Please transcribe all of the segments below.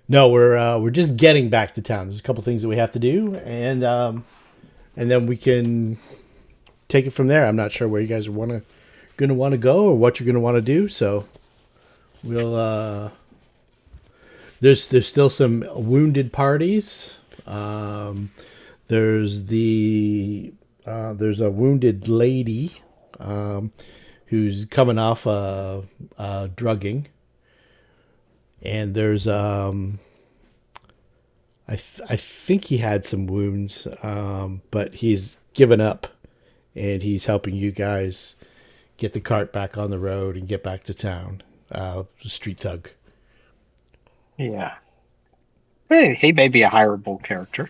No, we're just getting back to town. There's a couple things that we have to do, and then we can take it from there. I'm not sure where you guys gonna want to go or what you're gonna want to do. So we'll there's still some wounded parties. There's there's a wounded lady who's coming off drugging, and there's I think he had some wounds, but he's given up, and he's helping you guys get the cart back on the road and get back to town. Street thug. Yeah. He may be a hireable character.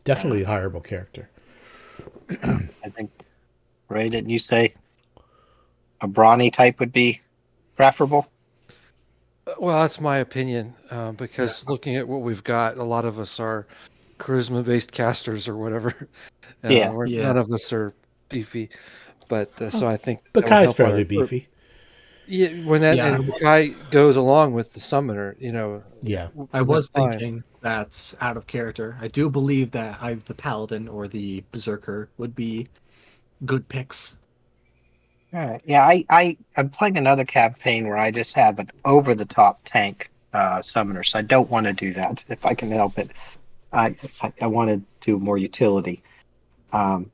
Definitely a hireable character. I think, Ray, didn't you say a brawny type would be preferable? Well, that's my opinion, Yeah. because looking at what we've got, a lot of us are charisma-based casters or whatever. Yeah. None of us are beefy, but so I think But that would Kai's help fairly our group. beefy. Yeah, when that Yeah, and guy goes along with the summoner, Yeah. I was that's fine. thinking that's out of character. I do believe that the paladin or the berserker would be good picks. All right. Yeah, I'm playing another campaign where I just have an over-the-top tank summoner, so I don't want to do that if I can help it. I want to do more utility,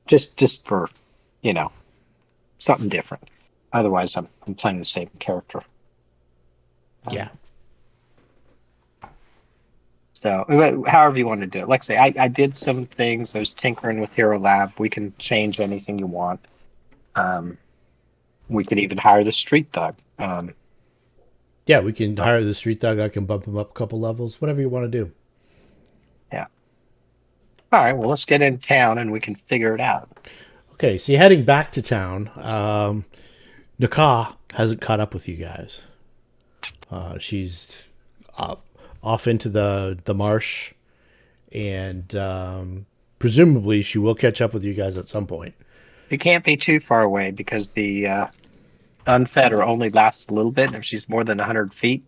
just for something different. Otherwise, I'm playing the same character. Yeah. So, however you want to do it. Like I say, I did some things. I was tinkering with Hero Lab. We can change anything you want. We could even hire the street thug. Yeah, we can hire the street thug. I can bump him up a couple levels. Whatever you want to do. Yeah. All right. Well, let's get in town and we can figure it out. Okay, so you're heading back to town. Nokh-ka hasn't caught up with you guys. She's off into the marsh, and presumably she will catch up with you guys at some point. You can't be too far away because the unfed only lasts a little bit. If she's more than 100 feet,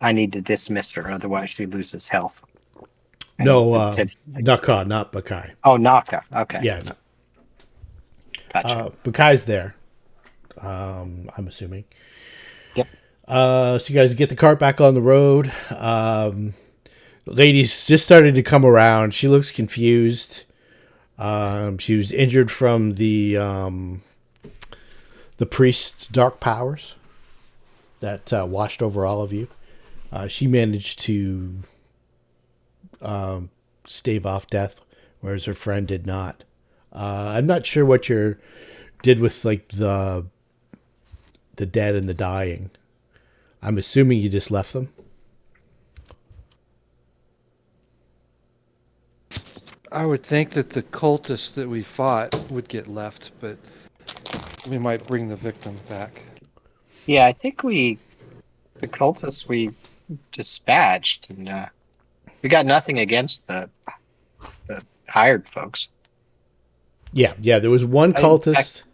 I need to dismiss her. Otherwise, she loses health. No, Nokh-ka, not Bakai. Oh, Nokh-ka. Okay. Yeah, no. Gotcha. Bakai's there. I'm assuming. Yep. So you guys get the cart back on the road. Lady's just starting to come around. She looks confused. She was injured from the priest's dark powers that washed over all of you. She managed to stave off death, whereas her friend did not. I'm not sure what you did with like the dead and the dying. I'm assuming you just left them. I would think that the cultists that we fought would get left, but we might bring the victim back. Yeah, I think the cultists we dispatched, and we got nothing against the hired folks. Yeah. There was one cultist.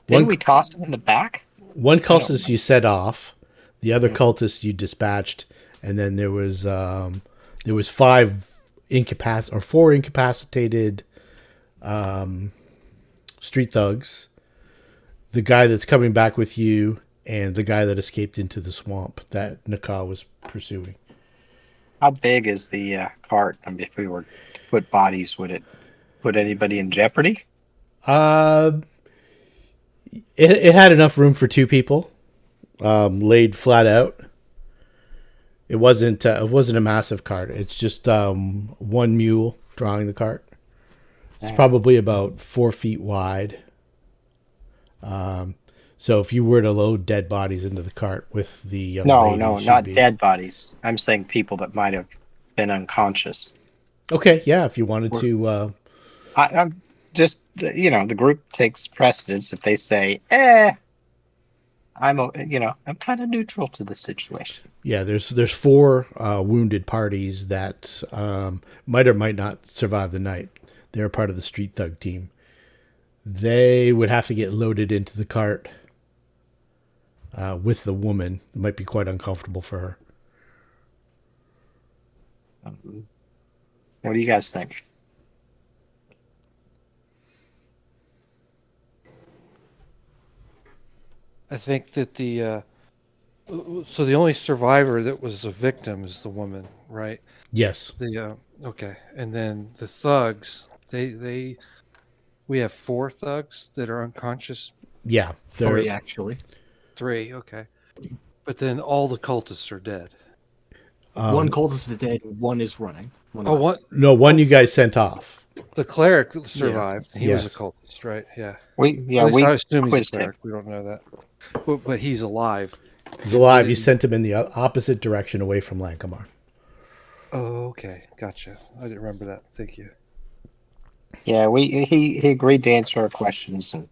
Didn't we toss him in the back? One cultist you set off, the other cultist you dispatched, and then there was four incapacitated street thugs, the guy that's coming back with you, and the guy that escaped into the swamp that Nokh-ka was pursuing. How big is the cart? I mean, if we were to put bodies, would it put anybody in jeopardy? It had enough room for two people, laid flat out. It wasn't a massive cart. It's just one mule drawing the cart. It's probably about 4 feet wide. So if you were to load dead bodies into the cart with the young lady, not dead bodies. I'm saying people that might have been unconscious. Okay, yeah, if you wanted to. I'm just the group takes precedence if they say, I'm kind of neutral to the situation. Yeah, there's four wounded parties that might or might not survive the night. They're part of the street thug team. They would have to get loaded into the cart with the woman. It might be quite uncomfortable for her. What do you guys think? I think that so the only survivor that was a victim is the woman, right? Yes. Okay, and then the thugs, we have 4 thugs that are unconscious. Yeah. They're 3 actually. 3, okay, but then all the cultists are dead. One cultist is dead. One is running. One Oh, left. what? no one you guys sent off. The cleric survived. He was a Yes. cultist, right? Yeah. We At least I we assume he's a quizzed him. cleric. We don't know that, but he's alive. He's alive. You And- sent him in the opposite direction away from Lankhmar. Oh, okay, gotcha. I didn't remember that. Thank you. Yeah, he agreed to answer our questions, and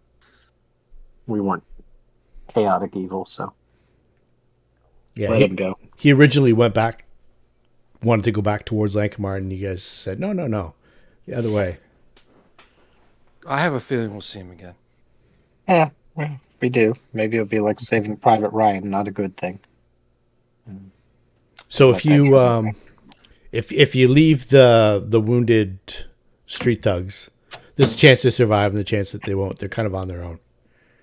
we weren't chaotic evil, so Yeah. let him go. He originally wanted to go back towards Lankhmar, and you guys said, no, the other way. I have a feeling we'll see him again. Yeah, we do. Maybe it'll be like Saving Private Ryan, not a good thing. So Let if that you trouble go. if you leave the wounded street thugs, there's a chance to survive and the chance that they won't. They're kind of on their own.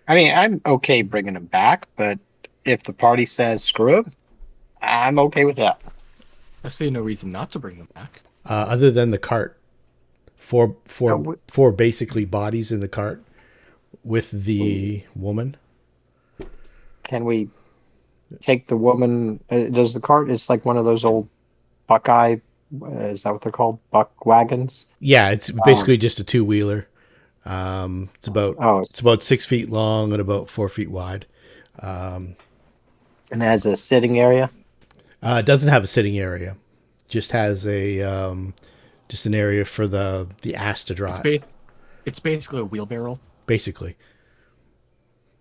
I mean, I'm okay bringing him back, but if the party says screw him, I'm okay with that. I see no reason not to bring them back. Other than the cart, four basically bodies in the cart with the woman. Can we take the woman? Does the cart is like one of those old Buckeye? Is that what they're called? Buck wagons? Yeah, it's basically just a 2-wheeler. It's about 6 feet long and about 4 feet wide. And it has a sitting area. It doesn't have a sitting area. Just has just an area for the ass to drive. It's basically a wheelbarrow. Basically.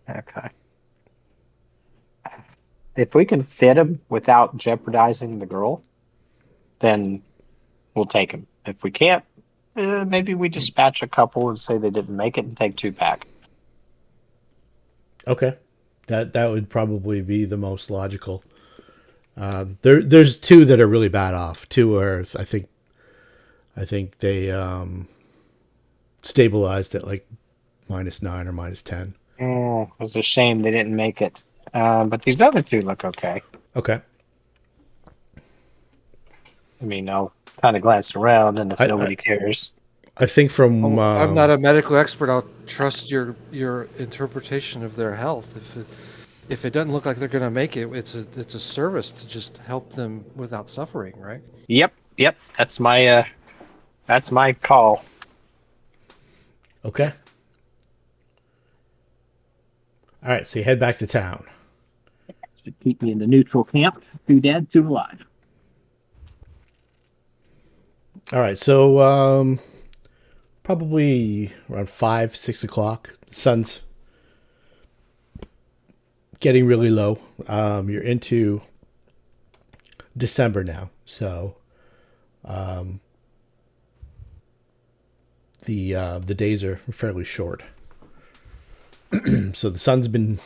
Okay. If we can fit him without jeopardizing the girl, then we'll take him. If we can't, maybe we dispatch a couple and say they didn't make it and take 2 back. Okay, that would probably be the most logical. There's 2 that are really bad off. 2 are I think they stabilized at like -9 or -10. Oh, it was a shame they didn't make it. But these other 2 look okay. Okay. I mean, I'll kind of glance around, and if I- nobody cares, I think from I'm not a medical expert. I'll trust your interpretation of their health. If it doesn't look like they're going to make it, it's a service to just help them without suffering, right? yep, that's my call. Okay. All right, so you head back to town. Should keep me in the neutral camp. 2 dead, 2 alive. All right, so probably around 5, 6 o'clock. The sun's getting really low. You're into December now, so the days are fairly short. So the sun's been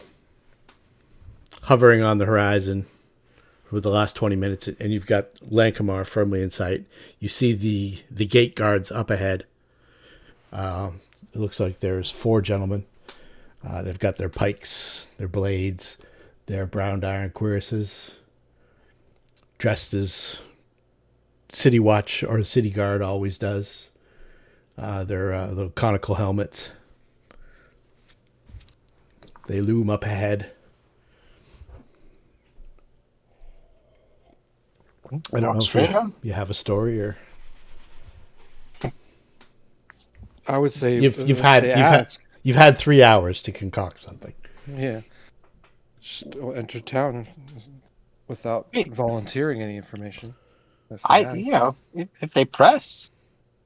hovering on the horizon for the last 20 minutes, and you've got Lankhmar firmly in sight. You see the gate guards up ahead. It looks like there's 4 gentlemen. They've got their pikes, their blades, their brown iron cuirasses, dressed as City Watch or the City Guard always does. Their little conical helmets. They loom up ahead. I don't know if you have a story or I would say you've had 3 hours to concoct something. Yeah. Just enter town without volunteering any information. If they press,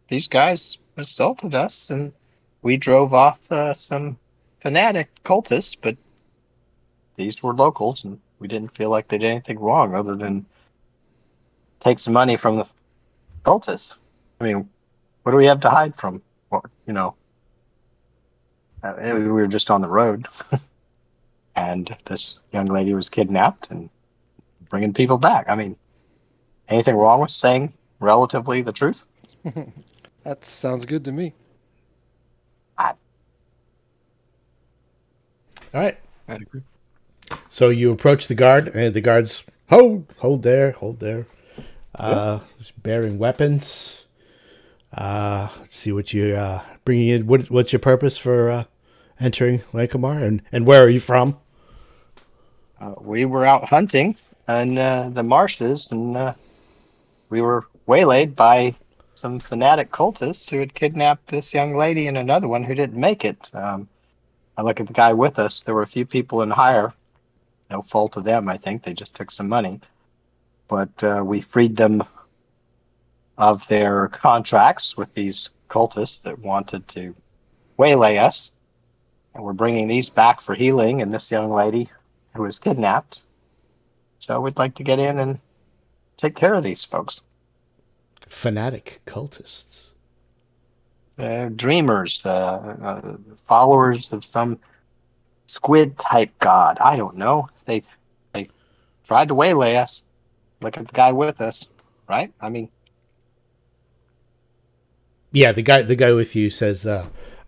these guys assaulted us, and we drove off some fanatic cultists, but these were locals, and we didn't feel like they did anything wrong other than take some money from the cultists. I mean, what do we have to hide from? Well, we were just on the road, and this young lady was kidnapped and bringing people back. I mean, anything wrong with saying relatively the truth. That sounds good to me. I, All right. I agree. So you approach the guard, and the guard's hold there. Bearing weapons. Let's see what you bringing in. What's your purpose for entering Lankhmar, and where are you from? we were out hunting in the marshes, and we were waylaid by some fanatic cultists who had kidnapped this young lady and another one who didn't make it. I look at the guy with us. There were a few people in hire. No fault of them, I think. They just took some money. But we freed them of their contracts with these cultists that wanted to waylay us. And we're bringing these back for healing and this young lady who was kidnapped. So we'd like to get in and take care of these folks. Fanatic cultists. Dreamers, followers of some squid type god. I don't know. They tried to waylay us. Look at the guy with us, right? I mean, Yeah, the guy with you says,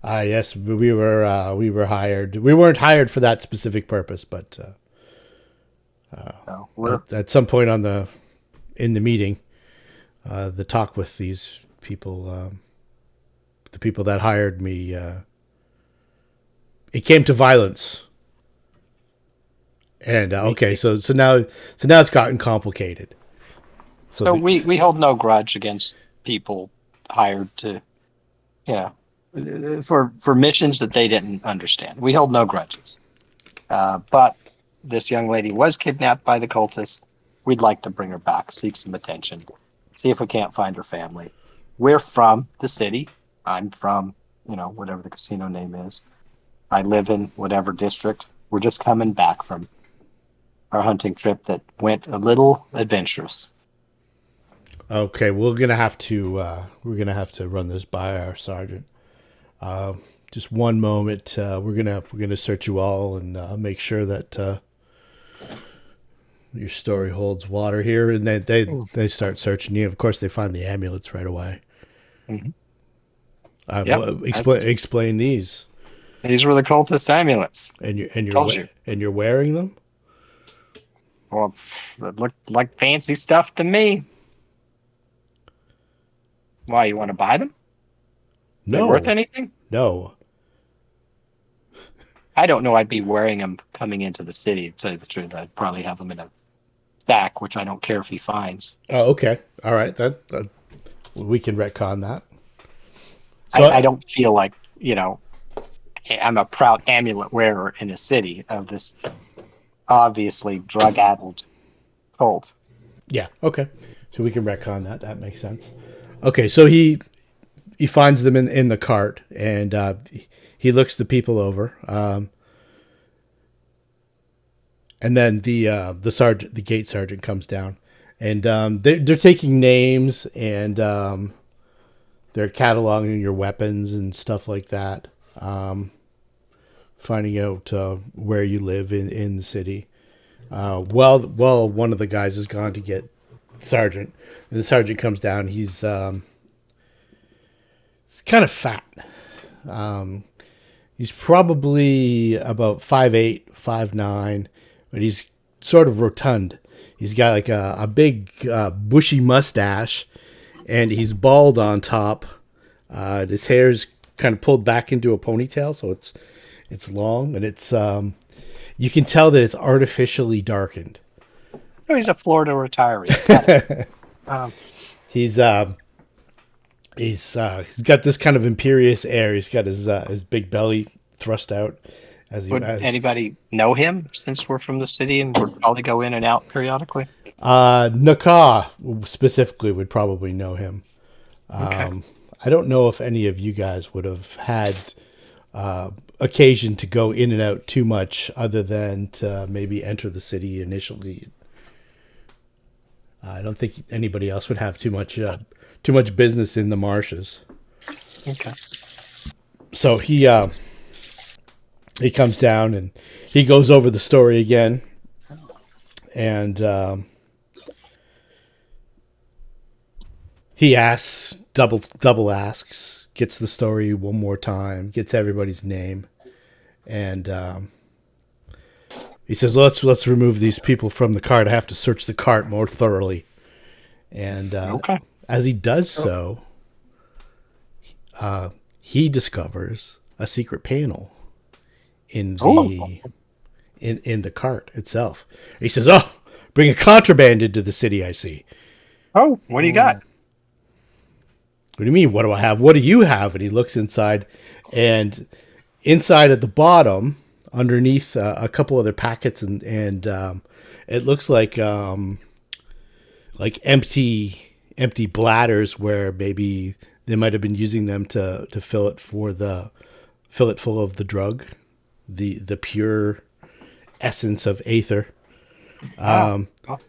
yes, we were hired. We weren't hired for that specific purpose, but no, we're at some point in the meeting, the talk with these people, the people that hired me, it came to violence. And okay, so now it's gotten complicated. so we hold no grudge against people hired to, for missions that they didn't understand. We hold no grudges. But this young lady was kidnapped by the cultists. We'd like to bring her back, seek some attention, see if we can't find her family. We're from the city. I'm from, whatever the casino name is. I live in whatever district. We're just coming back from our hunting trip that went a little adventurous. Okay, we're gonna have to run this by our sergeant. Just one moment. We're gonna search you all and make sure that your story holds water here. And they start searching you. Of course, they find the amulets right away. Mm-hmm. Explain these. These were the cultist amulets. And you're wearing them. Well, it looked like fancy stuff to me. Why, you want to buy them? No. They worth anything? No. I don't know. I'd be wearing them coming into the city. To tell you the truth, I'd probably have them in a stack, which I don't care if he finds. Oh, okay. All right. That we can retcon that. So I don't feel like, I'm a proud amulet wearer in a city of this obviously drug-addled cult. Yeah. Okay. So we can retcon that. That makes sense. Okay. So he finds them in the cart, and he looks the people over. And then the gate sergeant comes down, and they're taking names, and they're cataloging your weapons and stuff like that. Finding out where you live in the city. Well, one of the guys has gone to get sergeant, and the sergeant comes down. He's kind of fat. He's probably about 5'8", 5'9", but he's sort of rotund. He's got like a big bushy mustache, and he's bald on top. His hair's kind of pulled back into a ponytail, so it's long, and it's you can tell that it's artificially darkened. Oh, he's a Florida retiree. He's got this kind of imperious air. He's got his big belly thrust out. Would anybody know him, since we're from the city and we'd probably go in and out periodically? Nokh-ka specifically would probably know him. Okay. I don't know if any of you guys would have had occasion to go in and out too much, other than to maybe enter the city initially. I don't think anybody else would have too much business in the marshes. Okay. So he comes down and he goes over the story again, and He asks, double asks, gets the story one more time, gets everybody's name, and he says, "Let's remove these people from the cart. I have to search the cart more thoroughly." And Okay. as he does so, he discovers a secret panel in the in the cart itself. He says, "Oh, bringing contraband into the city, I see." Oh, what do you got? What do you mean? What do I have? What do you have? And he looks inside, and inside at the bottom, underneath a couple other packets, and it looks like empty bladders where maybe they might have been using them to fill it full of the drug, the pure essence of aether.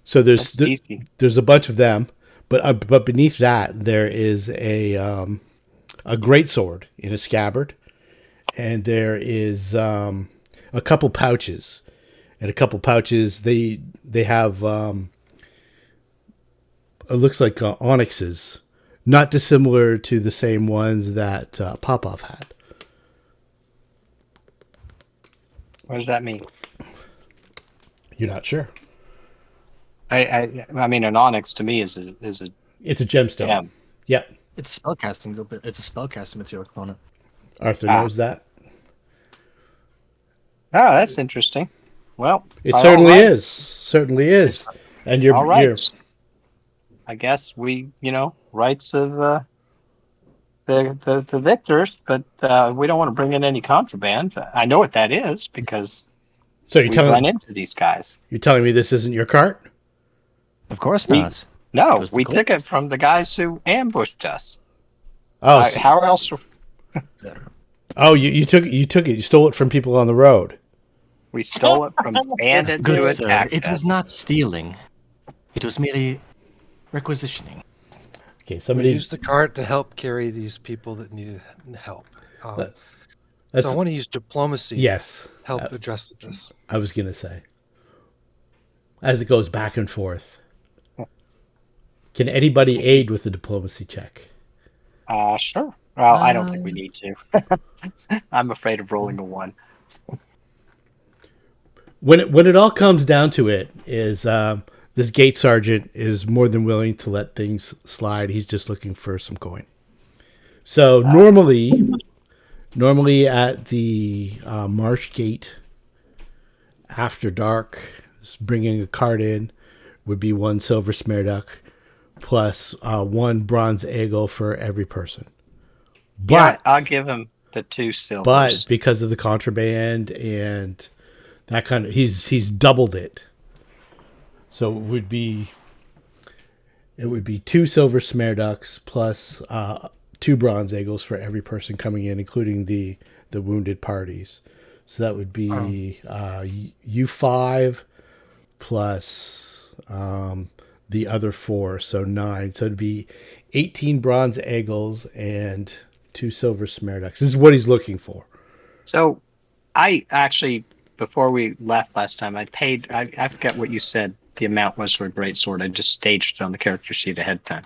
So there's a bunch of them, but beneath that there is a great sword in a scabbard, and there is a couple pouches, and a couple pouches they have it looks like onyxes, not dissimilar to the same ones that Popov had. What does that mean? You're not sure. I mean, an onyx to me is a It's a gemstone. gem. Yep. It's spellcasting. It's a spellcasting material component. Arthur knows that. Oh, that's interesting. Well, It by certainly all rights- is. Certainly is. And you're all right. you're I guess rights of the victors, but we don't want to bring in any contraband. I know what that is because so you're we run telling into these guys. me this isn't your cart? Of course We- not. No, was the we took it closest. from the guys who ambushed us. Oh, How else? you took it. You stole it from people on the road. We stole it from bandits Good who sir, attacked it was us. not stealing. It was merely requisitioning. Okay, We somebody. used the cart to help carry these people that needed help. That- So That's I want to use diplomacy yes. to help address this. I was gonna say. As it goes back and forth, can anybody aid with the diplomacy check? Sure. Well, I don't think we need to. I'm afraid of rolling a 1. When it all comes down to it, is this gate sergeant is more than willing to let things slide. He's just looking for some coin. So normally at the Marsh Gate, after dark, bringing a cart in would be 1 silver smearduck plus 1 bronze eagle for every person. Yeah, But I'll give him the 2 silvers. but because of the contraband and that kind of, he's doubled it. So it would be 2 silver smearducks plus 2 bronze eagles for every person coming in, including the wounded parties. So that would be U5 plus the other 4, so 9. So it'd be 18 bronze eagles and 2 silver smearducks. This is what he's looking for. So I actually, before we left last time, I paid, I forget what you said the amount was for a greatsword. I just staged it on the character sheet ahead of time.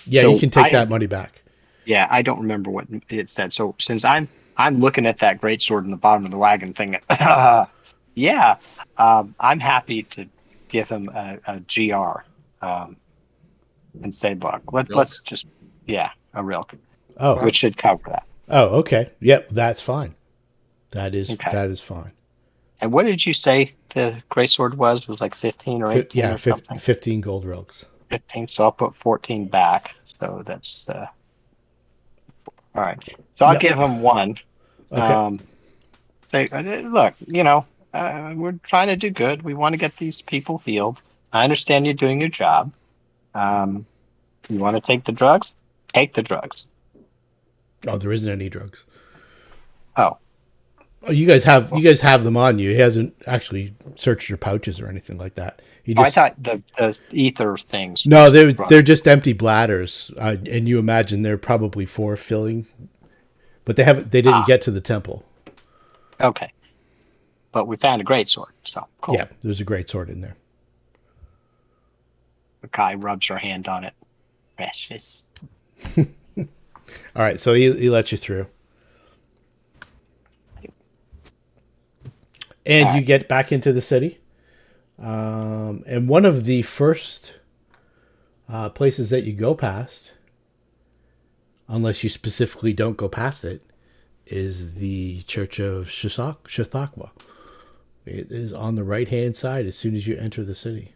Yeah, So you can take that money back. Yeah, I don't remember what it said. So since I'm looking at that greatsword in the bottom of the wagon thing, yeah, I'm happy to give him a GR and say, look, let's just, a rilk, Oh, which should cover that. oh, okay. Yep, that's fine. That is Okay. that is fine. And what did you say the greatsword was? It was like 15 or 18 Yeah, or something? 15 gold rilks. 15. So I'll put 14 back. So that's all right. So I'll Yep. give him 1. Okay. Say, look, we're trying to do good. We want to get these people healed. I understand you're doing your job. You want to take the drugs? Take the drugs. Oh, there isn't any drugs. Oh, Oh, you guys have them on you. He hasn't actually searched your pouches or anything like that. He I just thought the ether things. no, was they're just empty bladders, and you imagine they're probably for filling, but they didn't get to the temple. Okay. But we found a greatsword, so cool. Yeah, there's a great sword in there. The guy rubs her hand on it. Precious. All right, so he lets you through. And All you right. get back into the city. And one of the first places that you go past, unless you specifically don't go past it, is the Church of Chautauqua. It is on the right-hand side as soon as you enter the city.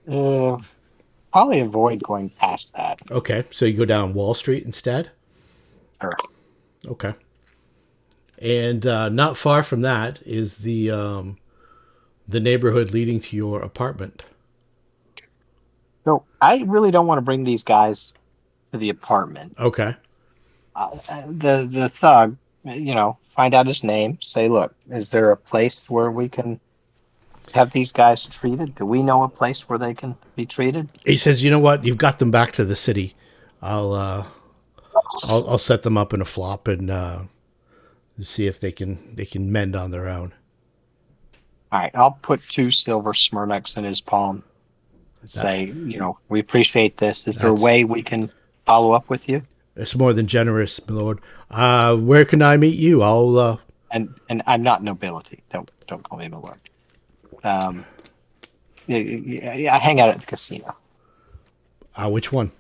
Probably avoid going past that. Okay, so you go down Wall Street instead? Sure. Okay. And not far from that is the neighborhood leading to your apartment. So I really don't want to bring these guys to the apartment. Okay. The thug, find out his name. Say, look, is there a place where we can have these guys treated? Do we know a place where they can be treated? He says, "You know what? You've got them back to the city. I'll uh, I'll set them up in a flop and see if they can mend on their own." All right, I'll put 2 silver Smirnox in his palm and say, we appreciate this. Is there a That's way we can follow up with you? it's more than generous, my lord. Where can I meet you? I'll And I'm not nobility. Don't call me my lord. I hang out at the casino. which one?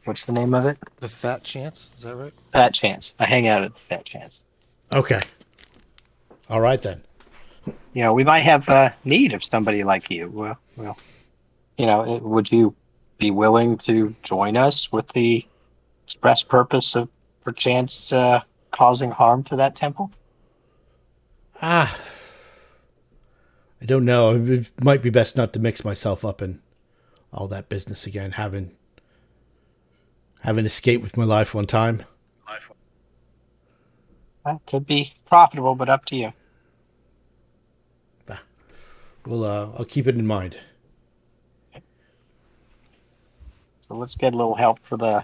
What's the name of it? The Fat Chance, is that right? Fat Chance. I hang out at the Fat Chance. Okay. All right then. We might have need of somebody like you. Well, would you be willing to join us with the express purpose of perchance causing harm to that temple? Ah, I don't know. It might be best not to mix myself up in all that business again. Having escaped with my life one time. That could be profitable, but up to you. Well, I'll keep it in mind. So let's get a little help for the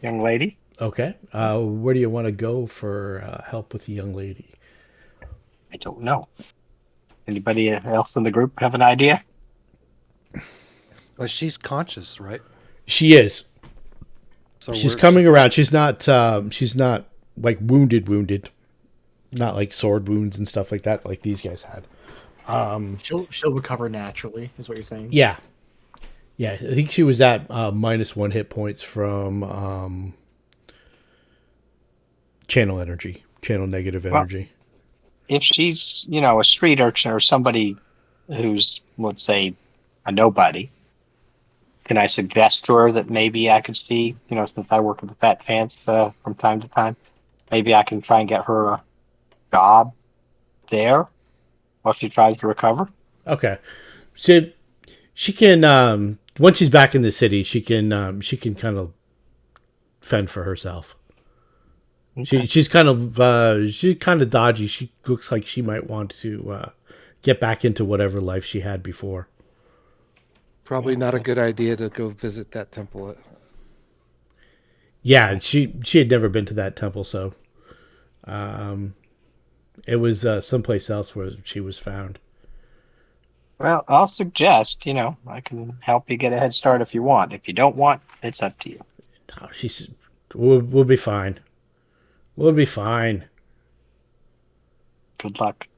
young lady. Okay. Where do you want to go for help with the young lady? I don't know. Anybody else in the group have an idea? Well, she's conscious, right? She is. So She's coming around. She's not. She's not like wounded. Not like sword wounds and stuff like that, like these guys had. She'll recover naturally, is what you're saying. Yeah. Yeah, I think she was at -1 hit points from channel negative energy. If she's, a street urchin or somebody who's, let's say, a nobody, can I suggest to her that maybe I could see, since I work with the Fat Chance from time to time, maybe I can try and get her a job there while she tries to recover? Okay, so she can once she's back in the city, she can kind of fend for herself. Okay. She's kind of dodgy. She looks like she might want to get back into whatever life she had before. probably not a good idea to go visit that temple. Yeah, she had never been to that temple, so it was someplace else where she was found. Well, I'll suggest, I can help you get a head start if you want. If you don't want, it's up to you. No, we'll be fine. We'll be fine. Good luck.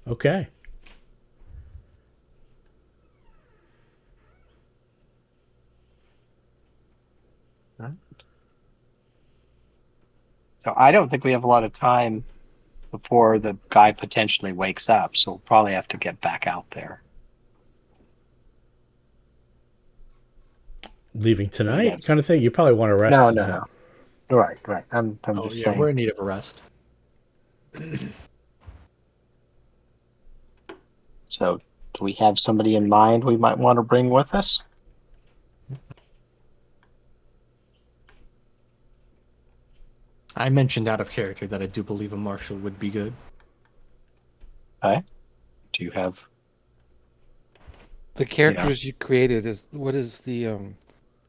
Okay. So I don't think we have a lot of time before the guy potentially wakes up, so we'll probably have to get back out there. Leaving tonight, Yes. kind of thing. You probably want to rest. No, tonight. no. Right. I'm Oh just yeah, saying. we're in need of a rest. So, do we have somebody in mind we might want to bring with us? I mentioned out of character that I do believe a marshal would be good. Okay. Do you have? The characters you created what is the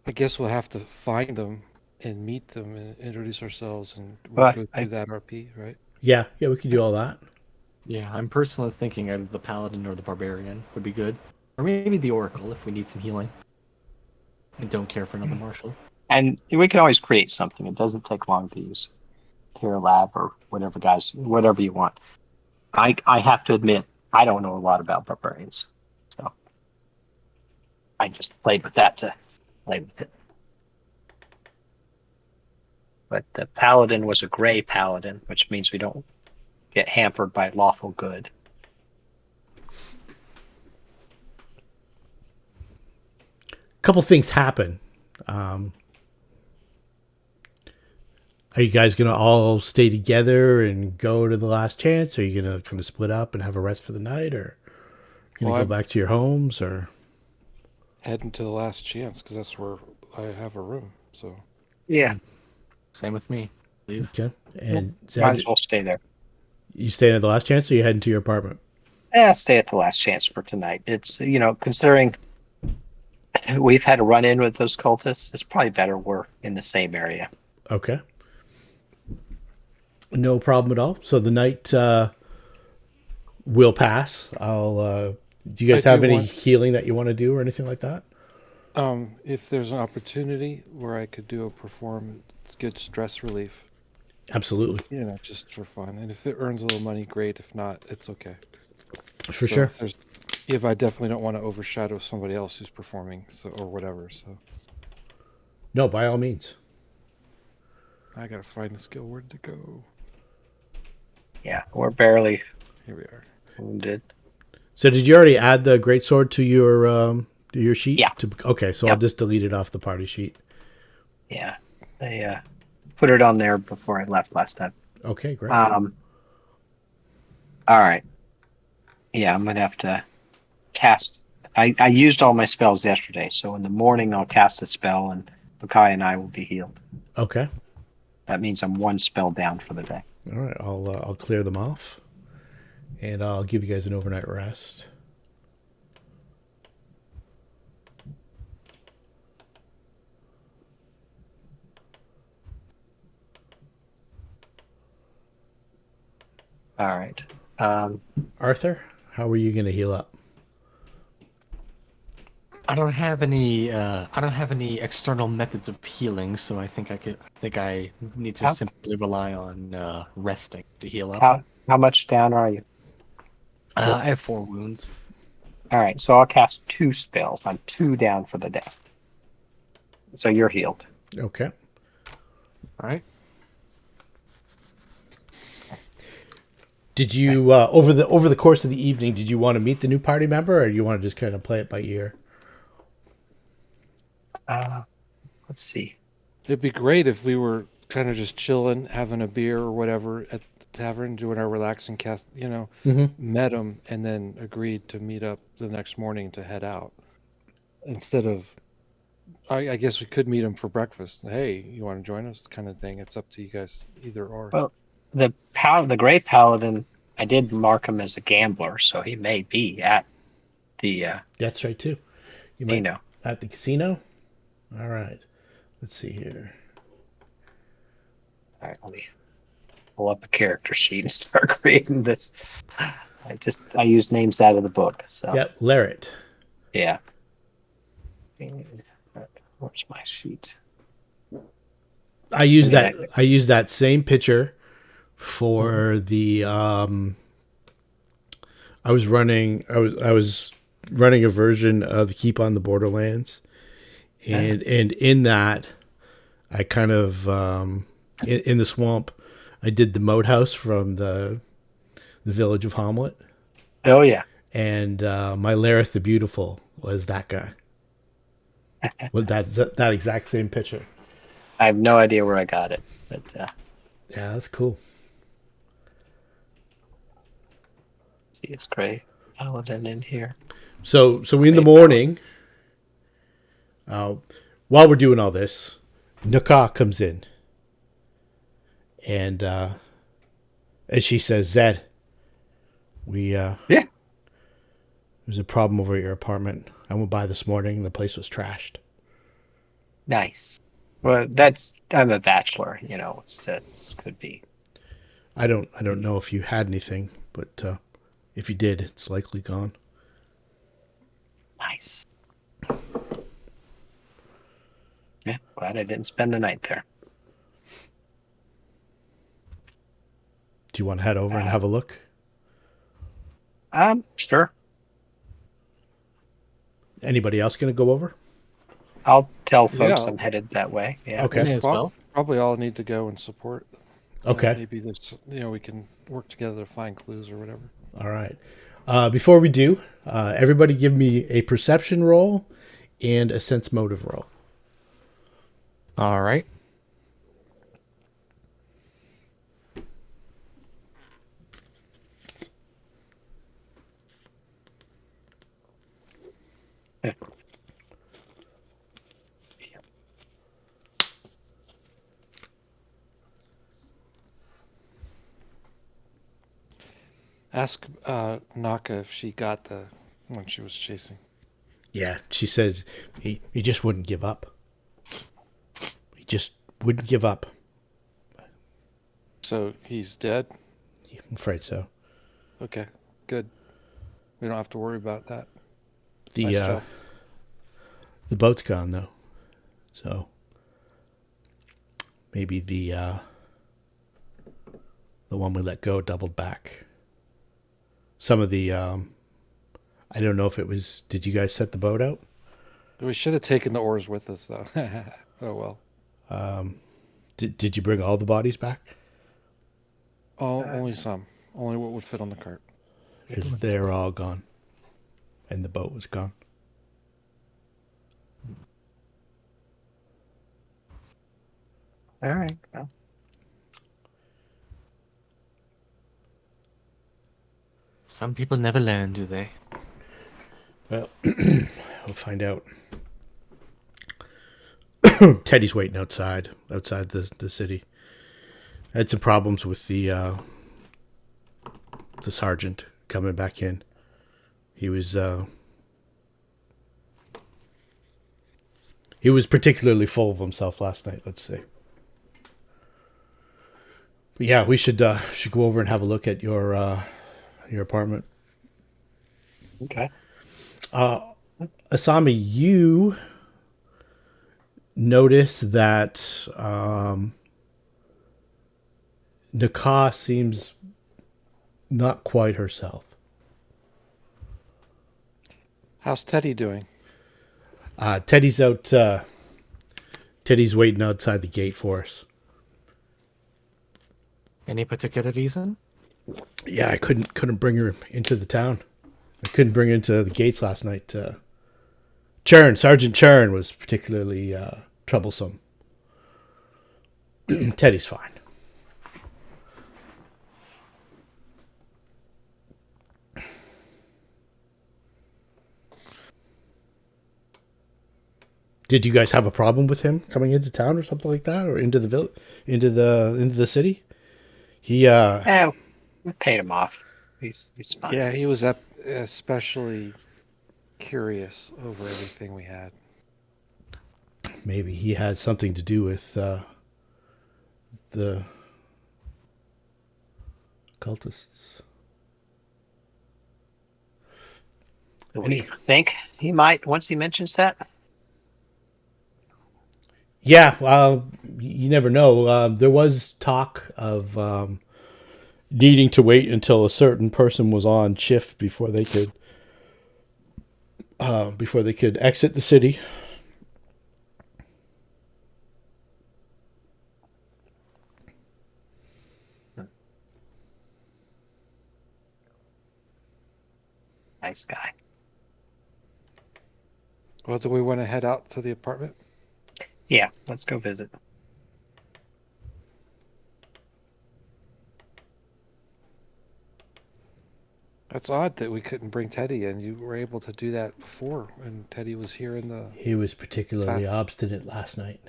I guess we'll have to find them and meet them and introduce ourselves and we'll Well, go through that RP, right? Yeah, we can do all that. Yeah, I'm personally thinking either the paladin or the barbarian would be good, or maybe the oracle if we need some healing. I don't care for another marshal. And we can always create something. It doesn't take long to use Care Lab or whatever, guys, whatever you want. I have to admit, I don't know a lot about barbarians, so I just played with that to play with it. But the paladin was a gray paladin, which means we don't get hampered by lawful good. Couple things happen. Are you guys going to all stay together and go to the last chance? Or are you going to kind of split up and have a rest for the night? Or going to go back to your homes? Or Heading to the last chance because that's where I have a room. So Yeah, Same with me. Leave. okay. And might Zed, as well stay there. you staying at the last chance, or you heading to your apartment? Stay at the last chance for tonight. It's, considering we've had a run in with those cultists, it's probably better we're in the same area. Okay. No problem at all. So the night will pass. I'll. Do you guys I have do any want- healing that you want to do or anything like that? if there's an opportunity where I could do a perform good stress relief, Absolutely, just for fun, and if it earns a little money, great. If not, it's okay. for So sure. if I definitely don't want to overshadow somebody else who's performing, or whatever. So No, by all means. I gotta find the skill. Where'd it go? Yeah, we're barely Here we are. wounded. So did you already add the greatsword to your sheet? Yeah. Okay, so I'll just delete it off the party sheet. Yeah, they put it on there before I left last time. Okay, great. All right. Yeah, I'm gonna have to cast. I used all my spells yesterday, so in the morning I'll cast a spell, and Bakai and I will be healed. Okay. That means I'm one spell down for the day. All right, I'll clear them off, and I'll give you guys an overnight rest. All right. Arthur, how are you going to heal up? I don't have any. I don't have any external methods of healing, so I think I need to How- simply rely on resting to heal up. How much down are you? I have 4 wounds. All right, so I'll cast 2 spells. I'm 2 down for the day. So you're healed. Okay. All right. Did you over the course of the evening? Did you want to meet the new party member, or do you want to just kind of play it by ear? Let's see. It'd be great if we were kind of just chilling, having a beer or whatever at the tavern, doing our relaxing cast. Met them and then agreed to meet up the next morning to head out. Instead of, I guess we could meet them for breakfast. Hey, you want to join us? Kind of thing. It's up to you guys, either or. Well, the Great Paladin, I did mark him as a gambler, so he may be at the That's right too. You casino. At the casino. All right. Let's see here. All right, let me pull up a character sheet and start creating this. I used names out of the book. So Yep, Larrett. yeah. Where's my sheet? I use that same picture for the I was running a version of Keep on the Borderlands, and in that I kind of in the swamp I did the moat house from the village of Hamlet. Oh yeah. And my Lareth the Beautiful was that guy. With that exact same picture. I have no idea where I got it, but Yeah, that's cool. see, it's Gray Paladin in here. So in the morning, while we're doing all this, Nokh-ka comes in, and she says, "Zed, Yeah. there's a problem over at your apartment. I went by this morning, and the place was trashed." Nice. Well, I'm a bachelor, so it could be. I don't know if you had anything, but if you did, it's likely gone. Nice. glad I didn't spend the night there. Do you want to head over and have a look? Sure. Anybody else going to go over? I'll tell folks Yeah. I'm headed that way. Yeah. Okay. May as well. Probably all need to go and support. Okay. Maybe this, we can work together to find clues or whatever. All right. Before we do, everybody give me a perception roll and a sense motive roll. All right. Ask Nokh-ka if she got the one she was chasing. Yeah, she says he just wouldn't give up. He just wouldn't give up. So he's dead? I'm afraid so. Okay, good. We don't have to worry about that. The Nice job. the boat's gone though, so maybe the one we let go doubled back. Some of the I don't know if it was. Did you guys set the boat out? We should have taken the oars with us, though. Oh, well. Did you bring all the bodies back? Only some. Only what would fit on the cart. Because they're all gone, and the boat was gone. All right. Well, Some people never learn, do they? Well, we'll find out. Teddie's waiting outside the city. I had some problems with the sergeant coming back in. He was particularly full of himself last night, let's say. But yeah, we should go over and have a look at your apartment. okay. Asami, you notice that Nokh-ka seems not quite herself. How's Tettie doing? Teddie's out. Teddie's waiting outside the gate for us. Any particular reason? Yeah, I couldn't bring her into the town. I couldn't bring her into the gates last night. Sergeant Chern was particularly troublesome. Teddie's fine. Did you guys have a problem with him coming into town or something like that, or into the into the city? He Yeah, we paid him off. He's fine. Yeah, he was especially curious over everything we had. maybe he had something to do with the cultists. We think he might once he mentions that. Yeah, well, you never know. There was talk of needing to wait until a certain person was on shift before they could exit the city. Nice guy. Well, do we want to head out to the apartment? Yeah, let's go visit. That's odd that we couldn't bring Tettie in. You were able to do that before when Tettie was here in the... He was particularly obstinate last night.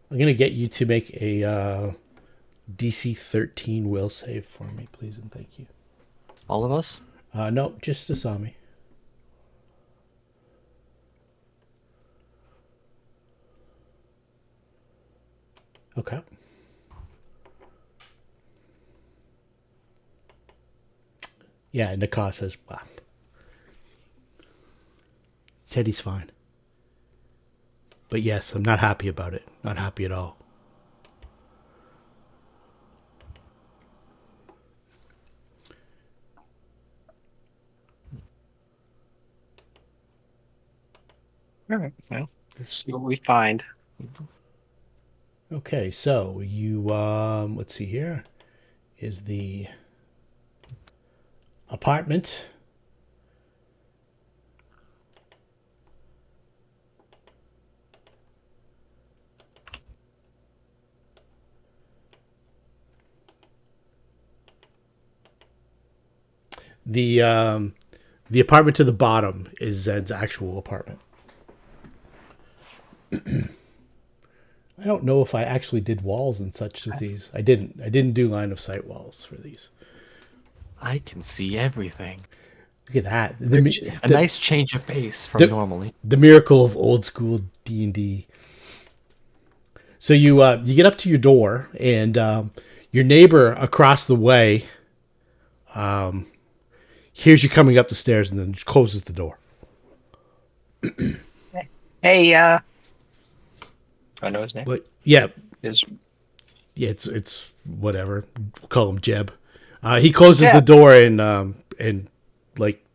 I'm going to get you to make a DC 13 will save for me, please, and thank you. All of us? No, just Asami. Okay. Yeah, Nokh-ka says, wow. Teddie's fine. But yes, I'm not happy about it. Not happy at all. All right. Well, let's see what we find. Okay, so you let's see here is the apartment. The apartment to the bottom is Zed's actual apartment. I don't know if I actually did walls and such with these. I didn't. I didn't do line of sight walls for these. I can see everything. Look at that. A nice change of pace from normally. The miracle of old school D&D. So you get up to your door, and your neighbor across the way hears you coming up the stairs, and then just closes the door. Hey, do I know his name? But yeah, Is it's whatever. We'll call him Jeb. He closes Jeb. the door and like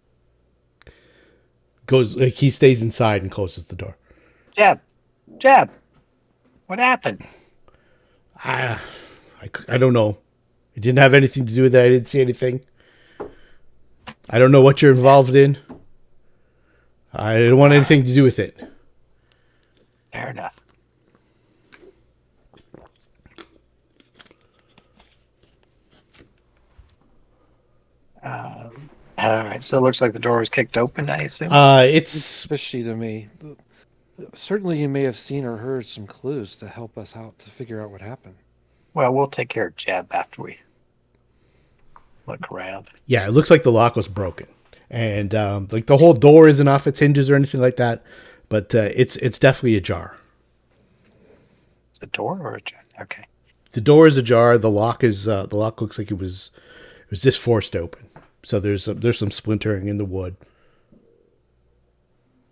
goes like he stays inside and closes the door. Jeb, what happened? I don't know. It didn't have anything to do with that. I didn't see anything. I don't know what you're involved in. I didn't want anything to do with it. Fair enough. All right, so it looks like the door was kicked open, I assume? It's Fishy to me. Certainly you may have seen or heard some clues to help us out to figure out what happened. Well, we'll take care of Jeb after we look around. yeah, it looks like the lock was broken, and like the whole door isn't off its hinges or anything like that, but it's definitely ajar. It's a door or a Jeb? Okay. The door is ajar. The lock looks like it was just forced open. So there's some splintering in the wood.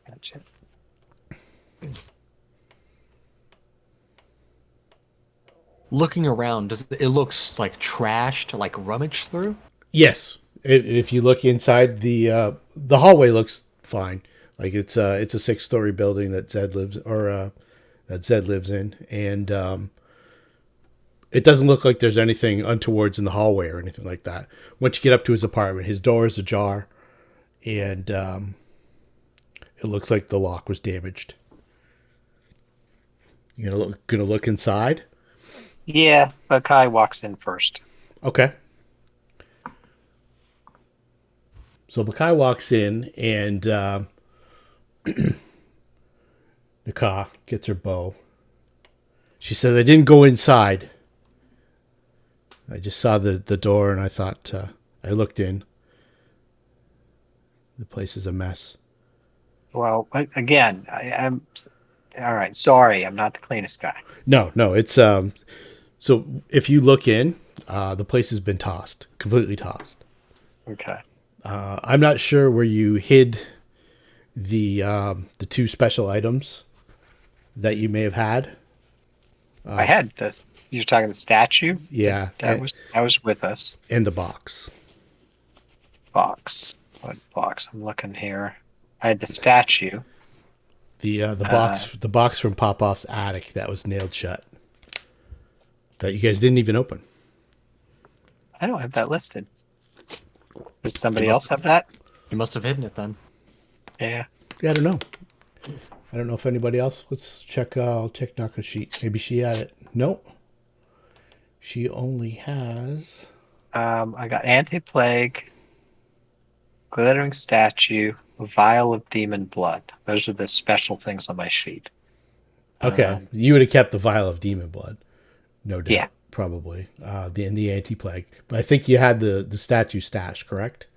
Gotcha. Looking around, it looks like trash to like rummage through? Yes, if you look inside the hallway looks fine. Like it's a 6-story building that Zed lives in, and it doesn't look like there's anything untowards in the hallway or anything like that. Once you get up to his apartment, his door is ajar, and it looks like the lock was damaged. You gonna look inside? Yeah, but Kai walks in first. Okay. So Bakai walks in, and Nokh-ka gets her bow. She says, "I didn't go inside. I just saw the door, and I thought I looked in. The place is a mess." Well, again, I'm all right. Sorry, I'm not the cleanest guy. No, it's so if you look in, the place has been tossed, completely tossed. Okay. I'm not sure where you hid the 2 special items that you may have had. I had this. You're talking the statue? Yeah, That was with us. in the box. Box. What box? I'm looking here. I had the statue. The box from Popoff's attic that was nailed shut. That you guys didn't even open. I don't have that listed. Does somebody else have that? You must have hidden it then. Yeah. Yeah, I don't know. I don't know if anybody else. Let's check. I'll check Naka's sheet. Maybe she had it. Nope. She only has. I got anti-plague, glittering statue, a vial of demon blood. Those are the special things on my sheet. Okay, you would have kept the vial of demon blood, no doubt. Yeah. Probably. The anti-plague, but I think you had the statue stash, correct?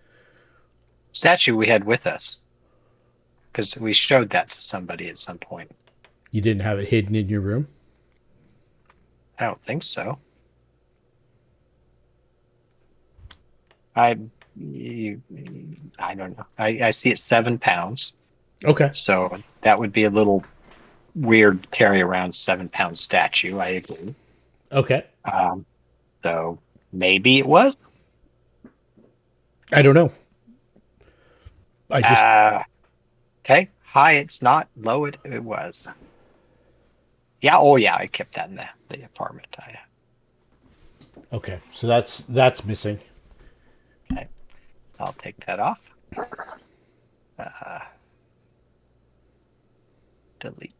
Statue we had with us because we showed that to somebody at some point. You didn't have it hidden in your room. I don't think so. I don't know. I see it's 7 pounds. Okay. So that would be a little weird carry around 7-pound statue. I agree. Okay. So maybe it was. I don't know. I just Okay. High, it's not. Low, it was. Yeah. Oh, yeah. I kept that in the apartment. okay. So that's missing. Okay. I'll take that off. Delete.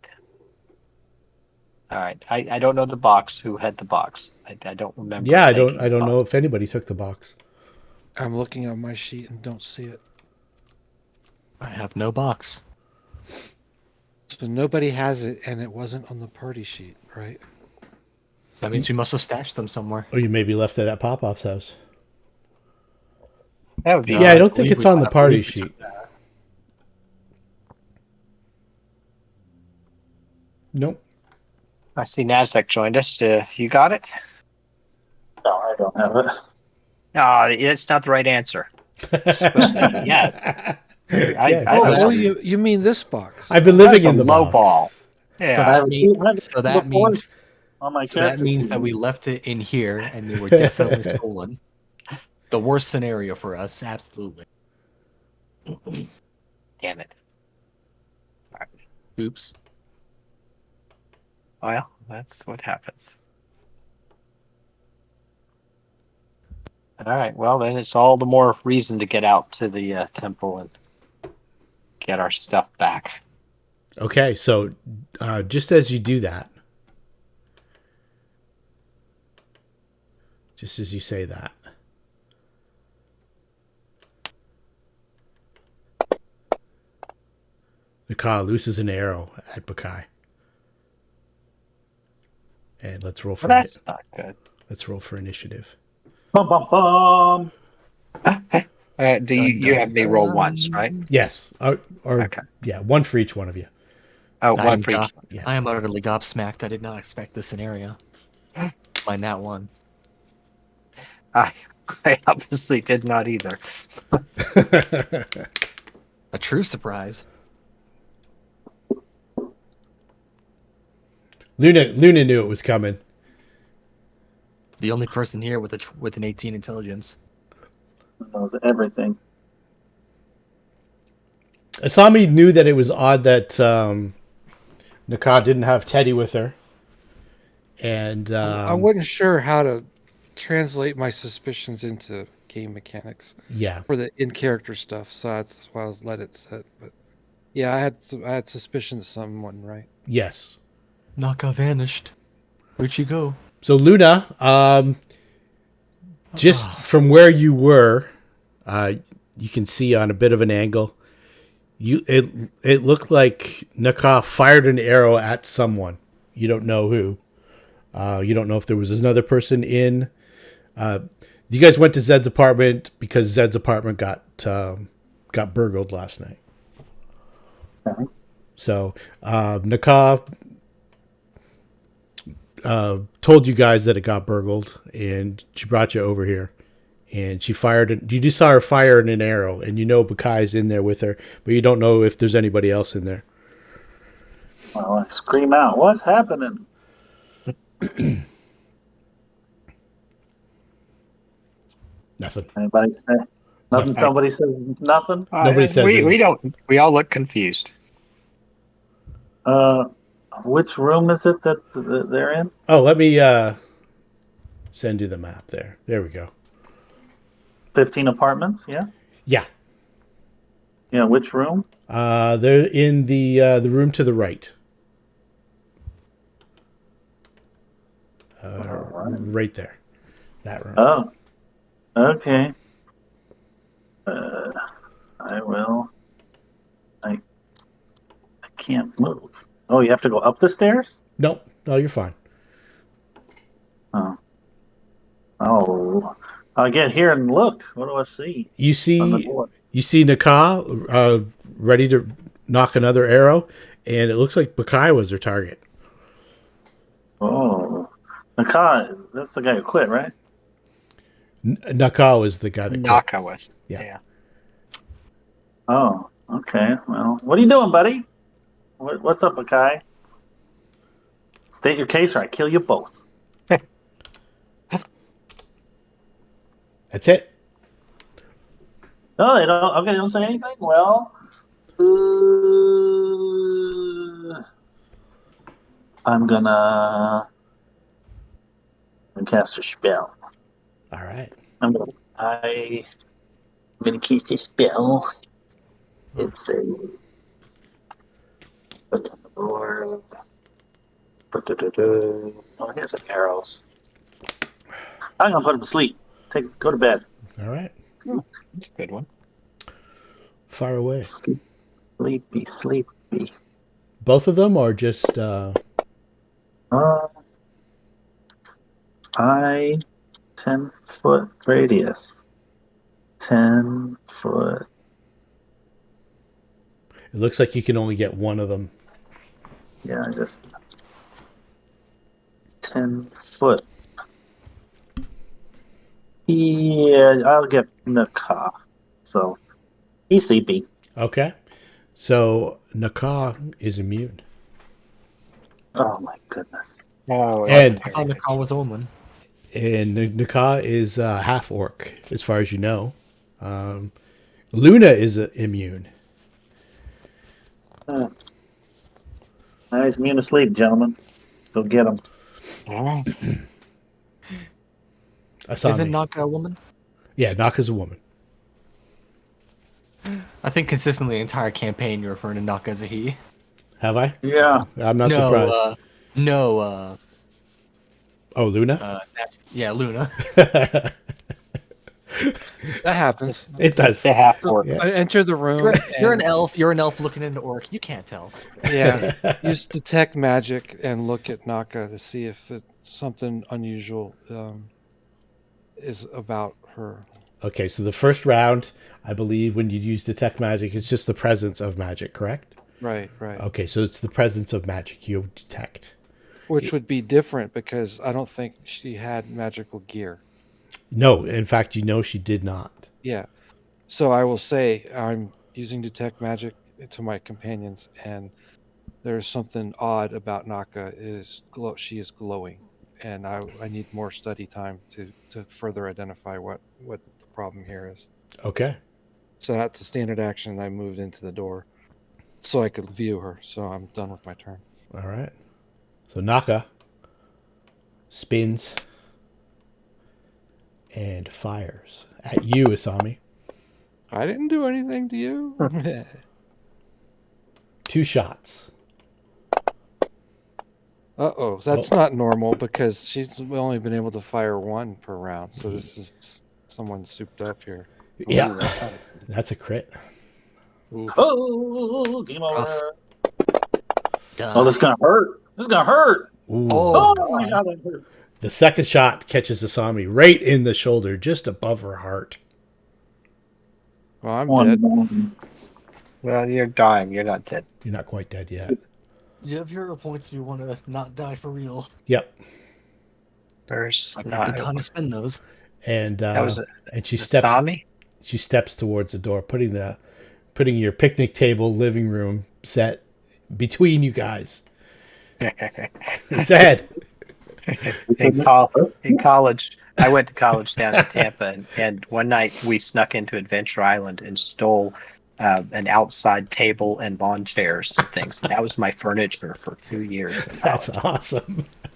All right. I don't know the box. Who had the box? I don't remember. Yeah, I taking don't the know box. if anybody took the box. I'm looking at my sheet and don't see it. I have no box. So nobody has it, and it wasn't on the party sheet, right? That means we must have stashed them somewhere. Or you maybe left it at Popoff's house. That would be. Yeah, I don't think believe it's we- on the I party believe we took sheet. Nope. I see Nasdaq joined us. You got it? No, I don't have it. No, it's not the right answer. It's supposed to be yes. Yes. Oh, you mean this box? I've been That living was a in the low box. ball. Yeah. So that means On my so that character means sheet. that we left it in here and they were definitely stolen. The worst scenario for us, absolutely. Damn it. All right. Oops. Well, that's what happens. All right. Well, then it's all the more reason to get out to the temple and get our stuff back. Okay, so just as you do that, just as you say that, Nokh-ka looses an arrow at Bakai. And let's roll for Well, that's not good. let's roll for initiative. Bum, bum, bum. Do you have me roll once, right? Yes, or Okay. yeah, one for each one of you. Oh, I one am for each. Yeah. I am utterly gobsmacked. I did not expect this scenario. My nat one. I obviously did not either. A true surprise. Luna knew it was coming. The only person here with an 18 intelligence. Knows everything. Asami knew that it was odd that Nokh-ka didn't have Tettie with her, and I wasn't sure how to translate my suspicions into game mechanics yeah, for the in-character stuff, so that's why I was let it set. But yeah, I had suspicions of someone, right? yes. Nokh-ka vanished. Where'd she go? So Luna, just from where you were, you can see on a bit of an angle. It looked like Nokh-ka fired an arrow at someone. You don't know who. You don't know if there was another person in. You guys went to Zed's apartment because Zed's apartment got burgled last night. Okay. So Nokh-ka told you guys that it got burgled, and she brought you over here. And she fired. You just saw her fire an arrow, and you know Bakai's in there with her, but you don't know if there's anybody else in there. Well, I scream out, "What's happening?" Nothing. Anybody say nothing? Nothing. Somebody says nothing. Nobody says we anything. don't. We all look confused. Which room is it that they're in? Oh, let me send you the map there. There we go. 15 apartments. Yeah. Yeah. Yeah. Which room? They're in the room to the right. Right there. That room. Oh. Okay. I will. I can't move. Oh, you have to go up the stairs? No, you're fine. Oh. Oh. I'll get here and look. What do I see? You On the see board. Nokh-ka ready to knock another arrow, and it looks like Bakai was their target. Oh. Nokh-ka, that's the guy who quit, right? Nokh-ka was the guy that quit. Nokh-ka was. Yeah. Yeah. Oh, okay. Well, what are you doing, buddy? What's up, Akai? State your case or I kill you both. That's it. No, they don't. Okay, they don't say anything. Well, I'm gonna cast a spell. All right. I'm gonna cast a spell. It's a put on the board. Oh, here's some arrows. I'm gonna put him to sleep. Go to bed. All right. That's a good one. Fire away. Sleepy. Both of them are just I 10-foot radius. 10-foot. it looks like you can only get one of them. Yeah, just 10-foot. Yeah, I'll get Nokh-ka. So he's sleepy. Okay. So Nokh-ka is immune. Oh my goodness. Oh, And- I thought Nokh-ka was a woman. And Nokh-ka is half orc, as far as you know. Luna is immune. He's immune to sleep, gentlemen. Go get him. all right. Asami. Isn't Nokh-ka a woman? Yeah, Nokh-ka's a woman. I think consistently the entire campaign you're referring to Nokh-ka as a he. Have I? Yeah. I'm not surprised. Oh, Luna? Yeah, Luna. That happens. It does. The half orc. Yeah. I enter the room. You're an and- elf. You're an elf looking into orc. You can't tell. Yeah. Use detect magic and look at Nokh-ka to see if something unusual is about her. Okay, so the first round, I believe, when you use detect magic, it's just the presence of magic, correct? Right. Okay, so it's the presence of magic you detect. Which would be different because I don't think she had magical gear. No, in fact, you know she did not. Yeah. So I will say I'm using detect magic to my companions, and there's something odd about Nokh-ka. She is glowing, and I need more study time to further identify what the problem here is. Okay. So that's a standard action. I moved into the door so I could view her. So I'm done with my turn. All right. So Nokh-ka spins and fires at you, Asami. I didn't do anything to you. 2 shots. Uh-oh, that's not normal because she's only been able to fire 1 per round. So this is someone souped up here. Yeah. That's a crit. Oh, game over. Duh. Oh, this is gonna hurt. This is gonna hurt. Ooh. Oh, Oh my god, that hurts. The second shot catches Asami right in the shoulder, just above her heart. Well, I'm dead. One. Well, you're dying. You're not dead. You're not quite dead yet. You have hero points if you want to not die for real. Yep. There's I got not. the time to spend those. And That was and she steps Asami. she steps towards the door, putting your picnic table living room set between you guys. Said. in college, I went to college down in Tampa, and one night we snuck into Adventure Island and stole an outside table and lawn chairs and things. That was my furniture for 2 years. in That's college.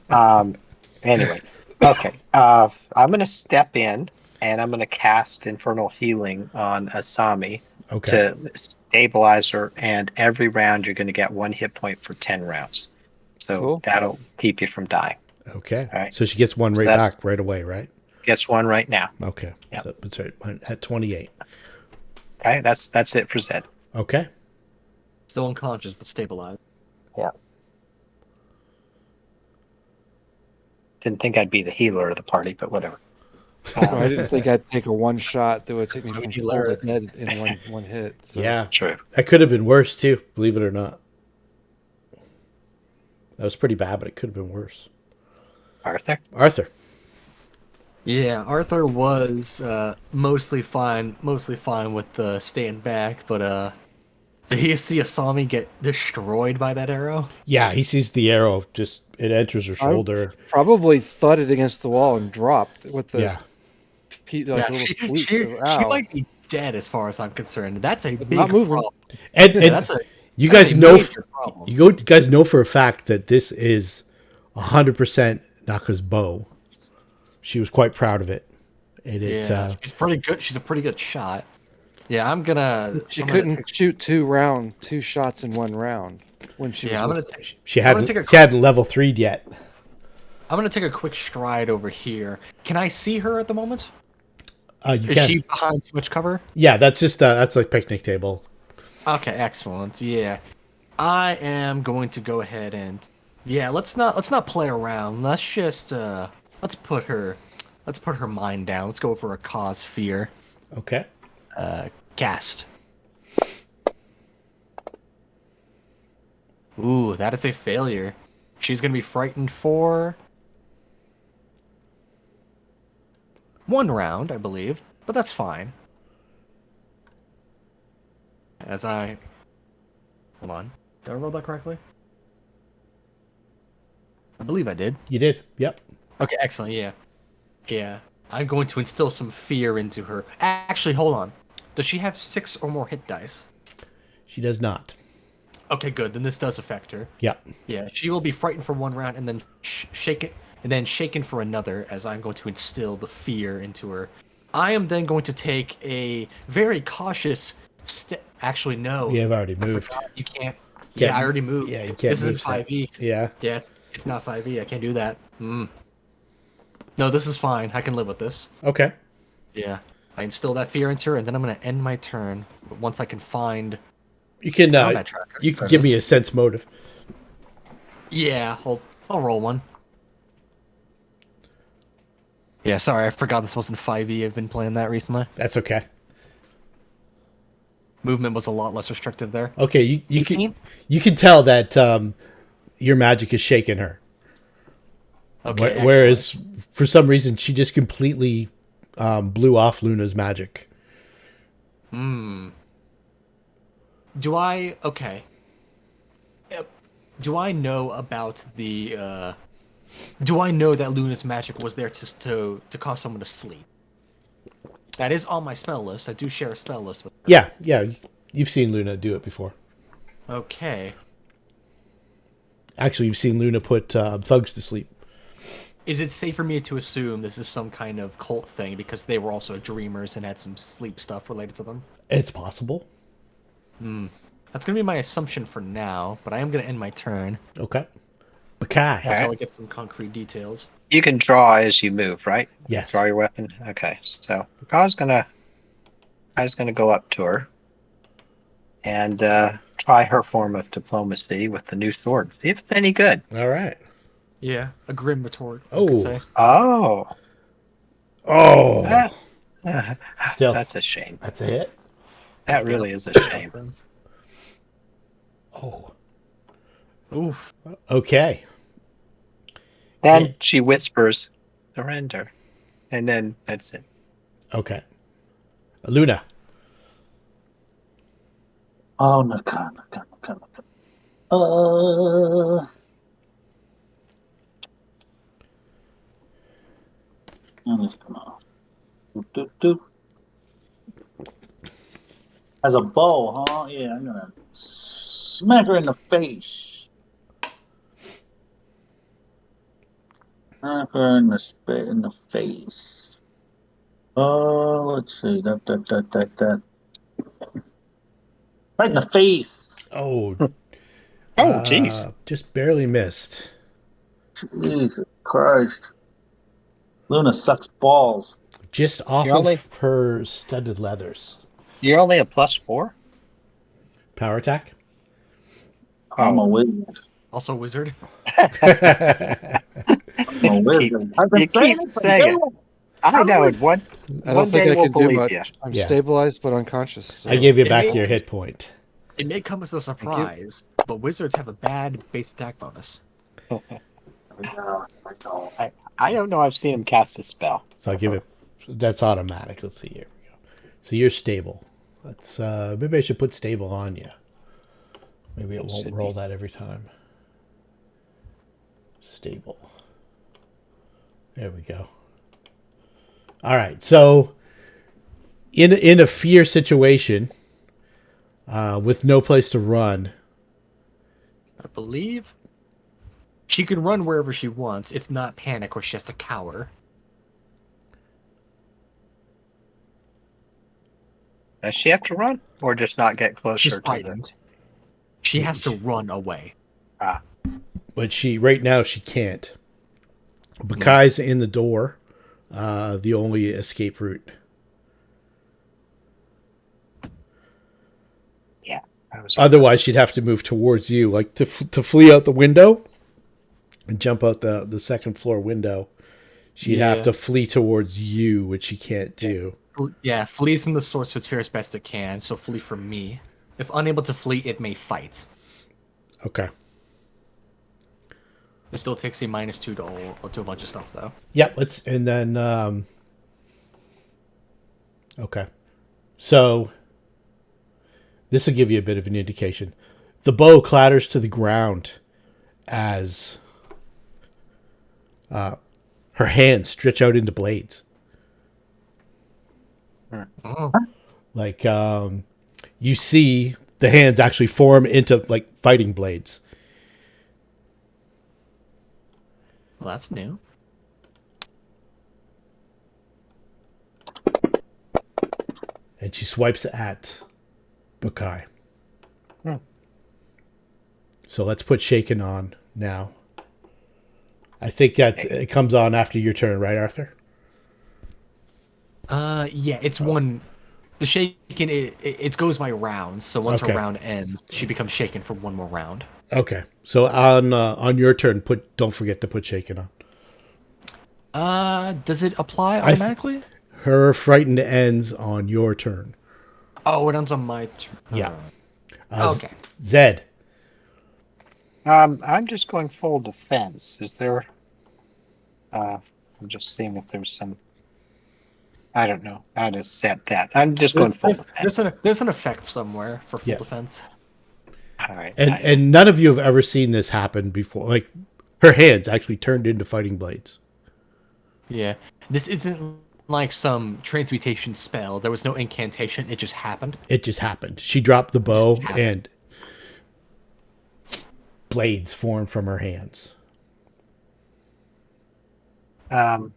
awesome. Anyway, okay. I'm going to step in, and I'm going to cast Infernal Healing on Asami Okay. to stabilize her, and every round you're going to get 1 hit point for 10 rounds. So Cool. that'll keep you from dying. Okay. All right. So she gets one So right that's- back right away, right? Gets 1 right now. Okay. Yep. So that's right. At 28. Okay, that's it for Zed. Okay. Still unconscious, but stabilized. Didn't think I'd be the healer of the party, but whatever. Well, I didn't think I'd take a 1 shot that would take me from You full to learn. dead in one hit. So. Yeah. True. That could have been worse too, believe it or not. That was pretty bad, but it could have been worse. Arthur? Arthur. Yeah, Arthur was mostly fine with staying back, but Did he see Asami get destroyed by that arrow? Yeah, he sees the arrow. Just it enters her I shoulder. probably thudded against the wall and dropped with the Yeah, like a little squeak. She Ow! might be dead as far as I'm concerned. That's a But big not moving. problem. and Yeah, and that's a you that's guys a know major problem. you guys know for a fact that this is 100% Naka's bow. She was quite proud of it, and it. Yeah, she's pretty good. She's a pretty good shot. Yeah, I'm gonna. She I'm gonna couldn't take- shoot two shots in one round when she Yeah, I'm was. gonna take. She I'm gonna hadn't take a she hadn't level 3'd yet. I'm gonna take a quick stride over here. Can I see her at the moment? You Is can. she behind too much cover? Yeah, that's just that's like picnic table. Okay, excellent. Yeah, I am going to go ahead and let's not play around. Let's just let's put her mind down. Let's go for a cause fear. Okay. Cast. Ooh, that is a failure. She's gonna be frightened for 1 round, I believe, but that's fine. Hold on. Did I roll that correctly? I believe I did. You did. Yep. Okay, excellent. Yeah. Yeah. I'm going to instill some fear into her. Actually, hold on. Does she have 6 or more hit dice? She does not. Okay, good. Then this does affect her. Yep. Yeah, she will be frightened for 1 round and then shaken for another, as I'm going to instill the fear into her. I am then going to take a very cautious step. Actually, no. You have already I moved. forgot. You can't. Yeah, I already moved. Yeah, you can't This move. isn't 5e. Yeah. Yeah, it's not 5e. I can't do that. No, this is fine. I can live with this. Okay. Yeah. I instill that fear into her, and then I'm going to end my turn once I can find You can combat tracker. you can There it give is. me a sense motive. Yeah, I'll roll one. Yeah, sorry, I forgot this wasn't 5e. I've been playing that recently. That's okay. Movement was a lot less restrictive there. Okay, you 18? you can tell that your magic is shaking her. Okay. Whereas for some reason she just completely blew off Luna's magic. excellent. Do I do I know about the do I know that Luna's magic was there to cause someone to sleep? That is on my spell list. I do share a spell list with her. Yeah, you've seen Luna do it before. Okay. Actually, you've seen Luna put thugs to sleep. Is it safe for me to assume this is some kind of cult thing because they were also dreamers and had some sleep stuff related to them? It's possible. That's going to be my assumption for now, but I am going to end my turn Okay. Bakai. until I get some concrete details. You can draw as you move, right? Yes. Draw your weapon. Okay, so I was gonna go up to her and try her form of diplomacy with the new sword. See if it's any good. All right. Yeah, a grim retort. Oh. I could say. Oh, Oh. Still, that's a shame. that's a hit. That really is a shame. Oh. Oof. Okay. Then Yeah. she whispers, "Surrender," and then that's it. Okay. Luna. Oh, Nokh-ka. I'm just gonna. Doop. As a bow, huh? Yeah, I'm gonna smack her in the face. Smack her in the face. Oh, let's see. That. Right in the face. Oh. Oh, jeez. Just barely missed. Jesus Christ. Luna sucks balls. Just off You're only- of her studded leathers. You're only a +4. Power attack? I'm a wizard. Also, wizard. I'm a wizard. I've been You saying keep it for saying days. it. I know. One I don't one think day I we'll can do believe much. you. I'm Yeah. stabilized but unconscious. So. I gave you back It- your hit point. It may come as a surprise, but wizards have a bad base attack bonus. I know. I don't know. I've seen him cast a spell. So I'll give it. That's automatic. Let's see. Here we go. So you're stable. Let's. Maybe I should put stable on you. Maybe it won't Should roll be- that every time. Stable. There we go. All right. So in a fear situation, with no place to run, I believe she can run wherever she wants. It's not panic or she has to cower. Does she have to run, or just not get closer She's to the? frightened. She has to run away. but right now she can't. Bakai's in the door, the only escape route. Yeah. Otherwise, she'd have to move towards you, like to flee out the window and jump out the second floor window. She'd have to flee towards you, which she can't do. Yeah, flees from the source of its fear as best it can, so flee from me. If unable to flee, it may fight. Okay. It still takes a -2 to do a bunch of stuff, though. Yep. Okay. So this will give you a bit of an indication. The bow clatters to the ground as her hands stretch out into blades. Oh. Like you see the hands actually form into like fighting blades. Well, that's new. And she swipes at Bukai. So let's put Shaken on now. I think it comes on after your turn, right, Arthur? Yeah, it's one. The shaken, it goes by rounds. So once Okay. her round ends, she becomes shaken for one more round. Okay. So on your turn, don't forget to put Shaken on. Does it apply automatically? Her frightened ends on your turn. Oh, it ends on my turn. Yeah. Okay. Zed. I'm just going full defense. Is there? I'm just seeing if there's some. I don't know how to set that. I'm just going full defense. There's an effect somewhere for full defense. All right. And none of you have ever seen this happen before. Like her hands actually turned into fighting blades. Yeah. This isn't like some transmutation spell. There was no incantation. It just happened. It just happened. She dropped the bow and blades formed from her hands. All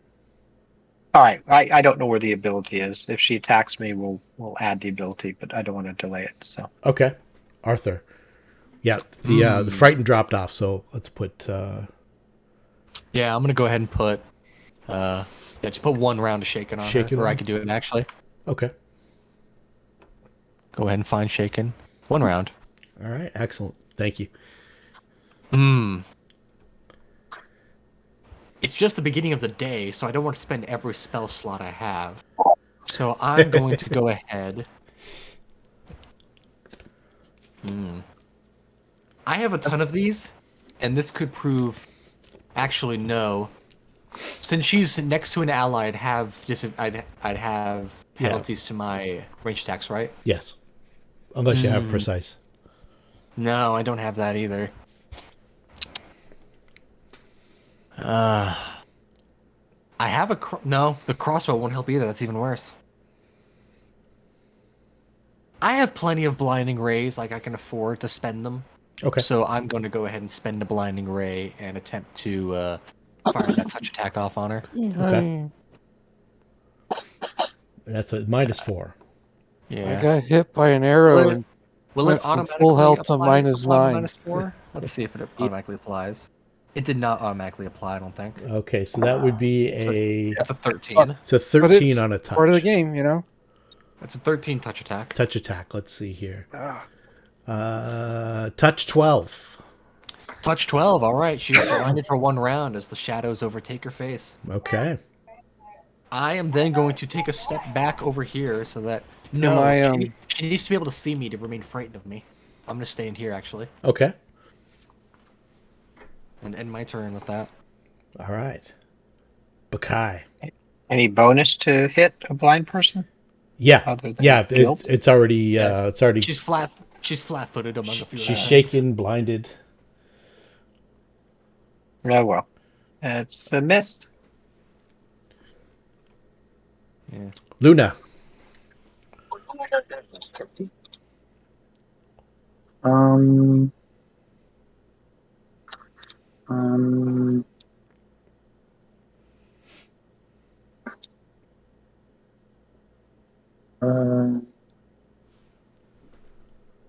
right. I don't know where the ability is. If she attacks me, we'll add the ability, but I don't want to delay it. So Okay. Arthur. Yeah, the frightened dropped off, so let's put Yeah, I'm gonna go ahead and put just put one round of shaken on Shaken her. Or on? I could do it actually. Okay. Go ahead and find shaken. One round. All right, excellent. Thank you. It's just the beginning of the day, so I don't want to spend every spell slot I have. So I'm going to go ahead. I have a ton of these, and this could prove. Actually, no. Since she's next to an ally, I'd have penalties to my range attacks, right? Yes. Unless you have precise. No, I don't have that either. I have no. The crossbow won't help either. That's even worse. I have plenty of blinding rays. Like I can afford to spend them. Okay. So I'm going to go ahead and spend the blinding ray and attempt to fire that touch attack off on her. Okay. That's a -4. Yeah. I got hit by an arrow and Will went it from automatically full health to apply -9? -4? Let's see if it automatically applies. It did not automatically apply, I don't think. Okay, so that would be It's a 13. it's a 13 on a touch. Part of the game, you know. It's a 13 touch attack. Touch attack. Let's see here. Touch 12. Touch 12, alright. She's blinded for one round as the shadows overtake her face. Okay. I am then going to take a step back over here so that... she needs to be able to see me to remain frightened of me. I'm going to stay in here, actually. Okay. And end my turn with that. All right. Bakai. any bonus to hit a blind person? Yeah. Other than Yeah. guilt? It's already. It's already. She's flat She's flat-footed among a few. She's other shaken, blinded. Oh, well. It's a mist. things. Luna. Oh my God, that's tricky. Um. Um. Uh,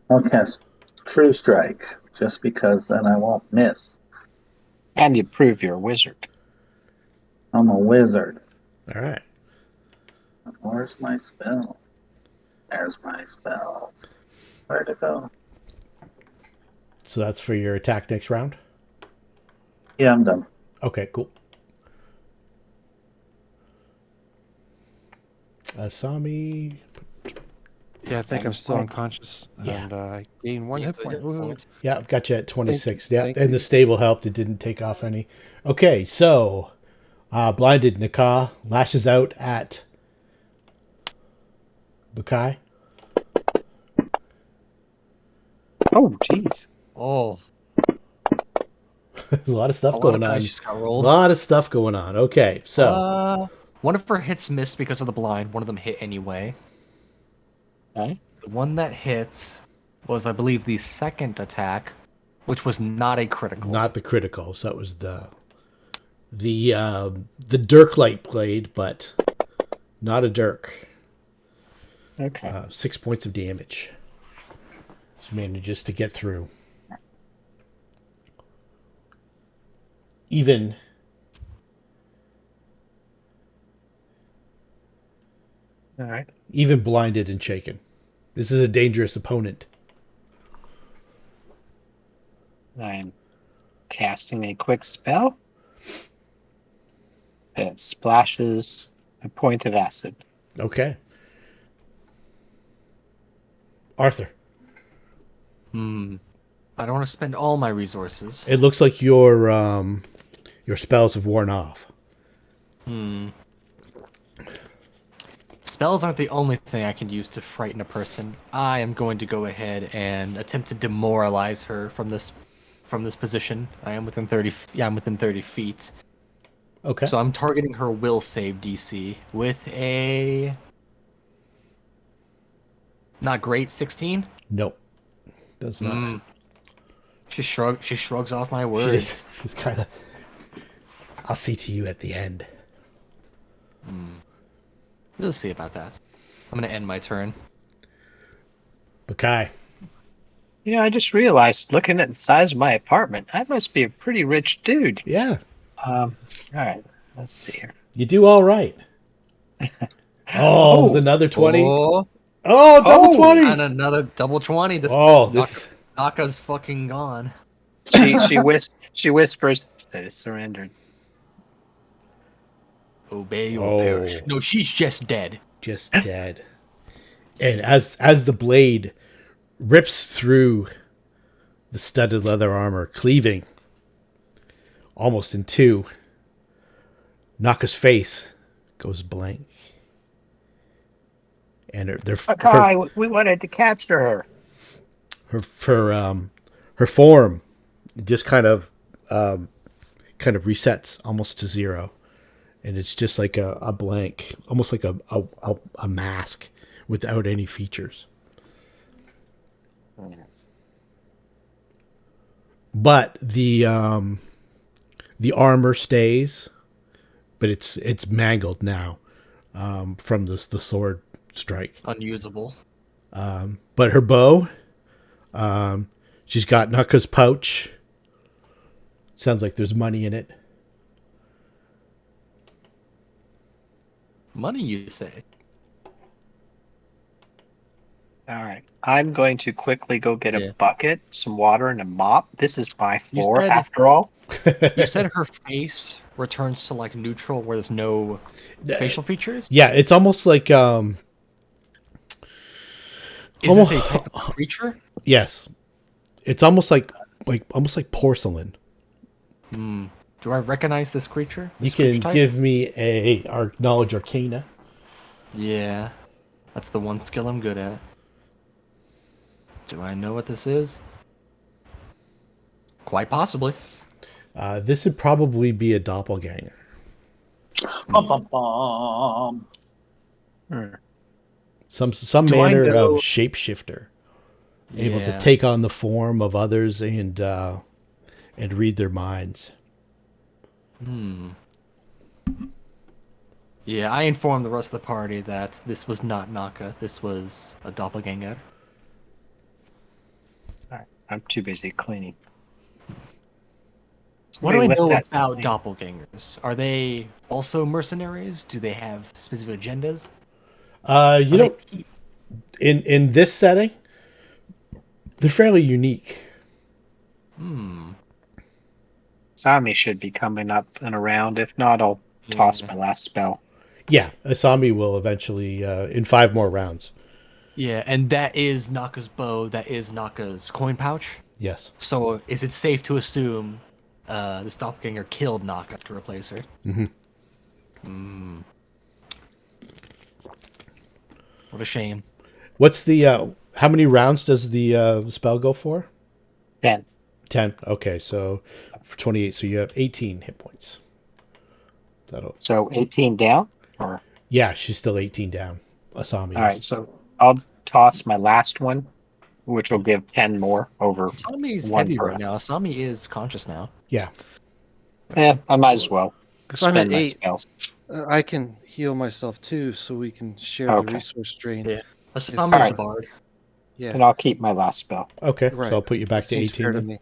I'll cast True Strike just because then I won't miss. And you prove you're a wizard. I'm a wizard. All right. Where's my spell? There's my spells. Where'd it go? So that's for your attack next round? Yeah, I'm done. Okay, cool. Asami. Yeah, I think I'm still unconscious, Yeah. and I gain 1 hit Needs a point. hit Woohoo. point. Yeah, I've got you at 26. Yeah, Thank and the you. stable helped. It didn't take off any. Okay, so blinded Nokh-ka lashes out at Bukai. Oh, jeez. Oh, There's a lot of stuff a lot going of on. dice just got A rolled. lot of stuff going on. Okay, so One of her hits missed because of the blind. One of them hit anyway. Okay. The one that hit was, I believe, the second attack, which was not a critical. not the critical. So that was the Dirk light blade, but not a Dirk. Okay. 6 points of damage. She manages to get through. Even All right. even blinded and shaken. This is a dangerous opponent. I'm casting a quick spell that splashes a point of acid. Okay. Arthur, I don't want to spend all my resources. it looks like your spells have worn off. Spells aren't the only thing I can use to frighten a person. I am going to go ahead and attempt to demoralize her from this position. I am within 30. Yeah, I'm within 30 feet. Okay. So I'm targeting her will save DC with a not great 16. Nope. Does not. She shrugs off my She words. just kind of. I'll see to you at the end. We'll see about that. I'm gonna end my turn. Bukai. You know, I just realized, looking at the size of my apartment, I must be a pretty rich dude. Yeah. All right. Let's see here. You do all right. Oh, it was another 20. Oh, Double Oh, 20s. and another double 20. This this. Nokh-ka's fucking gone. She whispers that it's surrendered. Obey or perish. No, she's just dead. Just dead. And as the blade rips through the studded leather armor, cleaving almost in two, Nokh-ka's face goes blank. And Akai, we wanted to capture her. her form just kind of resets almost to zero. And it's just like a blank, almost like a mask without any features. But the armor stays, but it's mangled now from the sword strike. Unusable. But her bow, she's got Nokh-ka's pouch. Sounds like there's money in it. Money, you say? All right. I'm going to quickly go get Yeah. a bucket, some water, and a mop. This is my You floor, said- after all. You said her face returns to like neutral, where there's no facial features. Yeah, it's almost like Is this a type of creature? yes, it's almost like porcelain. Do I recognize this creature? You This can creature type? give me our knowledge arcana. Yeah, that's the one skill I'm good at. Do I know what this is? Quite possibly. This would probably be a doppelganger. Bum, bum, bum. Some Do I manner of know- shapeshifter, able to Yeah. take on the form of others and read their minds. Yeah, I informed the rest of the party that this was not Nokh-ka. This was a doppelganger. All right, I'm too busy cleaning. What do I Somebody lift know that about thing. doppelgangers? Are they also mercenaries? Do they have specific agendas? You know, in this setting, they're fairly unique. Asami should be coming up and around. If not, I'll toss Yeah. my last spell. Yeah, Asami will eventually in 5 more rounds. Yeah, and that is Nokh-ka's bow. That is Nokh-ka's coin pouch. Yes. So, is it safe to assume this doppelganger killed Nokh-ka to replace her? What a shame. What's the how many rounds does the spell go for? 10. 10. Okay, so for 28, so you have 18 hit points. That'll. So 18 down? Or Yeah, she's still 18 down. Asami. all right, so I'll toss my last one, which will give 10 more over. Asami's one heavy per- right now. Asami is conscious now. Yeah. I might as well If I'm at spend my 8, spells. I can heal myself too, so we can share Okay. the resource drain. Yeah. Asami's Alright. a bard. Yeah, And I'll keep my last spell. Okay, right. so I'll put you back to Seems 18 fair to then. me.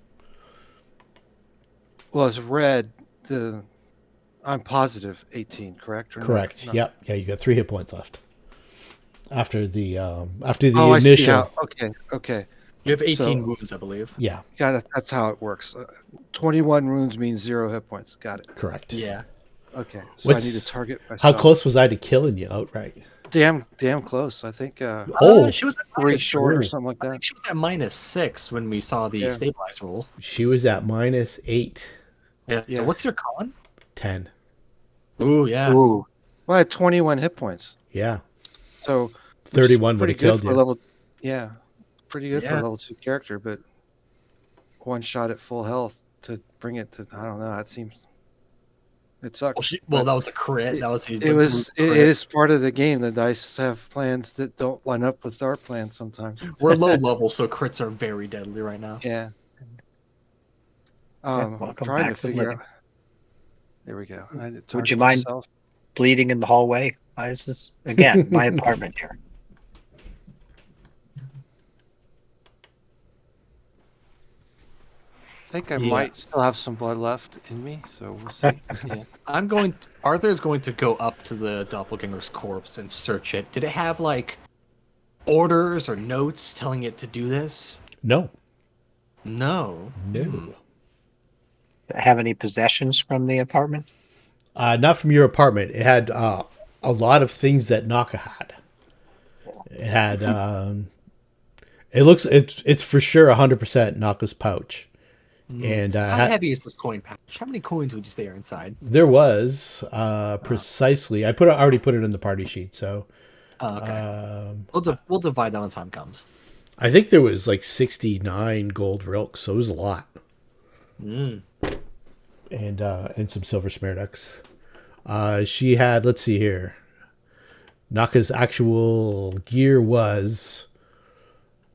Well, it's red. I'm positive 18, correct? Or no? Correct. No. Yep. Yeah, you got 3 hit points left. After the Oh, I see initial. how. Okay. You have 18 So- wounds, I believe. Yeah, Got it. That's how it works. 21 wounds means 0 hit points. Got it. correct. Yeah. Okay. So I need What's- to target myself. How close was I to killing you outright? Damn close. I think Oh, she was at 3 minus, short or Ooh. something like I that. think she was at -6 when we saw the Yeah. stabilize roll. She was at -8, Yeah. Yeah. So what's your con? 10. Ooh, yeah. Ooh, Well, I had 21 hit points. Yeah. So 31 would pretty have good killed for you. a level. Yeah, pretty good for Yeah. a level 2 character, but one shot at full health to bring it to, I don't know. It seems it sucks. Well, that was a crit. That was a It brute was. It crit. is part of the game. The dice have plans that don't line up with our plans sometimes. We're low level, so crits are very deadly right now. Yeah. welcome Trying to back to figure living. out. There we go. I had to Would target you mind- myself. bleeding in the hallway. Why is this again my apartment here? I think I Yeah. might still have some blood left in me, so we'll see. Yeah. Arthur's going to go up to the doppelganger's corpse and search it. Did it have like orders or notes telling it to do this? No. No. No. Have any possessions from the apartment? Not from your apartment. It had a lot of things that Nokh-ka had. It had. It's for sure 100% Nokh-ka's pouch. And How heavy is this coin pouch? How many coins would you say are inside? there was precisely. I already put it in the party sheet, so Oh, okay. We'll divide that when time comes. I think there was like 69 gold rilks, so it was a lot. And some silver smarducks. She had, let's see here. Nokh-ka's actual gear was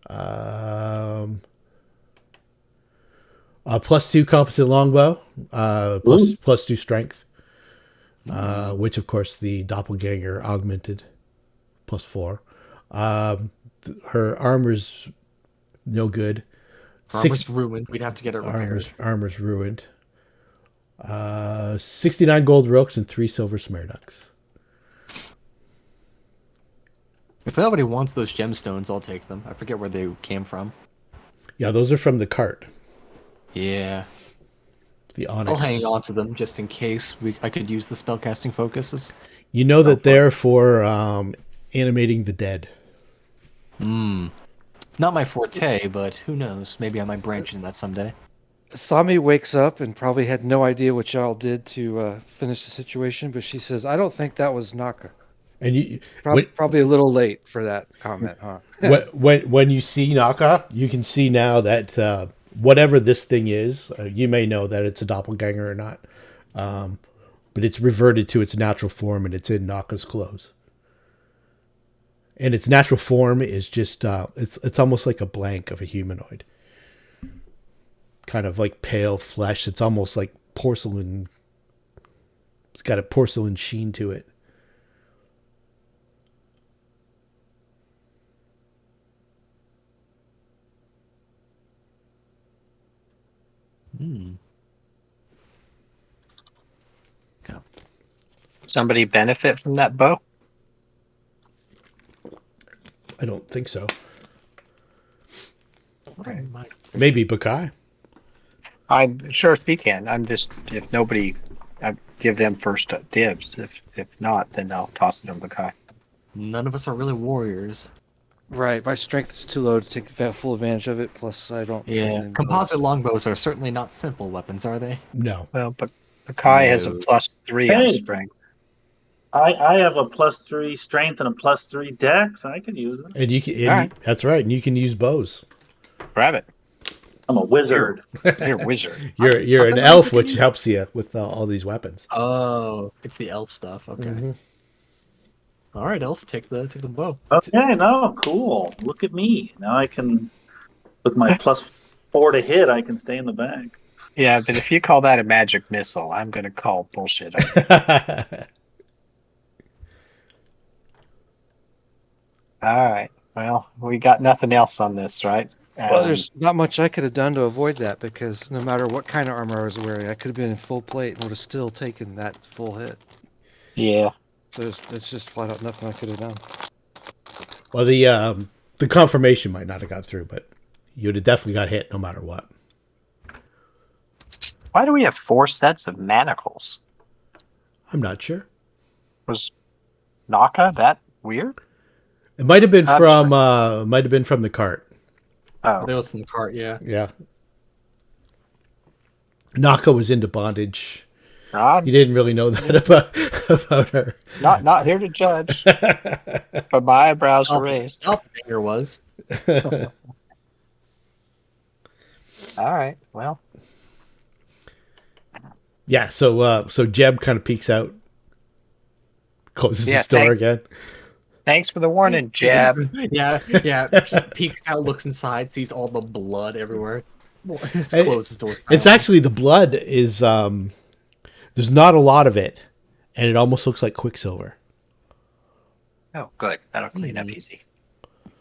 a +2 composite longbow, plus 2 strength, which of course the doppelganger augmented, +4. Her armor's no good. Armor's ruined. We'd have to get it repaired. Armor's ruined. 69 gold rilks and 3 silver smarducks. If nobody wants those gemstones, I'll take them. I forget where they came from. Yeah, those are from the cart. Yeah. The onyx. I'll hang on to them just in case I could use the spellcasting focuses. You know that they're for animating the dead. Not my forte, but who knows? Maybe I might branch into that someday. Asami wakes up and probably had no idea what y'all did to finish the situation, but she says, "I don't think that was Nokh-ka." And you Probably a little late for that comment, huh? when you see Nokh-ka, you can see now that whatever this thing is, you may know that it's a doppelganger or not, but it's reverted to its natural form and it's in Nokh-ka's clothes. And its natural form is just it's almost like a blank of a humanoid, kind of like pale flesh. It's almost like porcelain. It's got a porcelain sheen to it. Okay. Somebody benefit from that bow? I don't think so. My- Maybe Bakai. I'm sure if he can. I'm just, if nobody, I give them first dibs. If not, then I'll toss it on the guy. None of us are really warriors. Right. My strength is too low to take full advantage of it. Plus, I don't. Yeah, train in composite longbows are certainly not simple weapons, are they? No. Well, but Kai has a No. +3 on Hey. strength. I have a +3 strength and a +3 dex. I could use it. And you can. All right. That's right. And you can use bows. Grab it. I'm a wizard. You're a wizard. You're I an thought elf, that was a which good- helps you with all these weapons. Oh, it's the elf stuff. Okay. Mhm. All right, elf, take the bow. Okay, no, cool. Look at me. Now I can, with my +4 to hit, I can stay in the bag. Yeah, but if you call that a magic missile, I'm going to call bullshit. All right. Well, we got nothing else on this, right? Well, there's not much I could have done to avoid that because no matter what kind of armor I was wearing, I could have been in full plate and would have still taken that full hit. Yeah. So it's just flat out nothing I could have done. Well, the confirmation might not have got through, but you'd have definitely got hit no matter what. Why do we have 4 sets of manacles? I'm not sure. Was Nokh-ka that weird? It might have been I'm from the cart. Oh, They was in the cart, yeah. Yeah. Nokh-ka was into bondage. I'm You didn't really know that about her. not here to judge, but my eyebrows are raised. Doppelganger was. All right. Well, Yeah, so Jeb kind of peeks out, closes Yeah, the store thank- again. thanks for the warning, Jab. Yeah. Peeks out, looks inside, sees all the blood everywhere. Just Hey, closes the door. It's actually the blood is there's not a lot of it, and it almost looks like quicksilver. Oh, good. That'll clean up easy.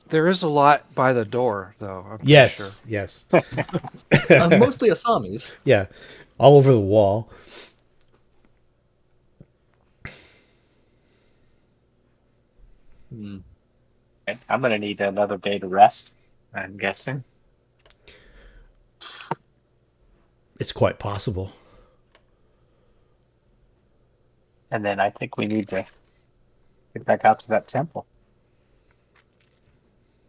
There is a lot by the door, though. I'm pretty Yes, sure. yes, Mostly Asami's. yeah, all over the wall. Hmm. I'm going to need another day to rest, I'm guessing. It's quite possible. And then I think we need to get back out to that temple.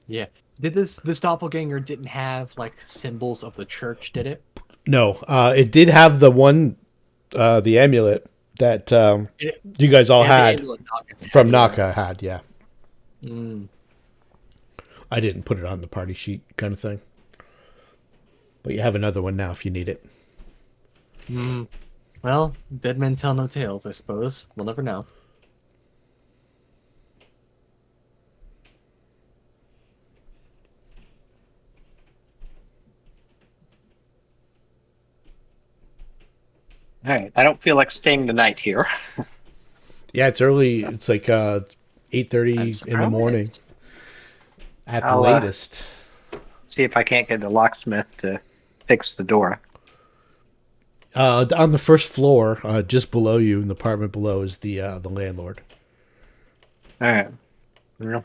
Yeah. Did this doppelganger didn't have like symbols of the church, did it? No, it did have the one, the amulet that you guys all Yeah, the had amulet Nokh-ka from had, Nokh-ka had. Yeah, yeah. Mm. I didn't put it on the party sheet, kind of thing. But you have another one now if you need it. Mm. Well, dead men tell no tales, I suppose. We'll never know. All right. I don't feel like staying the night here. Yeah, it's early. It's like 8:30 in the morning surprised. at the I'll, latest. See if I can't get the locksmith to fix the door. On the first floor, just below you, in the apartment below, is the landlord. All right. Well,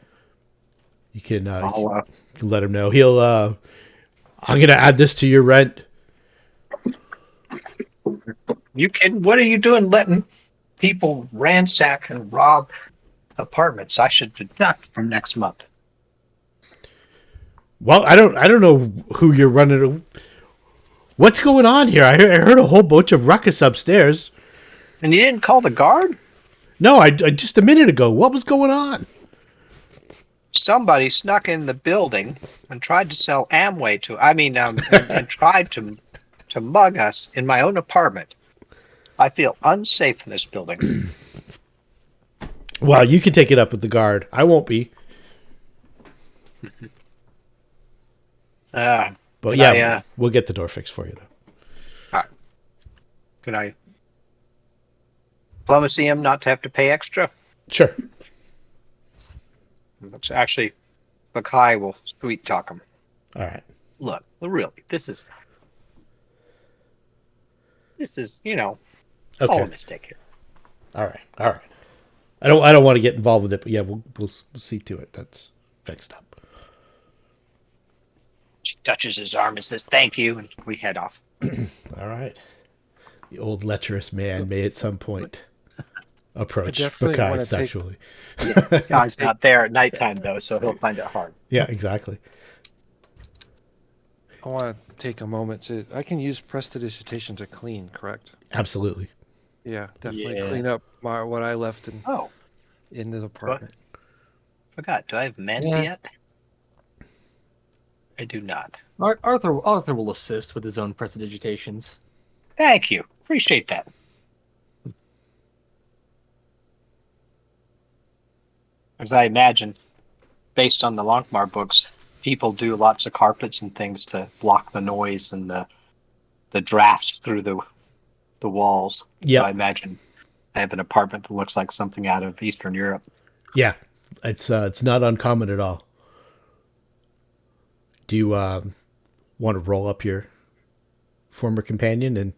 You can I'll, let him know. He'll. I'm gonna add this to your rent. you kidding? What are you doing letting people ransack and rob apartments? I should deduct from next month. Well, I don't know who you're running. What's going on here? I heard a whole bunch of ruckus upstairs. And you didn't call the guard? No, I just a minute ago. What was going on? Somebody snuck in the building and tried to sell Amway to. I mean, and tried to mug us in my own apartment. I feel unsafe in this building. Well, you can take it up with the guard. I won't be. But yeah, we'll get the door fixed for you, though. All right. Can I diplomacy him not to have to pay extra? Sure. Looks actually, Bakai will sweet talk him. All right. Look, really, this is all a mistake here. All right. I don't want to get involved with it, but yeah, we'll see to it. That's fixed up. She touches his arm and says, "Thank you," and we head off. All right. The old lecherous man may at some point approach Bakai sexually. Bakai's not there at nighttime, though, so he'll find it hard. Yeah, exactly. I want to take a moment to. I can use prestidigitation to clean, correct? Absolutely. Yeah, definitely clean up what I left in the apartment. Forgot. Do I have mend yet? I do not. Arthur will assist with his own prestidigitations. Thank you. Appreciate that. As I imagine, based on the Lankhmar books, people do lots of carpets and things to block the noise and the drafts through the walls. Yeah. So I imagine I have an apartment that looks like something out of Eastern Europe. Yeah, it's not uncommon at all. Do you want to roll up your former companion and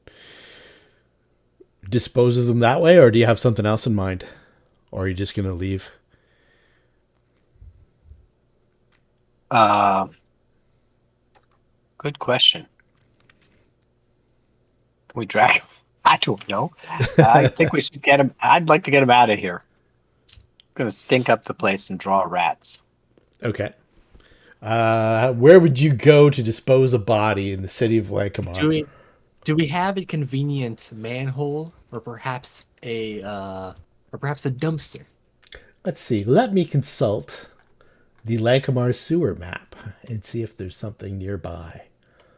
dispose of them that way, or do you have something else in mind, or are you just going to leave? Good question. Can we drag him? I don't know. I think we should get him. I'd like to get him out of here. I'm going to stink up the place and draw rats. Okay. Where would you go to dispose a body in the city of Lankhmar? Do we have a convenient manhole, or perhaps a dumpster? Let's see. Let me consult the Lankhmar sewer map and see if there's something nearby.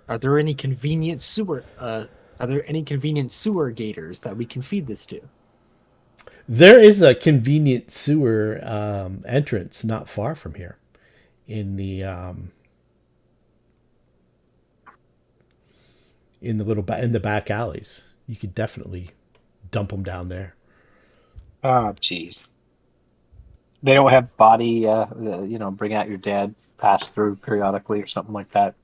Are there any convenient sewer? Are there any convenient sewer gators that we can feed this to? There is a convenient sewer entrance not far from here, in the back alleys. You could definitely dump them down there. Oh, jeez. They don't have body, bring out your dead, pass through periodically or something like that.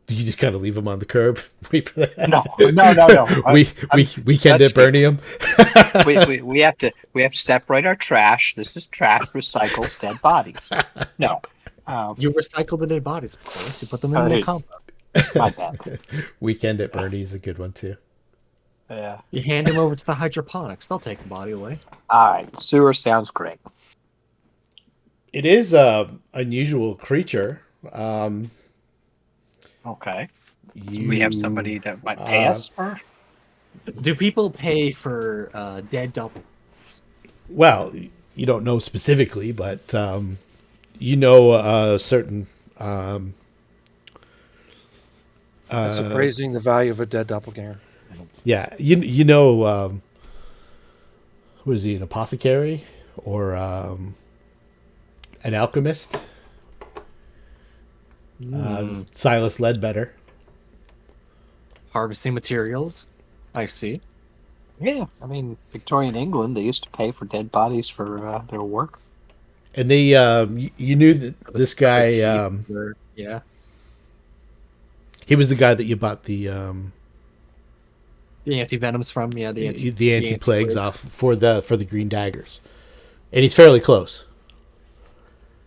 You just kind of leave them on the curb. Wait for that. No. Weekend at Birnium. we have to separate our trash. This is trash recycles dead bodies. No. You recycle the dead bodies, of course. You put them in the compost. My bad. Weekend at Bernie's is a good one too. Yeah. You hand them over to the hydroponics. They'll take the body away. All right. Sewer sounds great. It is a unusual creature. Okay. We have somebody that might pay us for? Do people pay for dead doubles? Well, you don't know specifically, but you know a certain... That's appraising the value of a dead doppelganger. Yeah, you know, who is he, an apothecary or an alchemist? Silas Ledbetter. Harvesting materials. I see. Yeah, I mean, Victorian England, they used to pay for dead bodies for their work. And they, you knew that this guy, yeah. He was the guy that you bought the anti-venoms from, yeah, the anti-plagues off for the green daggers. And he's fairly close.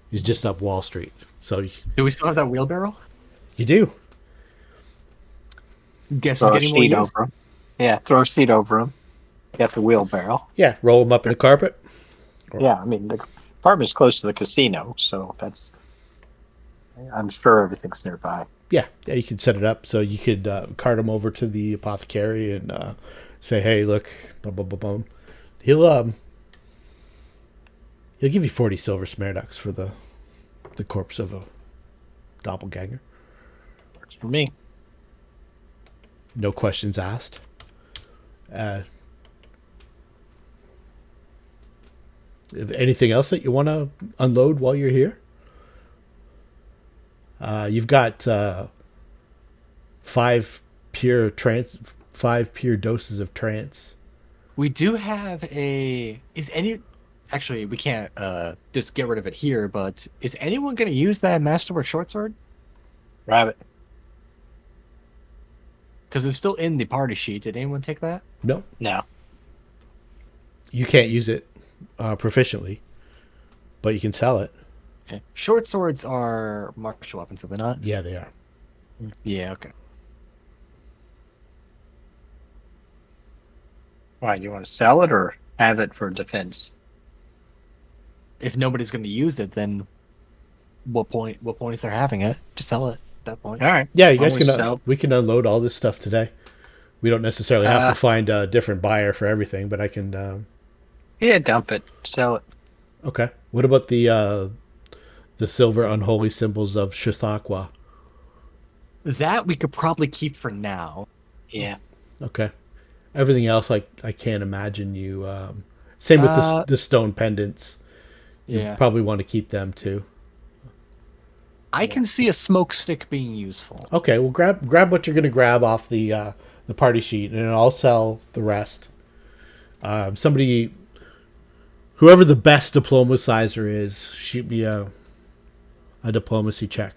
He's just up Wall Street. So do we still have that wheelbarrow? You do. Guess it's getting more use. Over him. Yeah, throw a sheet over him. Get the wheelbarrow. Yeah, roll him up in a carpet. Yeah, I mean, the apartment's close to the casino, so I'm sure everything's nearby. Yeah, you could set it up so you could cart him over to the apothecary and say, "Hey, look, blah blah blah blah." He'll He'll give you 40 silver smarducks for the corpse of a doppelganger. Works for me. No questions asked. Anything else that you want to unload while you're here? You've got 5 pure doses of trance. We do have actually, we can't just get rid of it here, but is anyone going to use that Masterwork short sword? Grab it. Because it's still in the party sheet. Did anyone take that? No, No. you can't use it proficiently, but you can sell it. Okay. Short swords are martial weapons, are they not? Yeah, they are. Yeah, okay. Why, do you want to sell it or have it for defense? If nobody's going to use it, then what point is there having it? Just sell it at that point. All right. Yeah, you guys Always can. We can unload all this stuff today. We don't necessarily have to find a different buyer for everything, but I can. Yeah, dump it. Sell it. Okay. What about the silver unholy symbols of Shithakwa? That we could probably keep for now. Yeah. Okay. Everything else, I can't imagine you. Same with the stone pendants. Yeah. You probably want to keep them too. I can see a smoke stick being useful. Okay, well grab what you're gonna grab off the party sheet, and I'll sell the rest. Whoever the best diplomatizer is, shoot me a diplomacy check.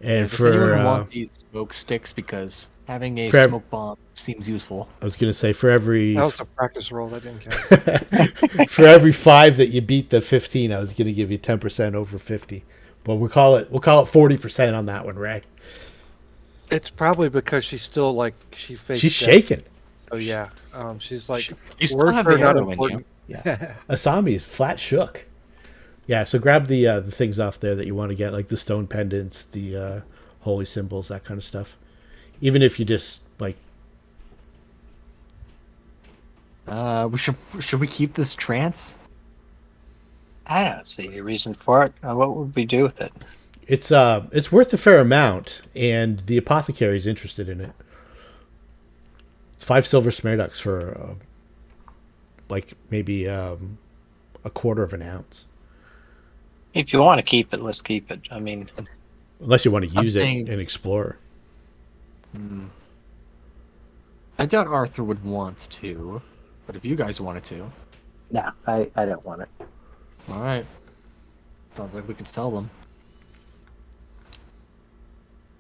And Does anyone want these smoke sticks? Because having a smoke bomb seems useful. I was gonna say for every That was a practice roll. That didn't count. for every 5 that you beat the 15, I was gonna give you 10% over 50. But we'll call it 40% on that one, Ray. It's probably because she's still like she's shaking. Oh yeah, she's like you still have the arrow in you. Yeah, Asami's flat shook. Yeah, so grab the things off there that you want to get, like the stone pendants, the holy symbols, that kind of stuff. Even if you just like. Should we keep this trance? I don't see any reason for it. What would we do with it? It's worth a fair amount, and the apothecary's interested in it. It's 5 silver smarducks for like maybe a quarter of an ounce. If you want to keep it, let's keep it. I mean, unless you want to use it and explore. I doubt Arthur would want to, but if you guys wanted to. No, I don't want it. All right. Sounds like we could sell them.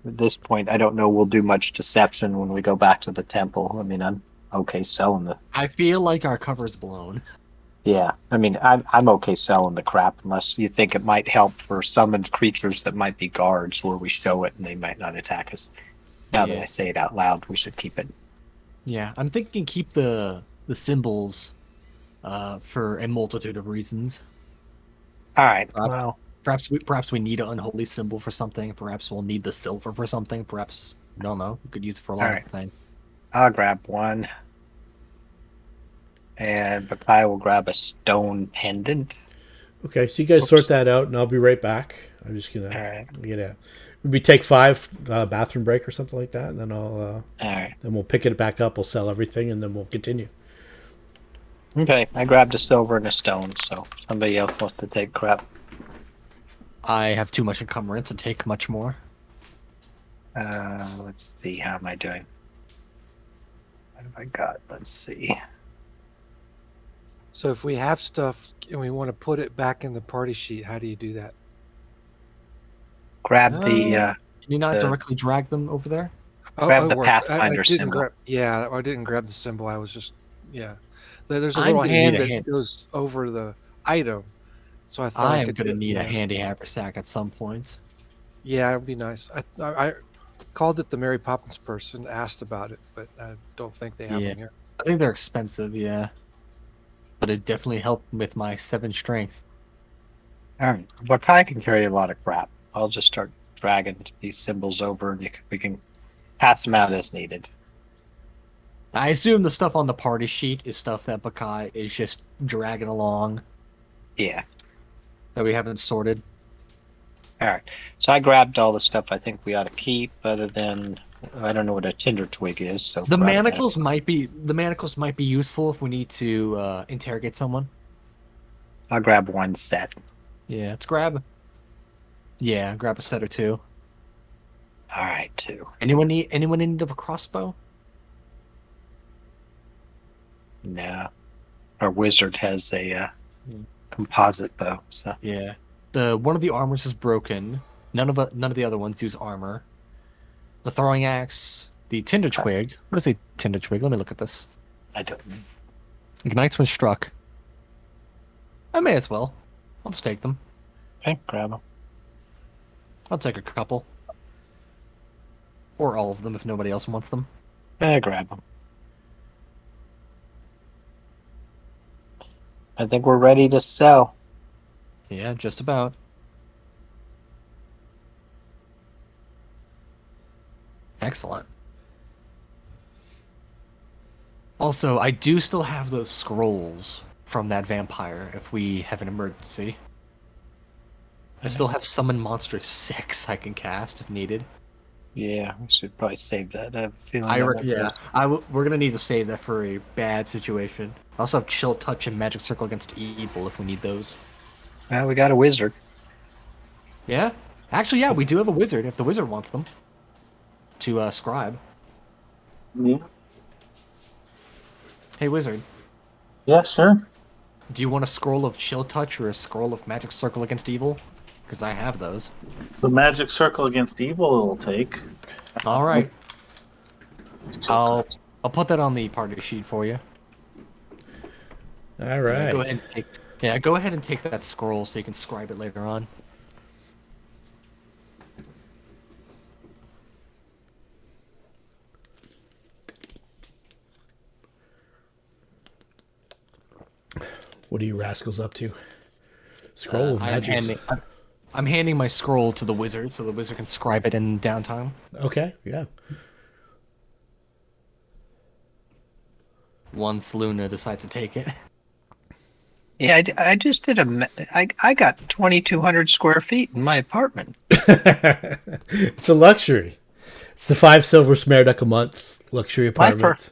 At this point, I don't know we'll do much deception when we go back to the temple. I mean, I'm okay selling the... I feel like our cover's blown. Yeah, I mean, I'm okay selling the crap unless you think it might help for summoned creatures that might be guards where we show it and they might not attack us. Now that I say it out loud, we should keep it. Yeah, I'm thinking keep the symbols for a multitude of reasons. All right, well... Perhaps we need an unholy symbol for something. Perhaps we'll need the silver for something. Perhaps, I don't know, we could use it for a lot of things. I'll grab one. And Bakai will grab a stone pendant. Okay, so you guys sort that out, and I'll be right back. I'm just gonna maybe take 5 bathroom break or something like that, and then I'll then we'll pick it back up. We'll sell everything, and then we'll continue. Okay, I grabbed a silver and a stone, so somebody else wants to take crap. I have too much encumbrance to take much more. Let's see, how am I doing? What have I got? Let's see. So if we have stuff and we want to put it back in the party sheet, how do you do that? Grab the... Can you not directly drag them over there? Grab the Pathfinder symbol. I didn't grab the symbol. I was just... Yeah. There's a little hand that goes over the item. So I thought I am going to need a handy haversack at some point. Yeah, it would be nice. I called it the Mary Poppins purse and asked about it, but I don't think they have them here. I think they're expensive, yeah. But it definitely helped with my 7 strength. Alright, Bakai can carry a lot of crap. I'll just start dragging these symbols over and we can pass them out as needed. I assume the stuff on the party sheet is stuff that Bakai is just dragging along. Yeah. that we haven't sorted. All right. So I grabbed all the stuff I think we ought to keep, other than I don't know what a tinder twig is. So The grab that. manacles might be useful if we need to interrogate someone. I'll grab one set. Yeah, let's grab. Yeah, grab a set or two. All right, two. Anyone in need of a crossbow? No. Our wizard has a composite bow. So Yeah. The one of the armors is broken. None of the other ones use armor. The throwing axe, the tinder twig. What is a tinder twig? Let me look at this. I don't know. Ignites when struck. I may as well. I'll just take them. Okay, grab them. I'll take a couple. Or all of them if nobody else wants them. Grab them. I think we're ready to sell. Yeah, just about. Excellent. Also, I do still have those scrolls from that vampire if we have an emergency. I still have Summon Monster 6 I can cast if needed. Yeah, we should probably save that. I have a feeling We're gonna need to save that for a bad situation. I also have Chill Touch and Magic Circle against Evil if we need those. Well, we got a wizard. Yeah? Actually, yeah, we do have a wizard if the wizard wants them. To scribe. Me? Hey, wizard. Yeah, sure. Do you want a scroll of Chill Touch or a scroll of Magic Circle against Evil? Because I have those. The magic circle against evil it'll take. All right. I'll put that on the party sheet for you. All right. Go ahead and take that scroll so you can scribe it later on. What are you rascals up to? Scroll of magic. I'm handing my scroll to the wizard so the wizard can scribe it in downtime. Okay, yeah. Once Luna decides to take it. Yeah, I just did I got 2,200 square feet in my apartment. It's a luxury. It's the 5 silver smerduck a month luxury apartment.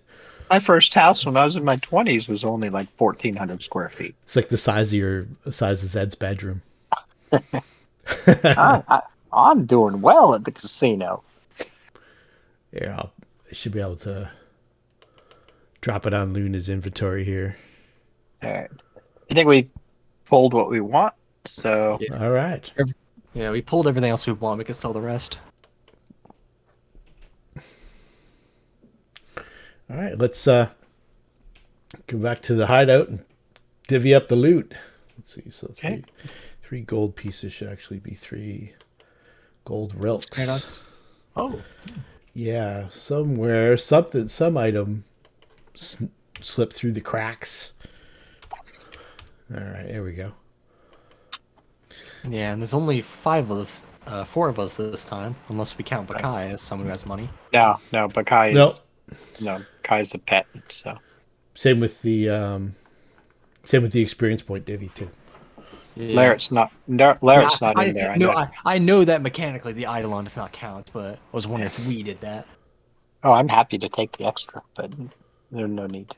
My first house when I was in my 20s was only like 1,400 square feet. It's like the size of Zed's bedroom. I'm doing well at the casino. Yeah, I should be able to drop it on Luna's inventory here. All right. I think we pulled what we want, so... Yeah. All right. Yeah, we pulled everything else we want. We could sell the rest. All right, let's go back to the hideout and divvy up the loot. Let's see. So three gold pieces should actually be 3 gold rilks. Oh. Yeah, somewhere some item slipped through the cracks. All right, here we go. Yeah, and there's only 4 of us this time, unless we count Bakai as someone who has money. No, Bakai is... Nope. No, Kai's a pet, so... Same with the experience point divvy too. Yeah. Larrett's not in there. I know that mechanically the Eidolon does not count, but I was wondering if we did that. Oh, I'm happy to take the extra, but there's no need to.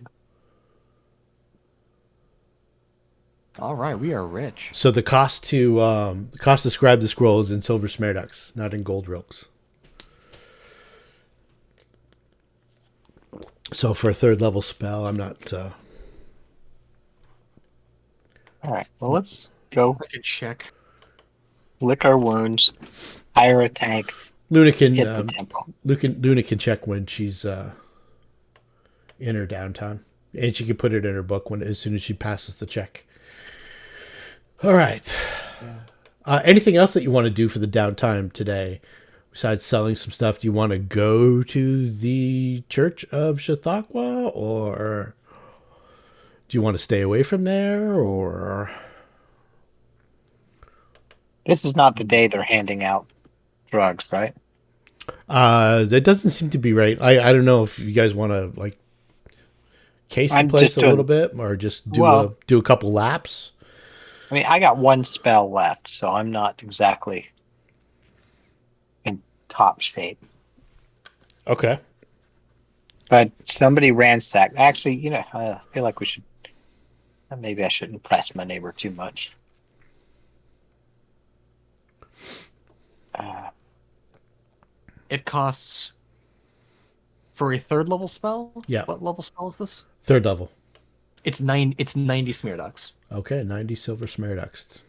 All right, we are rich. So the cost to scribe the scroll is in silver smerducks, not in gold rilks. So for a 3rd level spell, I'm not. All right. Well, let's go. I can check. Lick our wounds. Hire a tank. Luna can Hit the temple. Luna can check when she's in her downtime, and she can put it in her book as soon as she passes the check. All right. Anything else that you want to do for the downtime today? Besides selling some stuff, do you want to go to the Church of Chautauqua, or do you want to stay away from there, or... This is not the day they're handing out drugs, right? That doesn't seem to be right. I don't know if you guys want to, like, case the place a little bit, or just do a couple laps. I mean, I got one spell left, so I'm not exactly in top shape. Okay. But somebody ransacked. Actually, I feel like we should. Maybe I shouldn't press my neighbor too much. It costs for a third level spell. Yeah. What level spell is this? Third level. It's 90 smear ducks. Okay, 90 silver smearducks.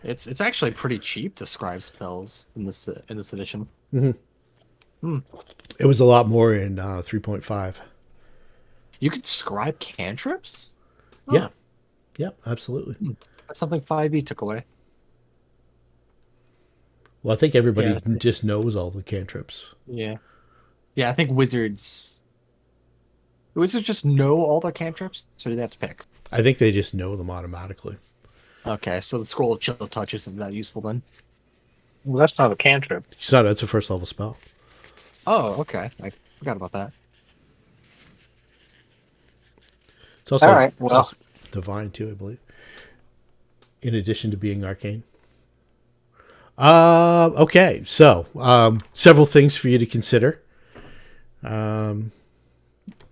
It's actually pretty cheap to scribe spells in this edition. It was a lot more in 3.5. You could scribe cantrips? Yeah. Yeah, absolutely. That's something 5e took away. Well, I think everybody Yeah. just knows all the cantrips. Yeah. Yeah, I think wizards just know all their cantrips, so do they have to pick? I think they just know them automatically. Okay, so the scroll of chill touch isn't that useful then. Well, that's not a cantrip. So that's a first level spell. Oh, okay. I forgot about that. It's also, All right, it's well. also divine too, I believe. In addition to being arcane. Okay, so several things for you to consider.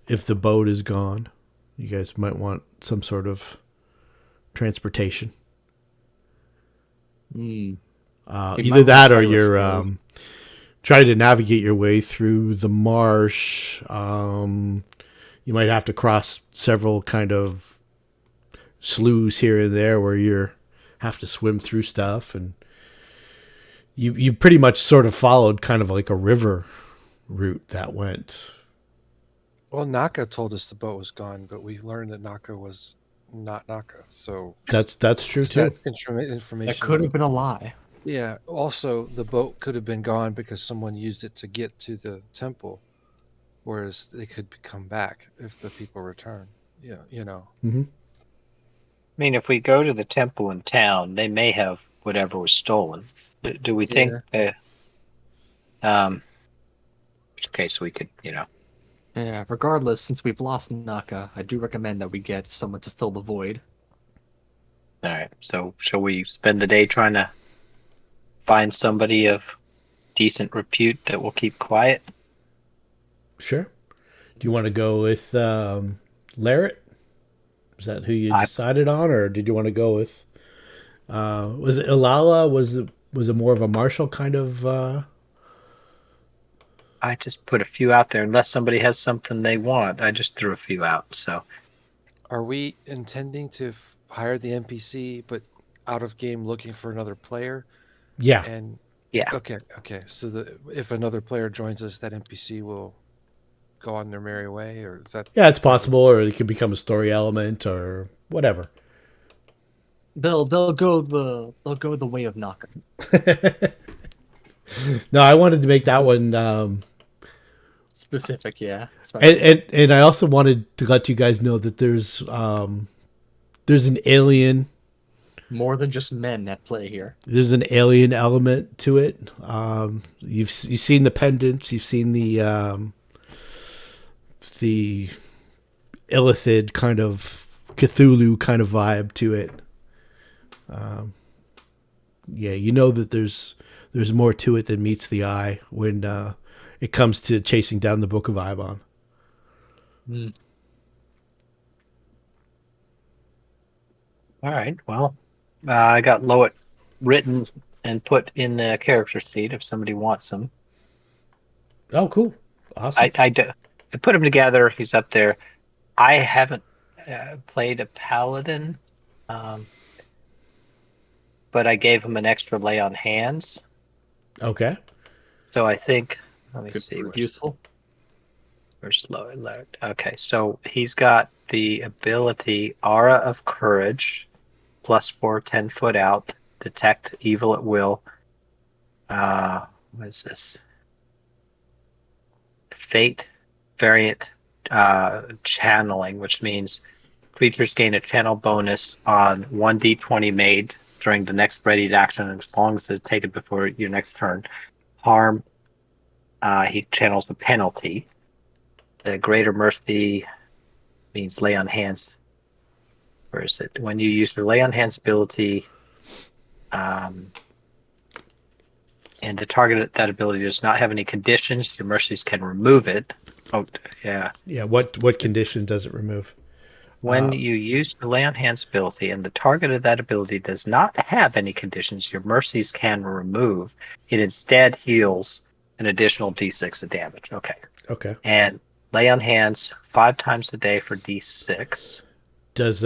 If the boat is gone, you guys might want some sort of transportation. Either that or you're trying to navigate your way through the marsh. You might have to cross several kind of sloughs here and there where you have to swim through stuff, and you pretty much sort of followed kind of like a river route that went. Well, Nokh-ka told us the boat was gone, but we learned that Nokh-ka was not Nokh-ka. So That's true too. Information. That could have been a lie. Yeah. Also, the boat could have been gone because someone used it to get to the temple, whereas they could come back if the people return. Yeah, Mm-hmm. I mean, if we go to the temple in town, they may have whatever was stolen. Do we think that? Okay, so we could, Yeah, regardless, since we've lost Nokh-ka, I do recommend that we get someone to fill the void. All right. So shall we spend the day trying to find somebody of decent repute that will keep quiet? Sure. Do you want to go with Larrett? Is that who you decided on, or did you want to go with? Was it Ilala? Was it more of a martial kind of? I just put a few out there. Unless somebody has something they want, I just threw a few out. So, are we intending to hire the NPC, but out of game looking for another player? Yeah. And yeah. Okay. So if another player joins us, that NPC will go on their merry way, or is that? Yeah, it's possible, or it could become a story element, or whatever. They'll go the way of Nokh-ka. No, I wanted to make that one Specific, yeah. And I also wanted to let you guys know that there's an alien. More than just men at play here. There's an alien element to it. You've seen the pendants. You've seen the illithid kind of Cthulhu kind of vibe to it. Yeah, you know that there's more to it than meets the eye when it comes to chasing down the Book of Ibon. All right. Well, I got Lowit written and put in the character sheet if somebody wants them. Oh, cool. Awesome. I put him together. He's up there. I haven't played a paladin, but I gave him an extra lay on hands. Okay. So I think, let me see. Useful. Where's Lowit? Okay, so he's got the ability Aura of Courage, +4, 10 foot out, detect evil at will. What is this? Fate variant channeling, which means creatures gain a channel bonus on 1d20 made during the next readied action as long as it's taken before your next turn. Harm, he channels the penalty. The greater mercy means lay on hands Where is it? When you use the lay on hands ability, and the target of that ability does not have any conditions, your mercies can remove it. Oh, yeah. Yeah. What condition does it remove? When you use the lay on hands ability and the target of that ability does not have any conditions, your mercies can remove. It instead heals an additional d6 of damage. Okay. Okay. And lay on hands 5 times a day for d6. Does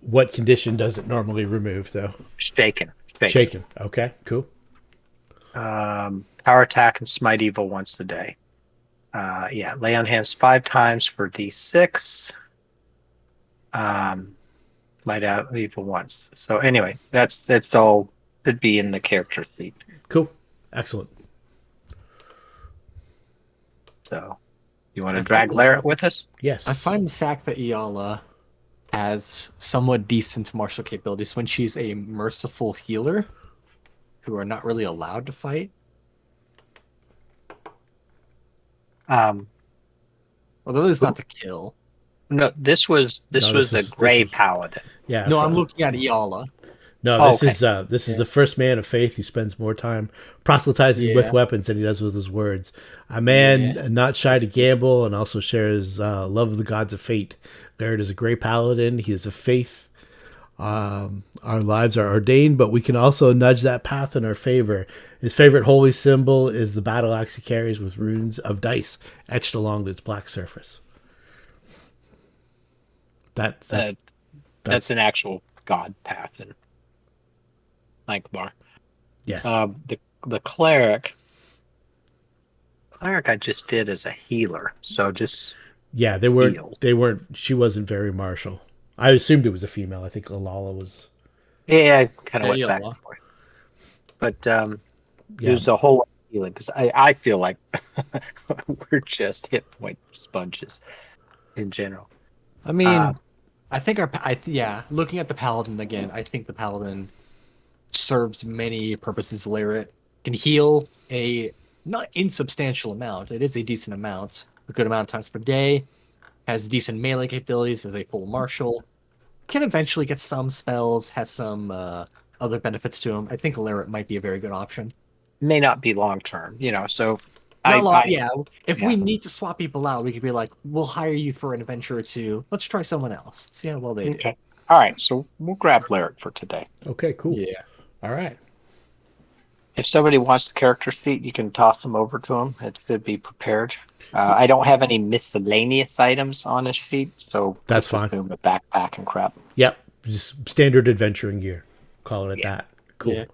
what condition does it normally remove though? Shaken. Shaken. Okay. Cool. Power attack and smite evil once a day. Lay on hands 5 times for d6. Smite out evil once. So anyway, that's all should be in the character sheet. Cool. Excellent. So you want to drag Larry with us? Yes. I find the fact that Iala has somewhat decent martial capabilities when she's a merciful healer who are not really allowed to fight. Although it's not to kill. No, this was a gray paladin. Yeah. No, I'm looking at Iala. No, this is the first man of faith who spends more time proselytizing with weapons than he does with his words. A man not shy to gamble and also shares love of the gods of fate. Laird is a gray paladin. He is a faith. Our lives are ordained, but we can also nudge that path in our favor. His favorite holy symbol is the battle axe he carries with runes of dice etched along its black surface. That's an actual god path in Lankhmar. Yes. The cleric I just did as a healer, so just they weren't. She wasn't very martial. I assumed it was a female. I think Alala was. Yeah, I kind of went back and forth. But there's a whole lot of healing because I feel like we're just hit point sponges in general. I mean, I think looking at the paladin again, I think the paladin serves many purposes. Lyrit can heal a not insubstantial amount. It is a decent amount, a good amount of times per day. Has decent melee capabilities as a full martial. Can eventually get some spells. Has some other benefits to him. I think Lyrit might be a very good option. May not be long term, So if we need to swap people out, we could be like, we'll hire you for an adventure or two. Let's try someone else. See how well they do. All right, so we'll grab Lyric for today. Okay, cool. Yeah. All right. If somebody wants the character sheet, you can toss them over to them. It should be prepared. I don't have any miscellaneous items on this sheet, so that's fine. Assume a backpack and crap. Yep, just standard adventuring gear. Call it that. Cool. Yeah.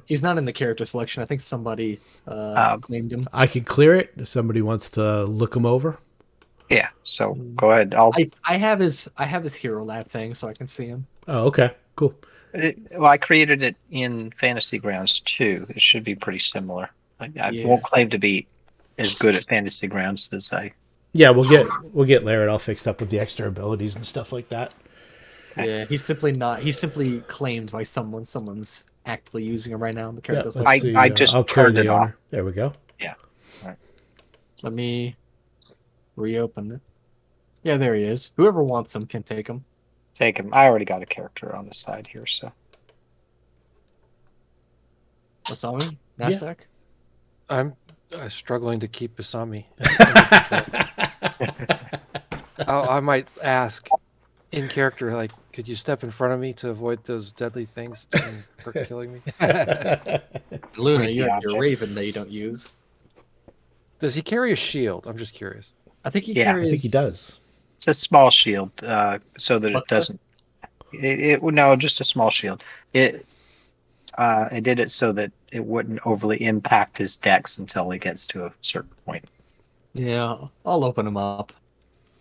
He's not in the character selection. I think somebody claimed him. I could clear it if somebody wants to look him over. Yeah, so go ahead. I have his hero lab thing, so I can see him. Oh, okay, cool. I created it in Fantasy Grounds too. It should be pretty similar. I won't claim to be as good at Fantasy Grounds as I. Yeah, we'll get Larry all fixed up with the extra abilities and stuff like that. Yeah, he's simply claimed by someone's actively using him right now in the character. I just turned it off. There we go. Yeah. All right. Let me reopen it. Yeah, there he is. Whoever wants him can take him. Take him. I already got a character on the side here, so. Asami? Nasdaq? I'm struggling to keep Asami. I might ask in character, like, could you step in front of me to avoid those deadly things for killing me? Luna, you have your raven that you don't use. Does he carry a shield? I'm just curious. I think he carries. I think he does. It's a small shield, so that it doesn't. No, just a small shield. I did it so that it wouldn't overly impact his dex until he gets to a certain point. Yeah, I'll open him up.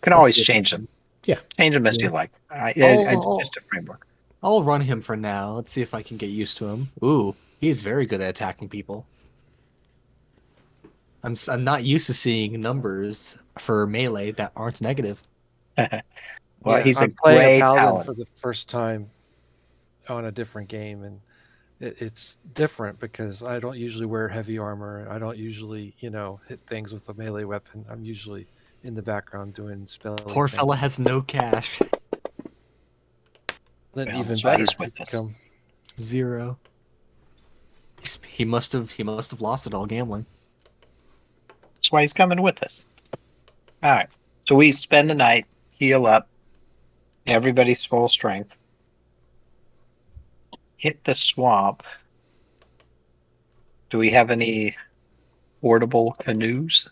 Can always change them. Yeah, change them as you like. It's just a framework. I'll run him for now. Let's see if I can get used to him. Ooh, he's very good at attacking people. I'm not used to seeing numbers for melee that aren't negative. Well, he's I'm playing a paladin for the first time on a different game, and it's different because I don't usually wear heavy armor. I don't usually, hit things with a melee weapon. I'm usually in the background doing spells. Poor fella has no cash. Then Well, even that's why better. he's He with can us. come. 0. He must have lost it all gambling. That's why he's coming with us. All right. So we spend the night, heal up. Everybody's full strength. Hit the swamp. Do we have any portable canoes?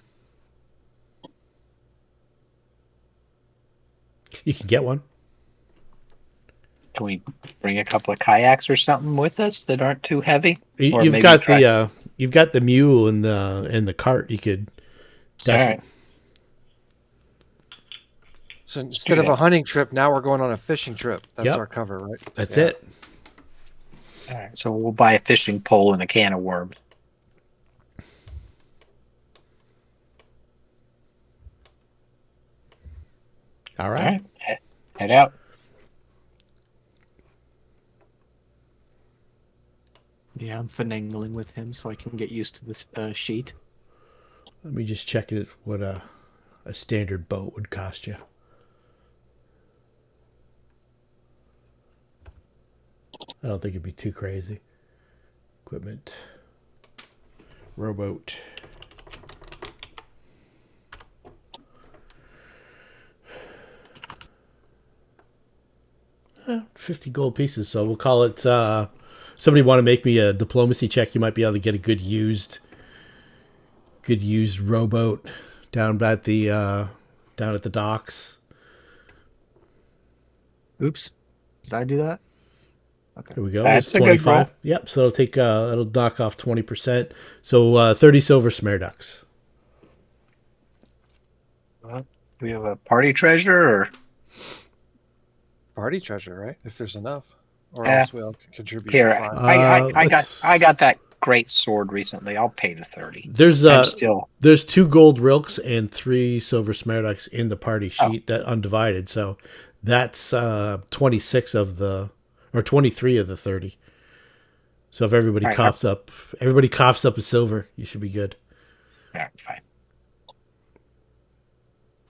You can get one. Can we bring a couple of kayaks or something with us that aren't too heavy? Or You've maybe got try- the mule and the cart. You could definitely. right. So instead of that. a hunting trip, now we're going on a fishing trip. That's Yep. our cover, right? That's Yeah. it. All right. So we'll buy a fishing pole and a can of worms. All All right. right. Head out. Yeah, I'm finagling with him so I can get used to this sheet. Let me just check it. What a standard boat would cost you. I don't think it'd be too crazy. Equipment. Rowboat. 50 gold pieces, so we'll call it somebody want to make me a diplomacy check, you might be able to get a good used rowboat down at the docks. Oops. Did I do that? Okay. There we go. That's It's a good 25. roll. Yep, so it'll knock off 20%. So 30 silver smare ducks. Do we have a party treasure or? Party treasure, right? If there's enough, or Yeah. else we all can contribute. Here, 5. I got that great sword recently. I'll pay the 30. There's I'm still. There's 2 gold rilks and 3 silver smarducks in the party sheet that undivided. So that's 26 of the, or 23 of the 30. So if everybody Right, coughs up a silver, you should be good. All right, fine.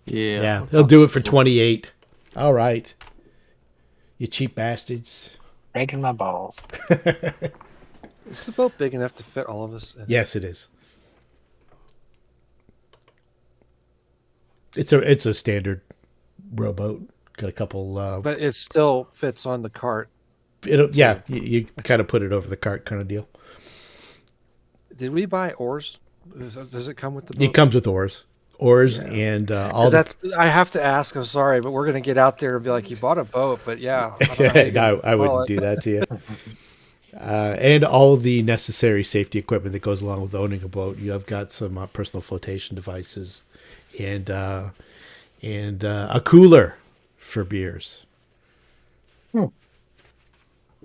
Yeah, they'll do it for 28. All right. You cheap bastards. Breaking my balls. Is the boat big enough to fit all of us? Yes, it is. It's a standard rowboat. Got a couple. But it still fits on the cart. You kind of put it over the cart, kind of deal. Did we buy oars? Does it come with the boat? It comes with oars, and all. I have to ask. I'm sorry, but we're gonna get out there and be like, "You bought a boat," but yeah, I don't know how you're gonna I wouldn't do that to you. And all the necessary safety equipment that goes along with owning a boat. You have got some personal flotation devices, and a cooler for beers.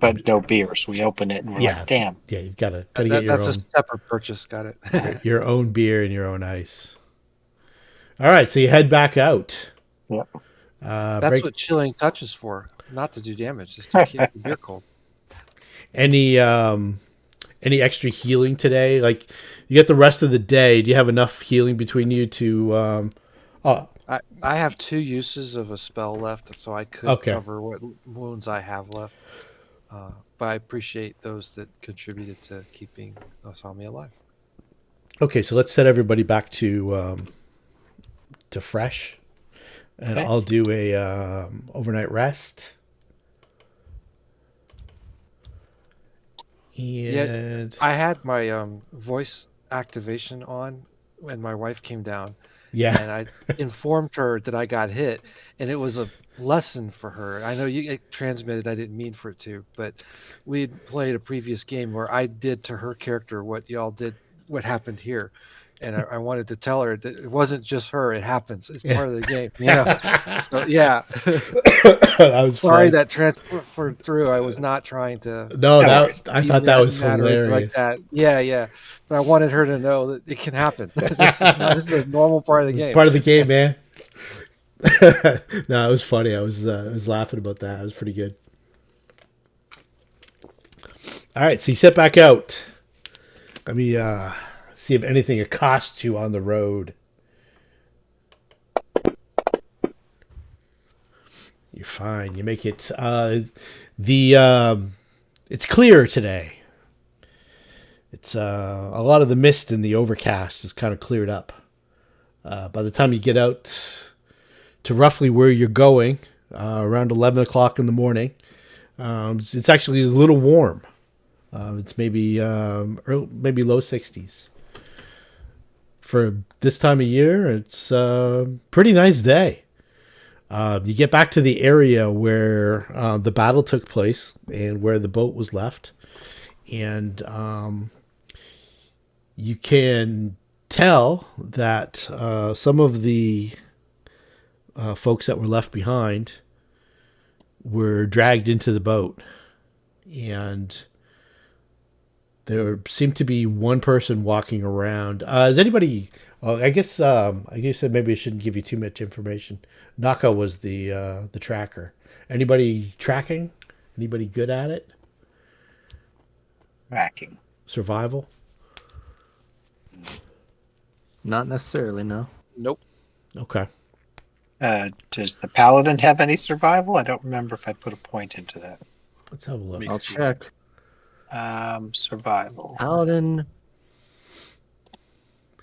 But no beers. We open it and we're like, damn. Yeah, you've got to get your That's own. a separate purchase. Got it. Your own beer and your own ice. All right, so you head back out. Yep. That's what chilling touch is for, not to do damage, just to keep the beer cold. Any extra healing today? Like, you get the rest of the day. Do you have enough healing between you to? I have 2 uses of a spell left, so I could cover what wounds I have left. But I appreciate those that contributed to keeping Asami alive. Okay, so let's set everybody back to fresh, and I'll do a overnight rest. And I had my voice activation on when my wife came down. Yeah. And I informed her that I got hit, and it was a lesson for her. I know it transmitted, I didn't mean for it to, but we had played a previous game where I did to her character what y'all did, what happened here. And I wanted to tell her that it wasn't just her, it happens. It's part of the game. You know? So, yeah. Sorry that transferred through. I was not trying to. No, I thought that was hilarious. Like that. Yeah. But I wanted her to know that it can happen. This is a normal part of the game. It's part of the game, man. No, it was funny. I was laughing about that. It was pretty good. All right, so you set back out. Let me see if anything accosts you on the road. You're fine. You make it. It's clear today. It's a lot of the mist and the overcast is kind of cleared up. By the time you get out to roughly where you're going, around 11 o'clock in the morning, it's actually a little warm. It's maybe maybe low 60s. For this time of year, it's a pretty nice day. You get back to the area where the battle took place and where the boat was left. And you can tell that some of the folks that were left behind were dragged into the boat. And there seemed to be one person walking around. Is anybody... I guess maybe I shouldn't give you too much information. Nokh-ka was the tracker. Anybody tracking? Anybody good at it? Tracking. Survival? Not necessarily, no. Nope. Okay. Does the paladin have any survival? I don't remember if I put a point into that. Let's have a look. Me I'll see. check. Survival. Paladin.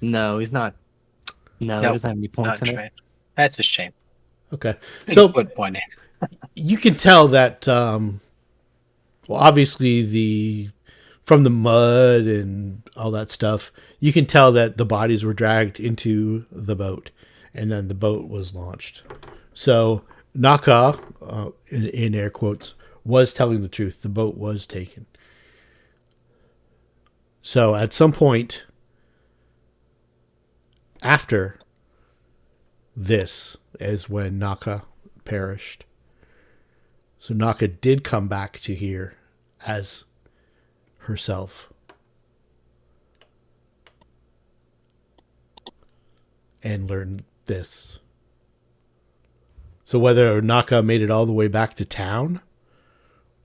No, he's not. No, he Nope, doesn't have any points Not in it. trained. That's a shame. Okay. So So put point in. you can tell that, well, obviously from the mud and all that stuff, you can tell that the bodies were dragged into the boat and then the boat was launched. So Nokh-ka, in air quotes, was telling the truth. The boat was taken. So at some point after this is when Nokh-ka perished. So Nokh-ka did come back to here as herself. And learned this. So whether Nokh-ka made it all the way back to town,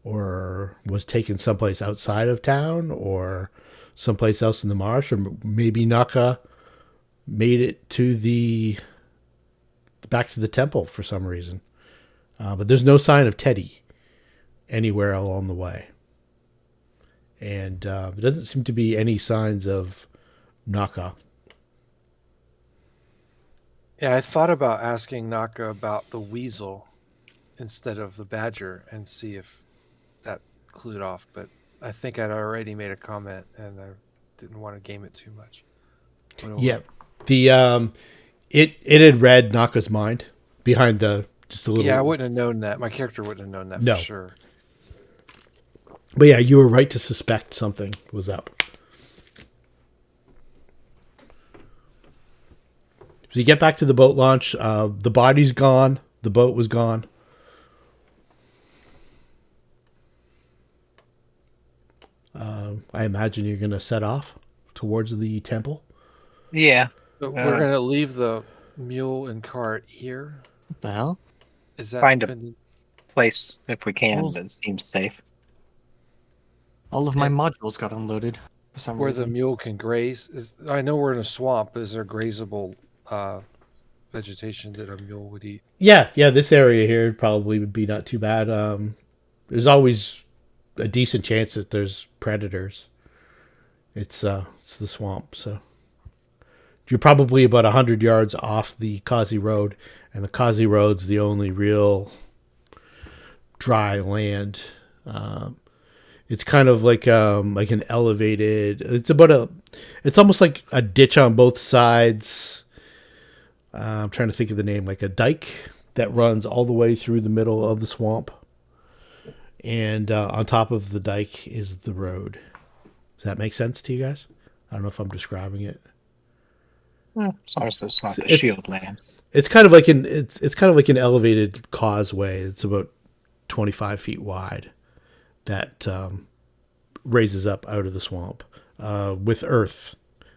or was taken someplace outside of town, or someplace else in the marsh, or maybe Nokh-ka made it to back to the temple for some reason. But there's no sign of Tettie anywhere along the way. And there doesn't seem to be any signs of Nokh-ka. Yeah, I thought about asking Nokh-ka about the weasel instead of the badger and see if that clued off, but I think I'd already made a comment and I didn't want to game it too much. Yeah. It had read Nokh-ka's mind behind just a little. Yeah, I wouldn't have known that. My character wouldn't have known that No. for sure. But yeah, you were right to suspect something was up. So you get back to the boat launch. The body's gone. The boat was gone. I imagine you're going to set off towards the temple. Yeah. But we're going to leave the mule and cart here. What the hell? Is that Find a been- place if we can Well- that seems safe. All of my modules got unloaded for some where the reason. mule can graze? I know we're in a swamp. Is there grazable vegetation that a mule would eat? Yeah. This area here probably would be not too bad. There's always a decent chance that there's predators. It's the swamp, so you're probably about 100 yards off the Kazi Road, and the Kazi Road's the only real dry land. It's kind of like an elevated. It's almost like a ditch on both sides. I'm trying to think of the name, like a dike that runs all the way through the middle of the swamp, and on top of the dike is the road. Does that make sense to you guys? I don't know if I'm describing it. As long as it's not the It's- shield land. It's kind of like an elevated causeway. It's about 25 feet wide that raises up out of the swamp with earth,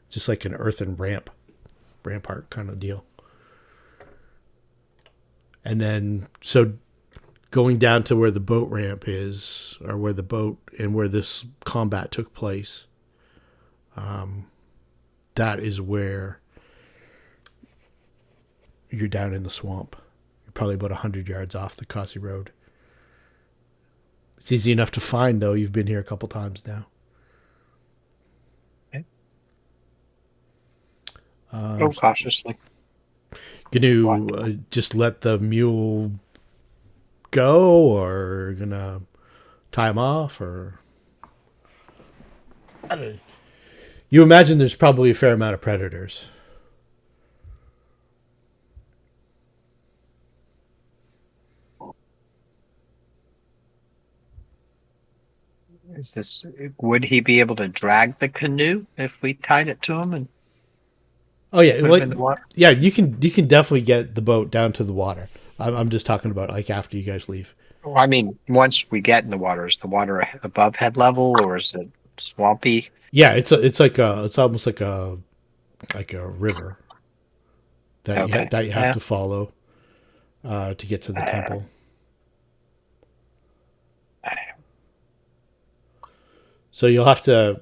just like an earthen rampart kind of deal. And then, so going down to where the boat ramp is, or where the boat and where this combat took place, that is where you're down in the swamp. You're probably about 100 yards off the Kasi Road. It's easy enough to find, though. You've been here a couple times now. Okay. Um, Go cautiously. Gonna just let the mule go, or gonna tie him off, or I don't know. You imagine there's probably a fair amount of predators. Would he be able to drag the canoe if we tied it to him and Oh yeah, put him in the water? yeah. You can definitely get the boat down to the water. I'm just talking about like after you guys leave. Well, I mean, once we get in the water, is the water above head level or is it swampy? Yeah, it's almost like a river that Okay. you have to follow to get to the temple. So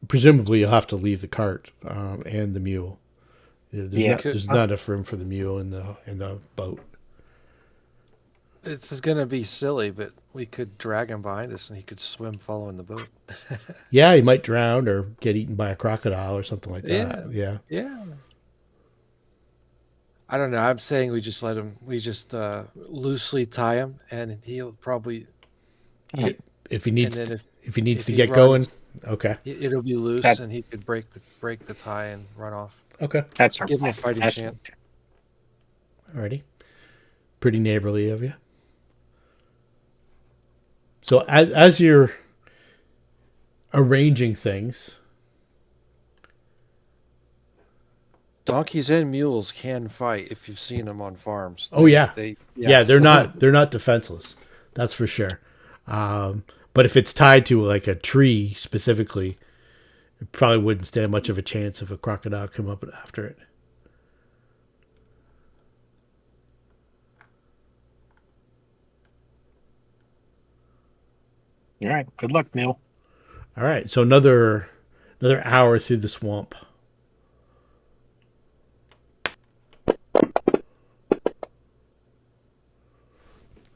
presumably you'll have to leave the cart and the mule. There's not enough room for the mule in the boat. This is gonna be silly, but we could drag him behind us, and he could swim following the boat. Yeah, he might drown or get eaten by a crocodile or something like that. Yeah. I don't know. I'm saying we just let him. We just loosely tie him, and he'll probably. If he needs and then if he needs if to he get runs, going, okay. It'll be loose, and he could break the tie and run off. Okay. That's Give him a fighting chance. Alrighty. Pretty neighborly of you. So as you're arranging things, Donkeys and mules can fight if you've seen them on farms. Oh yeah, they're so- not defenseless. That's for sure. But if it's tied to like a tree specifically, it probably wouldn't stand much of a chance if a crocodile come up after it. All right. Good luck, Neil. All right, so another hour through the swamp.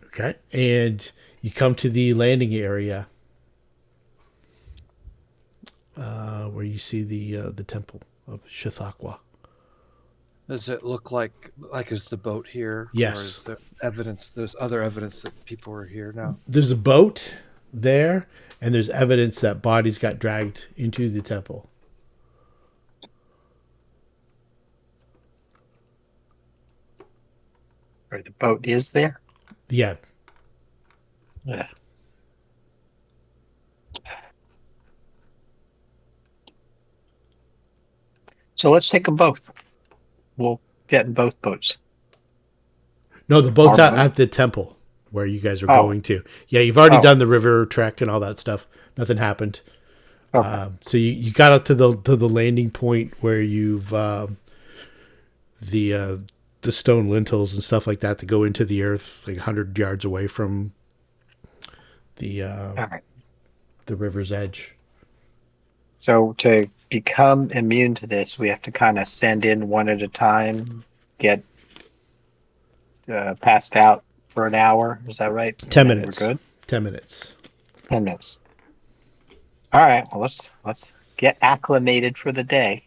Okay, and you come to the landing area where you see the temple of Shithakwa. Does it look like is the boat here? Yes. Or is there evidence? There's other evidence that people are here now. There's a boat there, and there's evidence that bodies got dragged into the temple. Or the boat is there? Yeah. Yeah. So let's take them both. We'll get in both boats. No, the boat's at the temple where you guys are going to. Yeah, you've already done the river trek and all that stuff. Nothing happened. Okay. So you got up to the landing point where you've the stone lintels and stuff like that go into the earth, like 100 yards away from the the river's edge. So to become immune to this, we have to kind of send in one at a time, get passed out for an hour. Is that right? 10 minutes. We're good. 10 minutes. 10 minutes. All right. Well, let's get acclimated for the day.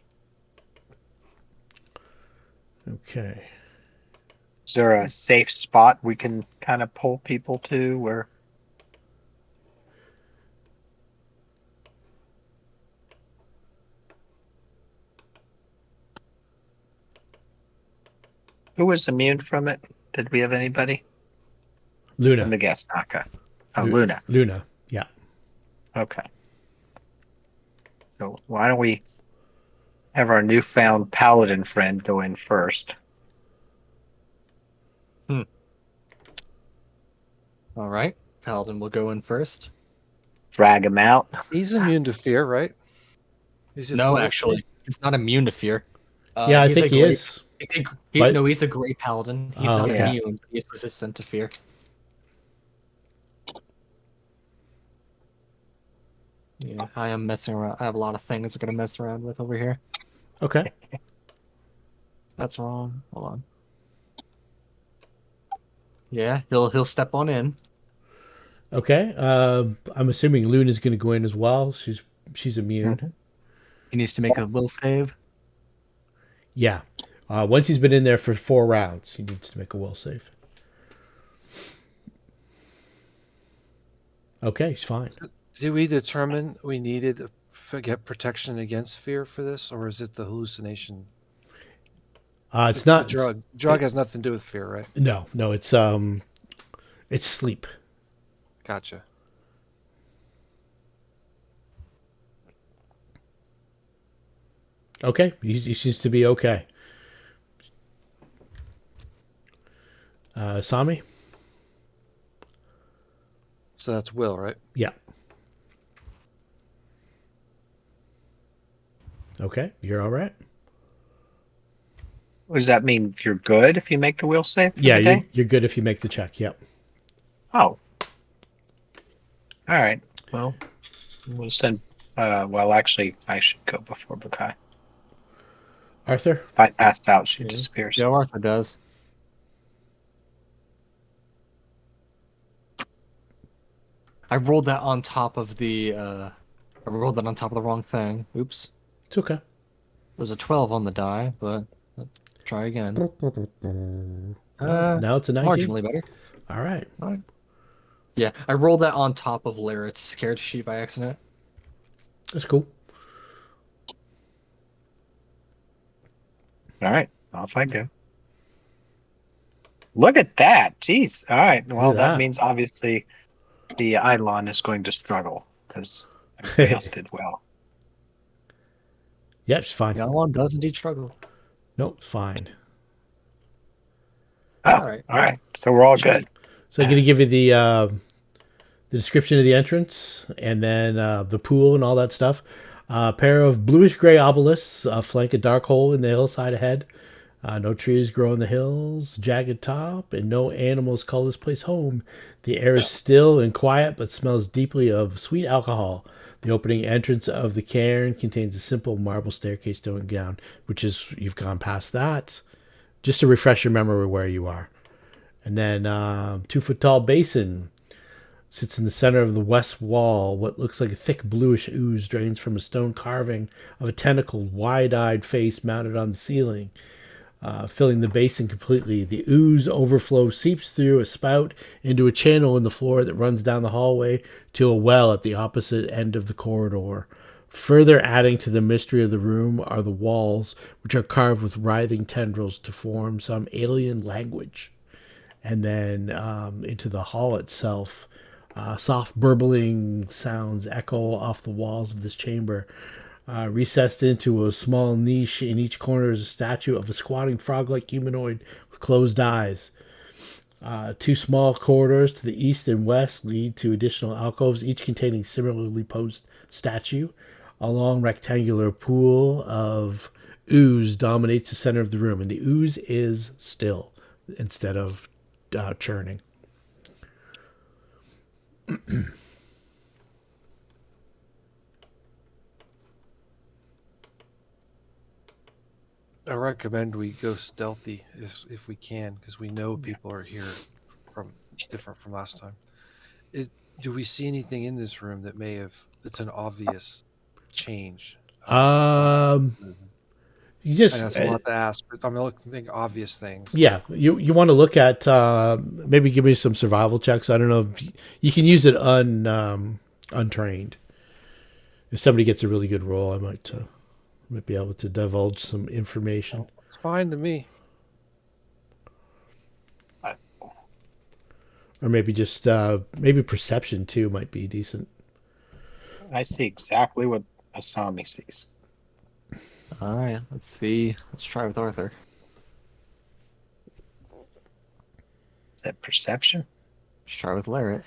Okay. Is there a safe spot we can kind of pull people to where? Who was immune from it? Did we have anybody? Luna. Let me guess. Nokh-ka. Oh, Luna. Luna. Yeah. Okay. So why don't we have our newfound paladin friend go in first? All right. Paladin will go in first. Drag him out. He's immune to fear, right? No, actually, he's not immune to fear. Yeah, I think he is. He's a gray paladin. He's not okay. immune, but he's resistant to fear. Yeah, I am messing around. I have a lot of things I'm gonna mess around with over here. Okay. That's wrong. Hold on. Yeah, he'll step on in. Okay. I'm assuming Luna's going to go in as well. She's immune. Mhm. He needs to make a will save. Yeah. Once he's been in there for 4 rounds, he needs to make a will save. Okay, he's fine. Did we determine we needed to get protection against fear for this, or is it the hallucination? It's It's the not. drug. Drug has nothing to do with fear, right? No. It's sleep. Gotcha. Okay, he seems to be okay. Asami? So that's will, right? Yeah. Okay, you're all right. What does that mean? You're good if you make the will save for Yeah, the day? you're good if you make the check. Yep. Oh. All right. Well, we'll send. Well, actually, I should go before Bukai. Arthur? If I passed out, she disappears. Yeah, Arthur does. I rolled that on top of the. I rolled that on top of the wrong thing. Oops. It's okay. There's a 12 on the die, but let's try again. Now it's a 19. Marginally better. All right. All right. Yeah, I rolled that on top of Larrett's character sheet by accident. That's cool. All right. Off I go. Look at that. Jeez. All right. Well, at that that. means obviously the Eidolon is going to struggle because everybody else did well. Yep, it's fine. Yalan does indeed struggle. Nope, it's fine. Oh, All right. all right. So we're all good. So I'm going to give you the description of the entrance and then the pool and all that stuff. A pair of bluish-gray obelisks flank a dark hole in the hillside ahead. No trees grow in the hills, jagged top, and no animals call this place home. The air is still and quiet, but smells deeply of sweet alcohol. The opening entrance of the cairn contains a simple marble staircase going down, which is, you've gone past that. Just to refresh your memory where you are. And then 2-foot-tall basin sits in the center of the west wall. What looks like a thick bluish ooze drains from a stone carving of a tentacled, wide-eyed face mounted on the ceiling. Filling the basin completely. The ooze overflow seeps through a spout into a channel in the floor that runs down the hallway to a well at the opposite end of the corridor. Further adding to the mystery of the room are the walls, which are carved with writhing tendrils to form some alien language. And then into the hall itself, soft burbling sounds echo off the walls of this chamber. Recessed into a small niche in each corner is a statue of a squatting frog-like humanoid with closed eyes. 2 small corridors to the east and west lead to additional alcoves, each containing similarly posed statue. A long rectangular pool of ooze dominates the center of the room, and the ooze is still instead of churning. I recommend we go stealthy if we can, because we know people are here from different from last time. Do we see anything in this room that may have? It's an obvious change. You just And that's a lot to ask, but I'm looking to think obvious things. Yeah, you want to look at maybe give me some survival checks. I don't know if you can use it untrained. If somebody gets a really good roll, I might be able to divulge some information. It's fine to me. Or maybe just maybe perception too might be decent. I see exactly what Asami sees. All right, let's see. Let's try with Arthur. Is that perception? Let's try with Larrett.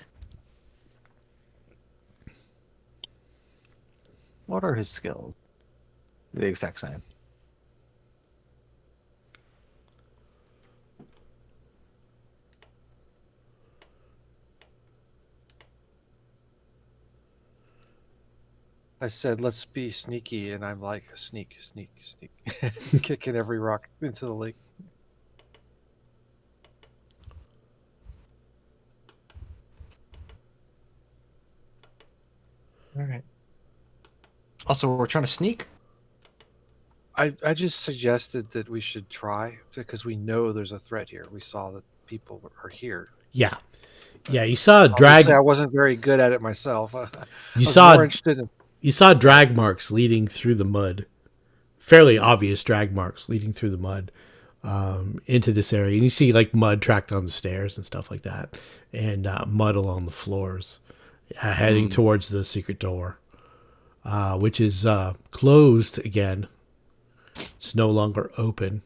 What are his skills? The exact same. I said, let's be sneaky, and I'm like, sneak, sneak, sneak. Kicking every rock into the lake. All right. Also, we're trying to sneak. I just suggested that we should try because we know there's a threat here. We saw that people are here. Yeah. Yeah, you saw a Obviously, I drag. wasn't very good at it myself. I You was more saw interested in. you saw drag marks leading through the mud. Fairly obvious drag marks leading through the mud into this area. And you see like mud tracked on the stairs and stuff like that, and mud along the floors, heading towards the secret door, which is closed again. It's no longer open.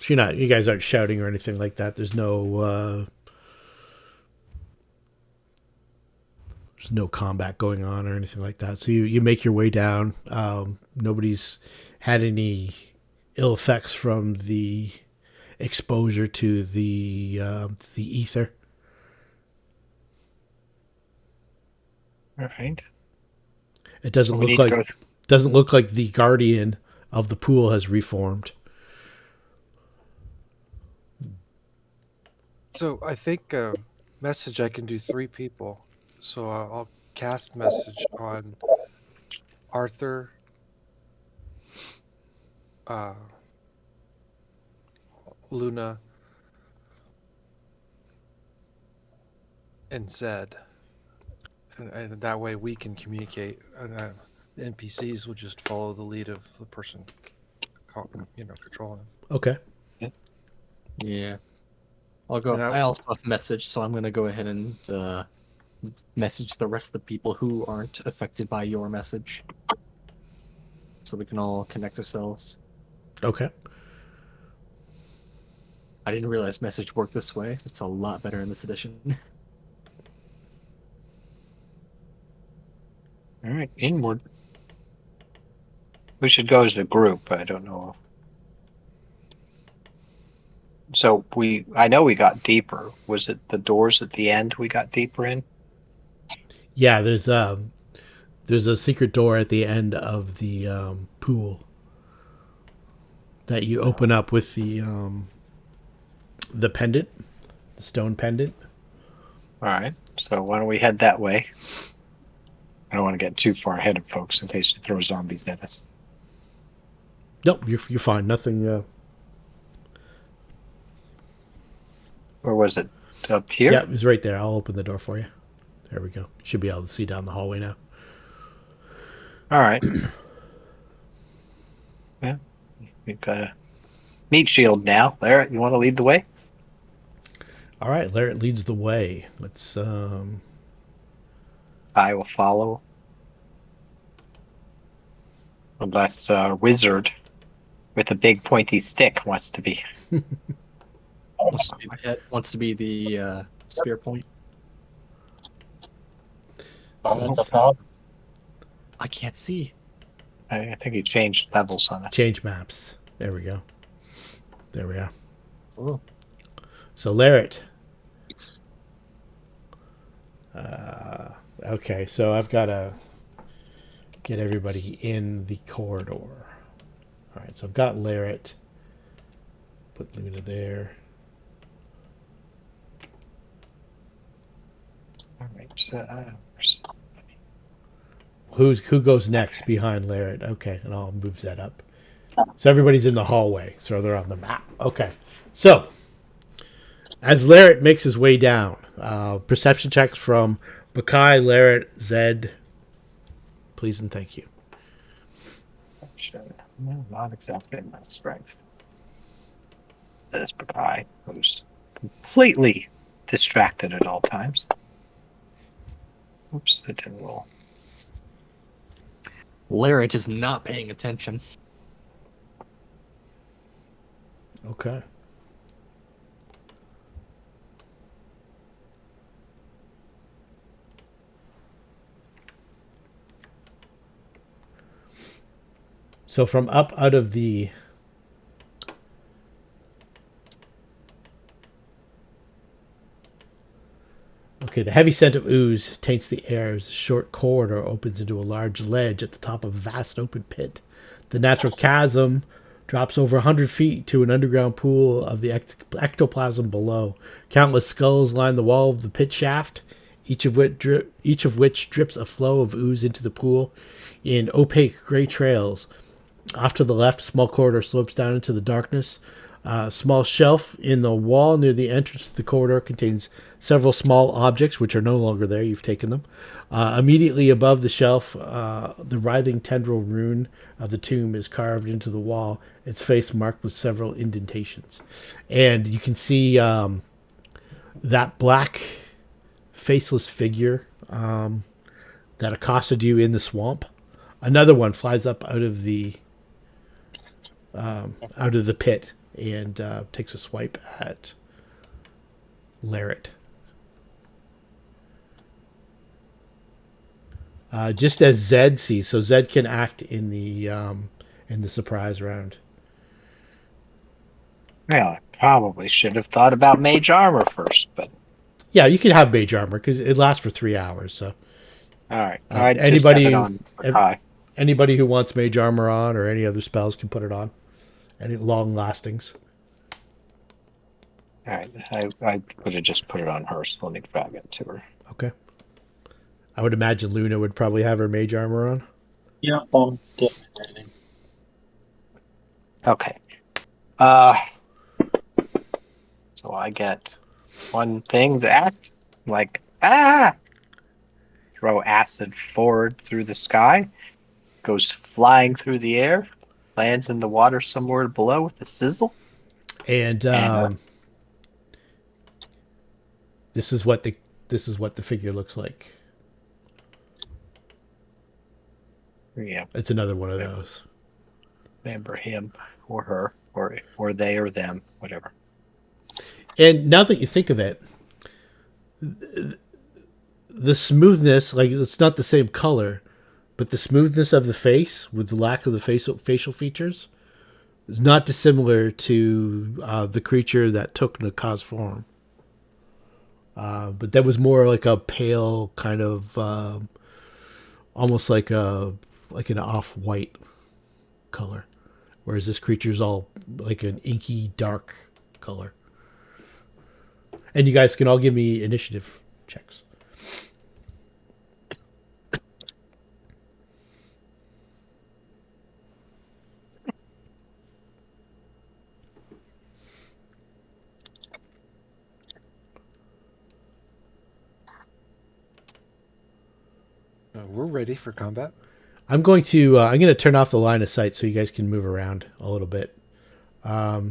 So you guys aren't shouting or anything like that. There's no combat going on or anything like that. So you make your way down. Nobody's had any ill effects from the exposure to the ether. All right. It doesn't We look need to like go. doesn't look like the guardian of the pool has reformed. So I think message I can do 3 people. So I'll cast message on Arthur, uh, Luna, and Zed, and that way we can communicate. And the NPCs will just follow the lead of the person, controlling them. Okay. Yeah. I'll go. And I also have message, so I'm gonna go ahead and message the rest of the people who aren't affected by your message, so we can all connect ourselves. Okay. I didn't realize message worked this way. It's a lot better in this edition. All right. Inward. We should go as a group. I don't know. So I know we got deeper. Was it the doors at the end we got deeper in? Yeah, there's a secret door at the end of the pool that you open up with the pendant, the stone pendant. All right. So why don't we head that way? I don't want to get too far ahead of folks in case you throw zombies at us. Nope, you're fine. Nothing. Or was it up here? Yeah, it's right there. I'll open the door for you. There we go. Should be able to see down the hallway now. All right. Yeah. We've got a meat shield now. Larry, you want to lead the way? All right, Larry leads the way. Let's. I will follow. Unless wizard with a big pointy stick wants to be. Wants to be the spear point. So I can't see. I think he changed levels on it. change maps. There we go. There we are. Oh. So Larrett. Okay, so I've got to get everybody in the corridor. All right, so I've got Larrett. Put Luna there. All right. Who goes next behind Larrett? Okay, and I'll move that up. So everybody's in the hallway, so they're on the map. Okay, so as Larrett makes his way down, perception checks from Bakai, Larrett, Zed, please and thank you. No, not exactly my strength. There's Bakai, who's completely distracted at all times. Oops, I didn't roll. Larrett is not paying attention. Okay. So from up out of the Okay, the heavy scent of ooze taints the air as a short corridor opens into a large ledge at the top of a vast open pit. The natural chasm drops over 100 feet to an underground pool of the ectoplasm below. Countless skulls line the wall of the pit shaft, each of which drips a flow of ooze into the pool in opaque gray trails. Off to the left, a small corridor slopes down into the darkness. A small shelf in the wall near the entrance to the corridor contains several small objects, which are no longer there. You've taken them. Immediately above the shelf, the writhing tendril rune of the tomb is carved into the wall, its face marked with several indentations. And you can see that black, faceless figure that accosted you in the swamp. Another one flies up out of the pit and takes a swipe at Larrett. Just as Zed sees, so Zed can act in the surprise round. Well, I probably should have thought about mage armor first, but Yeah, you can have mage armor because it lasts for 3 hours. So all right. anybody just have it on high. anybody who wants mage armor on or any other spells can put it on. Any long lastings. All right, I would have just put it on her, so let me grab it to her. Okay. I would imagine Luna would probably have her mage armor on. Yeah, getting ready. Okay. So I get one thing to act like throw acid forward through the sky, goes flying through the air, lands in the water somewhere below with a sizzle. And this is what the figure looks like. Yeah, It's another one of those. remember him or her or they or them, whatever. And now that you think of it, the smoothness, like it's not the same color, but the smoothness of the face with the lack of the facial features is not dissimilar to the creature that took Nokh-ka's form. But that was more like a pale kind of, almost like an off-white color, whereas this creature's all like an inky dark color. And you guys can all give me initiative checks. We're ready for combat. I'm going to turn off the line of sight so you guys can move around a little bit. Are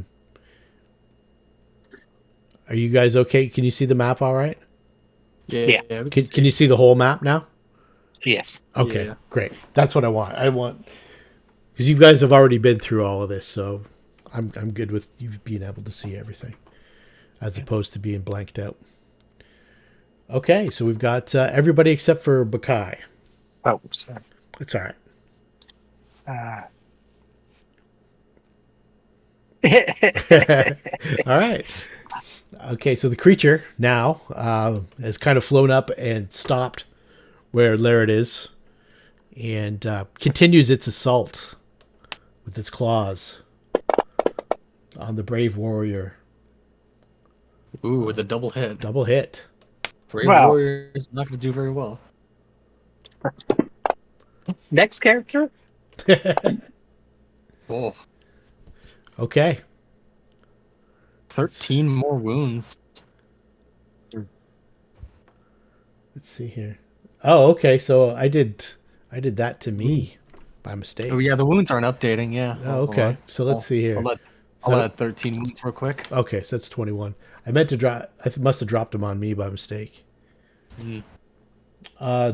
you guys okay? Can you see the map all right? Yeah. Can you see the whole map now? Yes. Okay, Yeah. great. That's what I want. I want, because you guys have already been through all of this, so I'm good with you being able to see everything, as opposed to being blanked out. Okay, so we've got everybody except for Bakai. Oh, sorry. It's all right. All right. Okay, so the creature now has kind of flown up and stopped where Larrett is, and continues its assault with its claws on the brave warrior. Ooh, with a double hit. Double hit. Brave Wow. Warrior is not going to do very well. Next character? Oh, Okay. 13 more wounds. Let's see here. Oh, okay. So I did that to me by mistake. Oh yeah, the wounds aren't updating. Yeah. Oh, Hold okay. on. So let's see here. I'll add 13 wounds real quick. Okay, so that's 21. I meant to drop. I must have dropped them on me by mistake. Mm.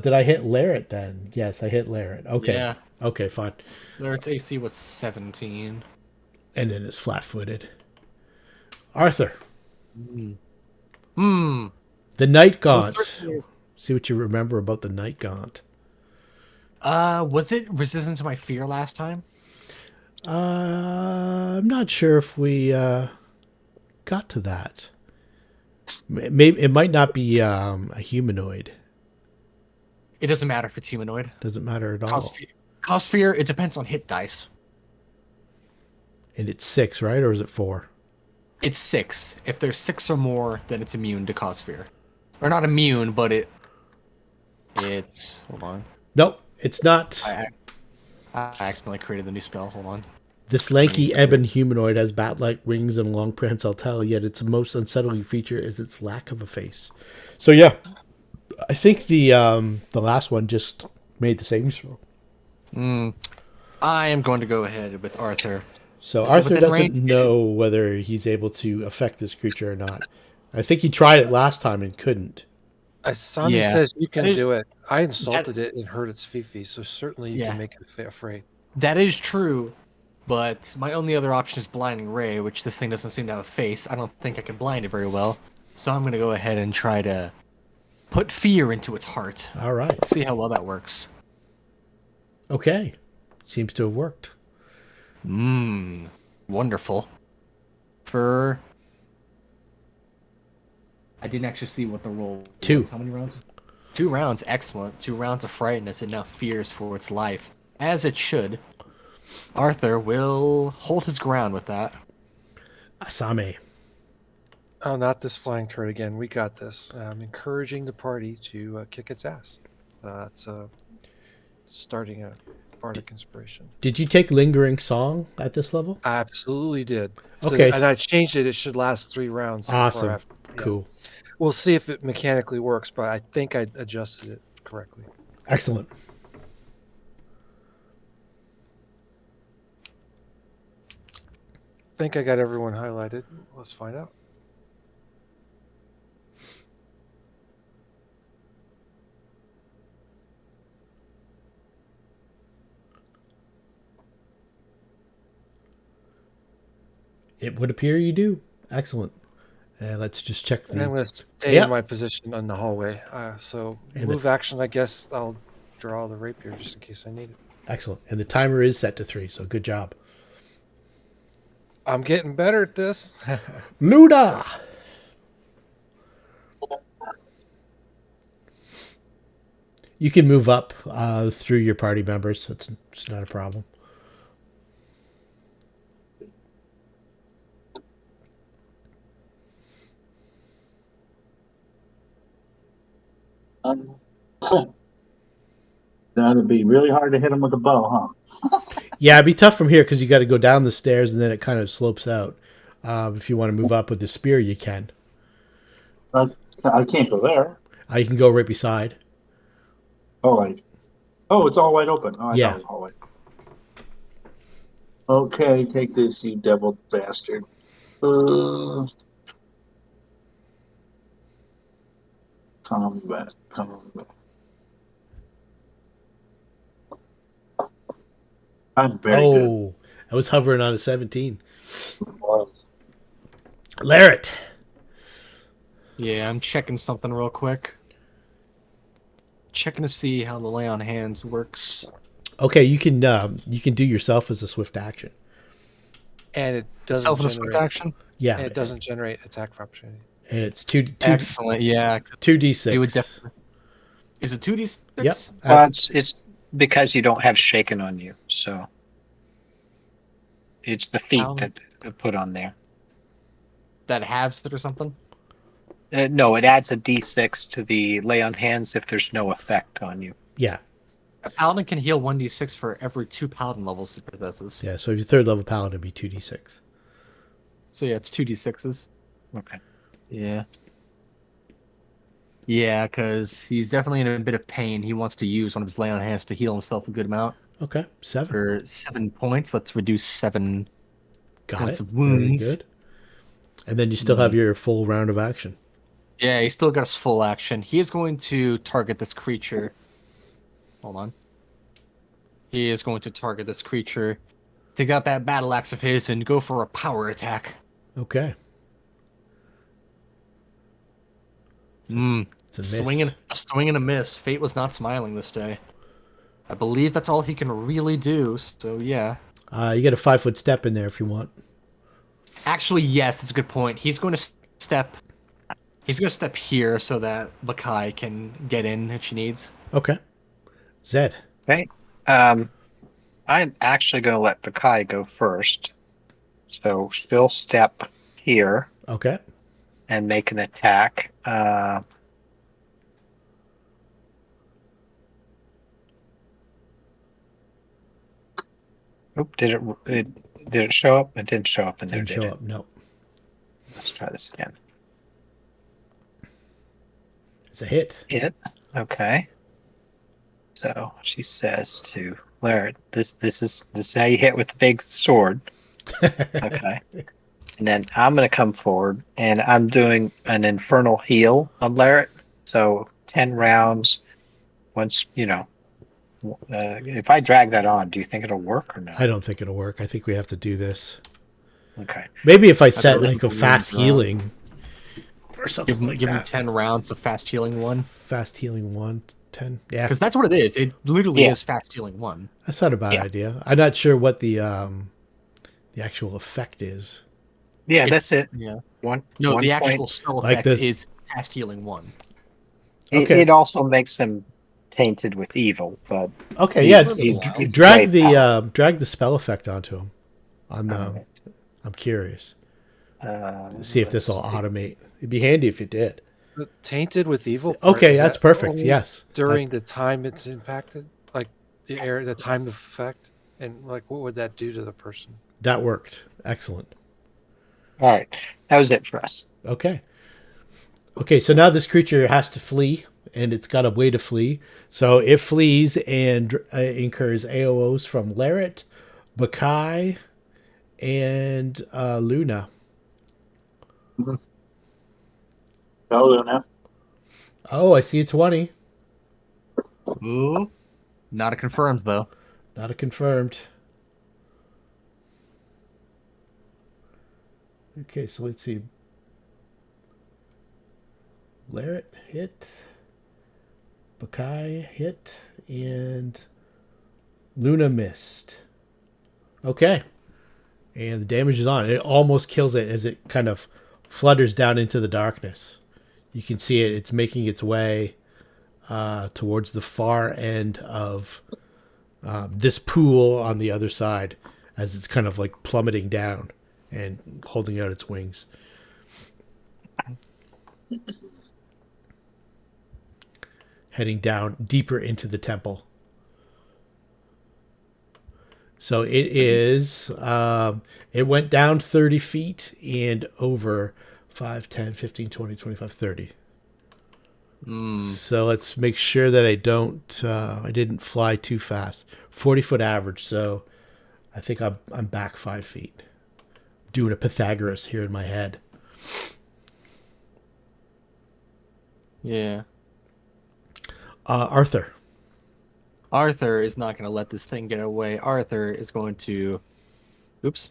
Did I hit Larrett then? Yes, I hit Larrett. Okay. Yeah. Okay, fine. Its AC was 17. And then it's flat-footed. Arthur, Hmm. the Night Gaunt. 13 is- See what you remember about the Night Gaunt. Was it resistant to my fear last time? I'm not sure if we got to that. Maybe it might not be a humanoid. It doesn't matter if it's humanoid. Doesn't matter at all. Cause fear, it depends on hit dice. And it's 6, right? Or is it 4? It's 6. If there's 6 or more, then it's immune to cause fear. Or not immune, but it's hold on. Nope, it's not. I accidentally created the new spell. Hold on. This lanky ebon humanoid has bat-like wings and a long prehensile tail, yet its most unsettling feature is its lack of a face. So yeah, I think the last one just made the saving throw. I am going to go ahead with Arthur. So Is it Arthur within doesn't range? know whether he's able to affect this creature or not. I think he tried it last time and couldn't. Asami Yeah. says you can That is- do it. I insulted it and hurt its fifi, so certainly you Yeah. can make it afraid. That is true, but my only other option is Blinding Ray, which this thing doesn't seem to have a face. I don't think I can blind it very well. So I'm going to go ahead and try to put fear into its heart. All right. See how well that works. Okay. Seems to have worked. Wonderful. I didn't actually see what the roll was. 2. How many rounds? 2 rounds. Excellent. 2 rounds of frightenness. It now fears for its life. As it should. Arthur will hold his ground with that. Asami. Oh, not this flying turret again. We got this. I'm encouraging the party to kick its ass. That's starting a bardic inspiration. Did you take Lingering Song at this level? I absolutely did. Okay. And I changed it. It should last 3 rounds. Awesome. Yeah. Cool. We'll see if it mechanically works, but I think I adjusted it correctly. Excellent. I think I got everyone highlighted. Let's find out. It would appear you do. Excellent. Let's just check And I'm the... going to stay Yep. in my position on the hallway. So And move action, I guess I'll draw the rapier just in case I need it. Excellent. And the timer is set to 3, so good job. I'm getting better at this. Luda! You can move up through your party members. It's not a problem. That'd be really hard to hit him with a bow, huh? Yeah, it'd be tough from here because you got to go down the stairs and then it kind of slopes out. If you want to move up with the spear, you can. I can't go there. You can go right beside. Oh, it's all wide open. Oh, I Yeah. thought it was all wide. Okay, take this, you devil bastard. Come back. I'm very good. I was hovering on a 17. Was. Larrett. Yeah, I'm checking something real quick. Checking to see how the lay on hands works. Okay, you can do yourself as a swift action. And it doesn't Self and generate, swift action? Yeah, and it doesn't generate attack of opportunity. and it's 2 Excellent, yeah. 2d6. It would definitely. Is it 2d6? Yep. Well, it's because you don't have shaken on you, so it's the feet that are put on there. That halves it or something? No, it adds a d6 to the lay on hands if there's no effect on you. Yeah. A paladin can heal 1d6 for every 2 paladin levels it possesses. Yeah, so if your 3rd level paladin would be 2d6. So yeah, it's 2d6s. Okay. Yeah. Yeah, because he's definitely in a bit of pain. He wants to use one of his lay on hands to heal himself a good amount. Okay, 7. For 7 points, let's reduce 7 Got points it. of wounds. Very good. And then you still have your full round of action. Yeah, he's still got his full action. He is going to target this creature. Hold on. He is going to target this creature. Take out that battle axe of his and go for a power attack. Okay. It's a miss. Swing and a miss. Fate was not smiling this day. I believe that's all he can really do. So yeah. You get a 5-foot step in there if you want. Actually, yes, that's a good point. He's going to step. He's going to step here so that Makai can get in if she needs. Okay. Zed. Okay. I'm actually going to let Bakai go first. So she'll step here Okay. and make an attack. Did it show up? It didn't show up in there, Didn't did show it? up. No. Let's try this again. It's a hit. Hit. Okay. So she says to Laird, this is how you hit with the big sword. Okay. And then I'm gonna come forward and I'm doing an infernal heal on Laird. So 10 rounds. Once if I drag that on, do you think it'll work or no? I don't think it'll work. I think we have to do this. Okay. Maybe if I That's set what like a it fast means, healing or something like give him that. 10 rounds of fast healing 1. Fast healing 1, 10. Yeah, Because that's what it is. It literally Yeah. is fast healing 1. that's not a bad Yeah. idea. I'm not sure what the actual effect is. Yeah, that's it. Yeah. One. No, one the point. actual spell Like effect this- is fast healing 1. Okay. It also makes them tainted with evil, but Okay, yeah. he's Drag way powerful. drag the spell effect onto him. I'm Alright. I'm curious. See if this will Let's see. automate. It'd be handy if it did. The tainted with evil. part, Okay, is that's that perfect. only Yes. During the time it's impacted, like the time of effect, and like what would that do to the person? That worked. Excellent. All right, that was it for us. Okay. Okay, so now this creature has to flee, and it's got a way to flee. So it flees and incurs AOs from Larret, Bakai, and Luna. Go, Luna. Oh, I see a 20. Ooh. Not a confirmed, though. Not a confirmed. Okay, so let's see. Larret hit, Bakai hit, and Luna missed. Okay. And the damage is on. It almost kills it as it kind of flutters down into the darkness. You can see it. It's making its way towards the far end of this pool on the other side as it's kind of like plummeting down and holding out its wings. Heading down deeper into the temple. So it is, it went down 30 feet and over 5, 10, 15, 20, 25, 30. So let's make sure that I didn't fly too fast. 40-foot average, so I think I'm back 5 feet. Doing a Pythagoras here in my head. Yeah. Arthur. Arthur is not going to let this thing get away. Arthur is going to get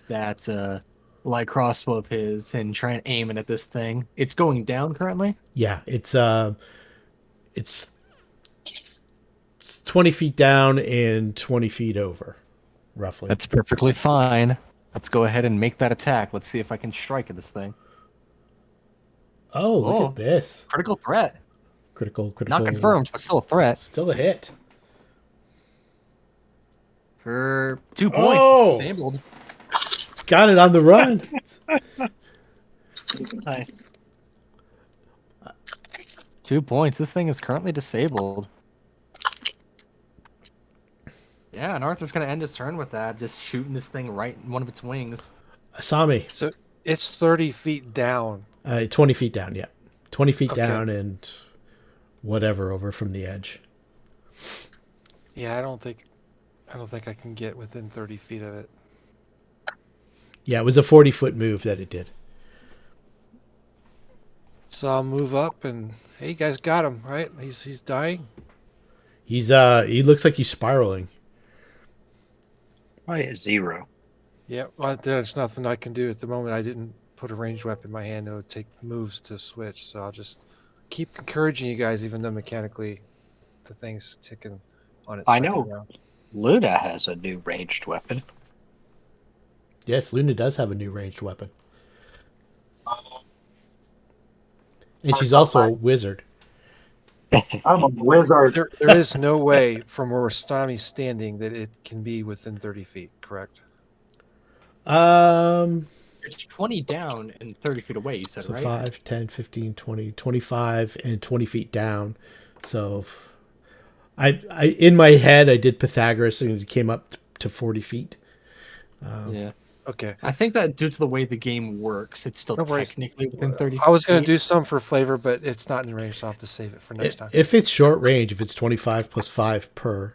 that light crossbow of his and try and aim it at this thing. It's going down currently? Yeah, it's 20 feet down and 20 feet over, roughly. That's perfectly fine. Let's go ahead and make that attack. Let's see if I can strike at this thing. Oh, look at this. Critical threat. Critical. Not confirmed, but still a threat. Still a hit. For 2 points, Oh! it's disabled. It's got it on the run. Nice. 2 points. This thing is currently disabled. Yeah, and Arthur's going to end his turn with that, just shooting this thing right in one of its wings. Asami. So it's 30 feet down. 20 feet down, yeah. 20 feet Okay. down and whatever over from the edge. Yeah, I don't think I can get within 30 feet of it. Yeah, it was a 40-foot move that it did. So I'll move up and hey, you guys got him, right? He's dying. He looks like he's spiraling. Probably a 0. Yeah, well, there's nothing I can do at the moment. I didn't put a ranged weapon in my hand. It would take moves to switch, so I'll just keep encouraging you guys, even though mechanically the thing's ticking on its I second know. round. Luna has a new ranged weapon. Yes, Luna does have a new ranged weapon. And she's also a wizard. I'm a wizard. There is no way from where Stami's standing that it can be within 30 feet, correct? It's 20 down and 30 feet away, you said, So right? 5, 10, 15, 20, 25, and 20 feet down. So I in my head, I did Pythagoras and it came up to 40 feet. Yeah. Okay. I think that due to the way the game works, it's still No worries. technically within 30 I was going to feet. do some for flavor, but it's not in range, so I'll have to save it for next time. If it's short range, if it's 25 plus 5 per,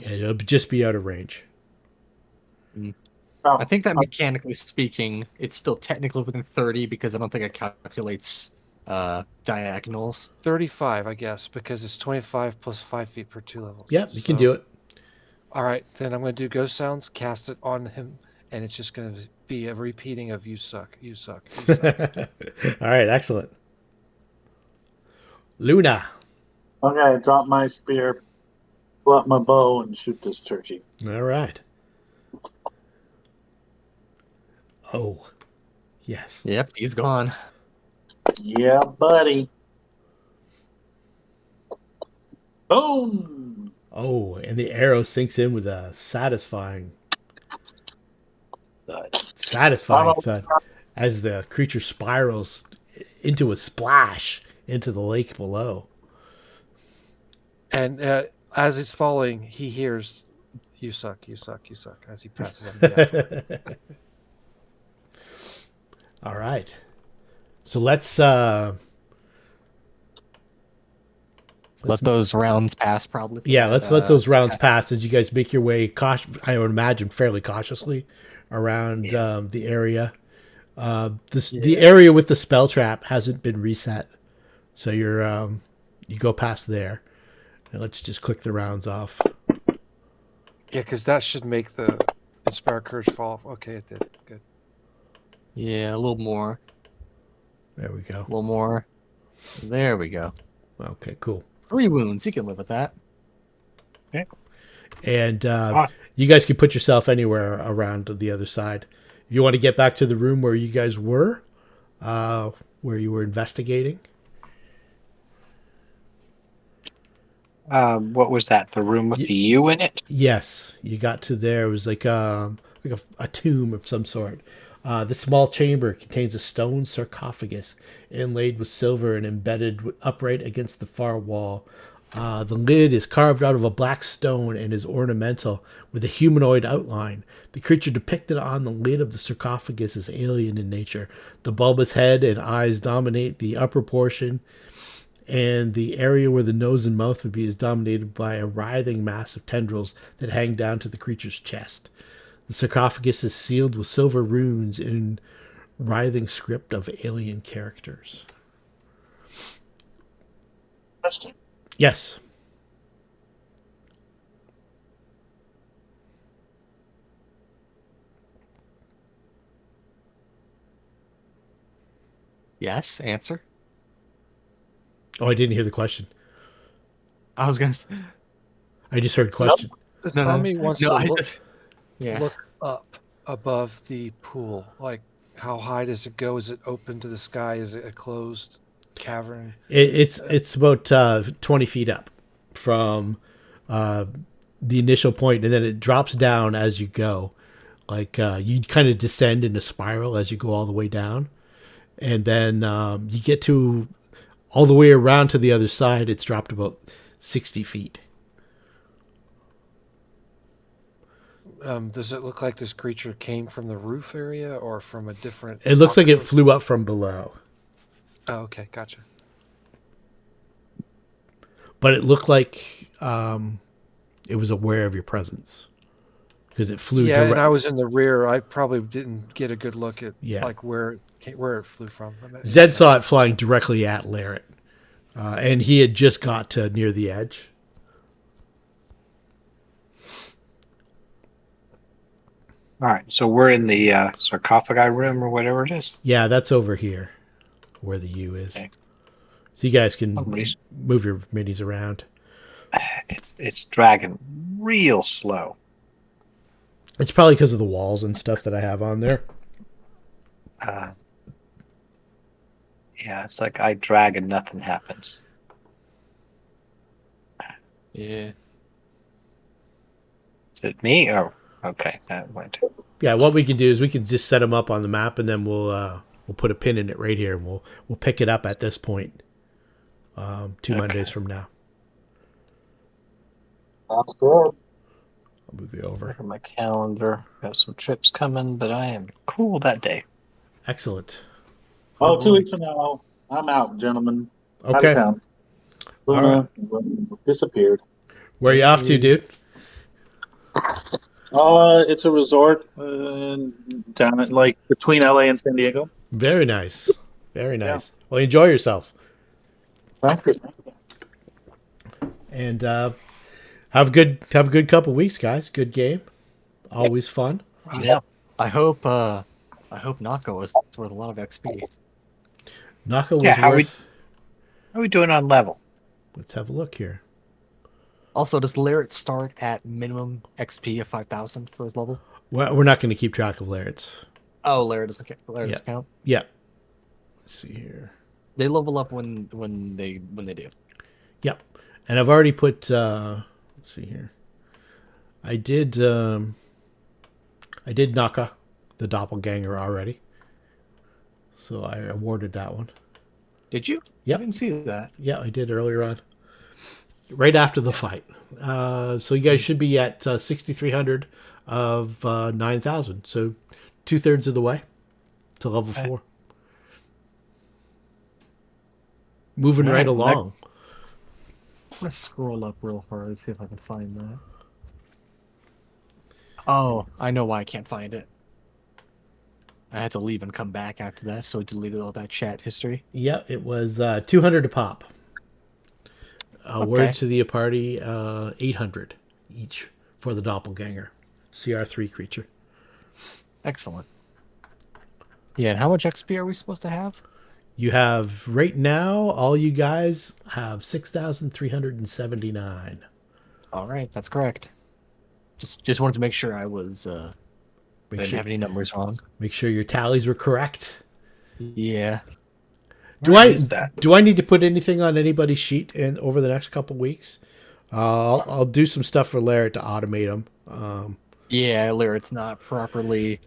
it'll just be out of range. I think that mechanically speaking, it's still technically within 30 because I don't think it calculates diagonals. 35, I guess, because it's 25 plus 5 feet per 2 levels. Yeah, you can do it. All right, then I'm going to do ghost sounds, cast it on him, and it's just going to be a repeating of "you suck, you suck, you suck." All right, excellent. Luna. Okay, drop my spear, pull out my bow, and shoot this turkey. All right. Oh, yes. Yep, he's gone. Yeah, buddy. Boom! Oh, and the arrow sinks in with a satisfying thud as the creature spirals into a splash into the lake below. And as it's falling, he hears, "You suck, you suck, you suck," as he passes on the actual. All right. So let's let those rounds pass, probably. let's let those rounds pass as you guys make your way I would imagine fairly cautiously around the area. The area with the spell trap hasn't been reset, so you're you go past there, and let's just click the rounds off. Yeah, because that should make the Inspire Courage fall. Okay, it did. Good. Yeah, a little more. There we go. A little more. There we go. Okay, cool. 3 wounds. You can live with that. Okay. And you guys can put yourself anywhere around the other side. If you want to get back to the room where you guys were, where you were investigating. What was that? The room with the U in it? Yes, you got to there. It was like a tomb of some sort. The small chamber contains a stone sarcophagus inlaid with silver and embedded upright against the far wall. The lid is carved out of a black stone and is ornamental with a humanoid outline. The creature depicted on the lid of the sarcophagus is alien in nature. The bulbous head and eyes dominate the upper portion, and the area where the nose and mouth would be is dominated by a writhing mass of tendrils that hang down to the creature's chest. The sarcophagus is sealed with silver runes in writhing script of alien characters. Question. Yes. Yes, answer. Oh, I didn't hear the question. I was going to say. I just heard question. Asami wants to look, Yeah. look up above the pool. Like, how high does it go? Is it open to the sky? Is it a closed cavern? It's about 20 feet up from the initial point, and then it drops down as you go. Like you kind of descend in a spiral as you go all the way down, and then you get to all the way around to the other side. It's dropped about 60 feet. Does it look like this creature came from the roof area or from a different... It looks like it flew up from below. Oh, okay, gotcha. But it looked like it was aware of your presence because it flew. Yeah, and I was in the rear. I probably didn't get a good look at like where it flew from. Zed saw it flying directly at Larrett, and he had just got to near the edge. All right, so we're in the sarcophagi room or whatever it is. Yeah, that's over here, where the U is. Okay. So you guys can move your minis around. It's dragging real slow. It's probably because of the walls and stuff that I have on there. Yeah, it's like I drag and nothing happens. Yeah. Is it me? Oh, okay, that went. Yeah, what we can do is we can just set them up on the map, and then we'll put a pin in it right here, and we'll pick it up at this point 2 Mondays from now. That's good. I'll move you over. Look at my calendar. Got some trips coming, but I am cool that day. Excellent. Oh, 2 weeks from now, I'm out, gentlemen. Out of Okay. town. All Luna disappeared. Where are you off to, dude? It's a resort down at, like, between LA and San Diego. Very nice. Very nice. Yeah. Well, enjoy yourself. Thank you. And have a good couple weeks, guys. Good game. Always fun. Yeah. I hope Nokh-ka was worth a lot of XP. Nokh-ka was how worth. are we doing on level? Let's have a look here. Also, does Larret start at minimum XP of 5,000 for his level? Well, we're not going to keep track of Larret's. Oh, Larret doesn't count. Yeah. Let's see here. They level up when they do. Yep. And I've already put. Let's see here. I did Nokh-ka, the doppelganger, already. So I awarded that one. Did you? Yep. I didn't see that. Yeah, I did earlier on. Right after the fight. So you guys should be at 6,300 of 9,000. So 2/3 of the way to level 4. Moving right along. Let's scroll up real hard and see if I can find that. Oh, I know why I can't find it. I had to leave and come back after that, so I deleted all that chat history. Yeah, it was 200 a pop. Okay. Word to the party, 800 each for the doppelganger, CR3 creature. Excellent. Yeah, and how much XP are we supposed to have? You have, right now, all you guys have 6,379. All right, that's correct. Just wanted to make sure I was didn't have any numbers wrong. Make sure your tallies were correct. Yeah. Do I need to put anything on anybody's sheet over the next couple weeks? I'll do some stuff for Larret to automate them. Yeah, Larret's not properly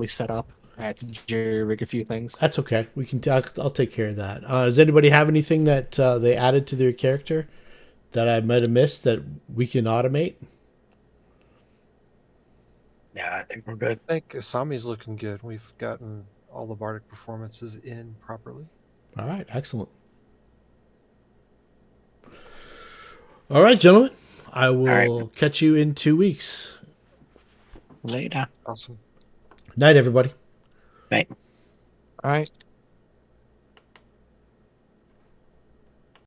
set up. I had to jerry-rig a few things. That's okay. We can. I'll take care of that. Does anybody have anything that they added to their character that I might have missed that we can automate? Yeah, I think we're good. I think Asami's looking good. We've gotten all the bardic performances in properly. All right, excellent. All right, gentlemen. I will catch you in 2 weeks. Later. Awesome. Night, everybody. Night. All right.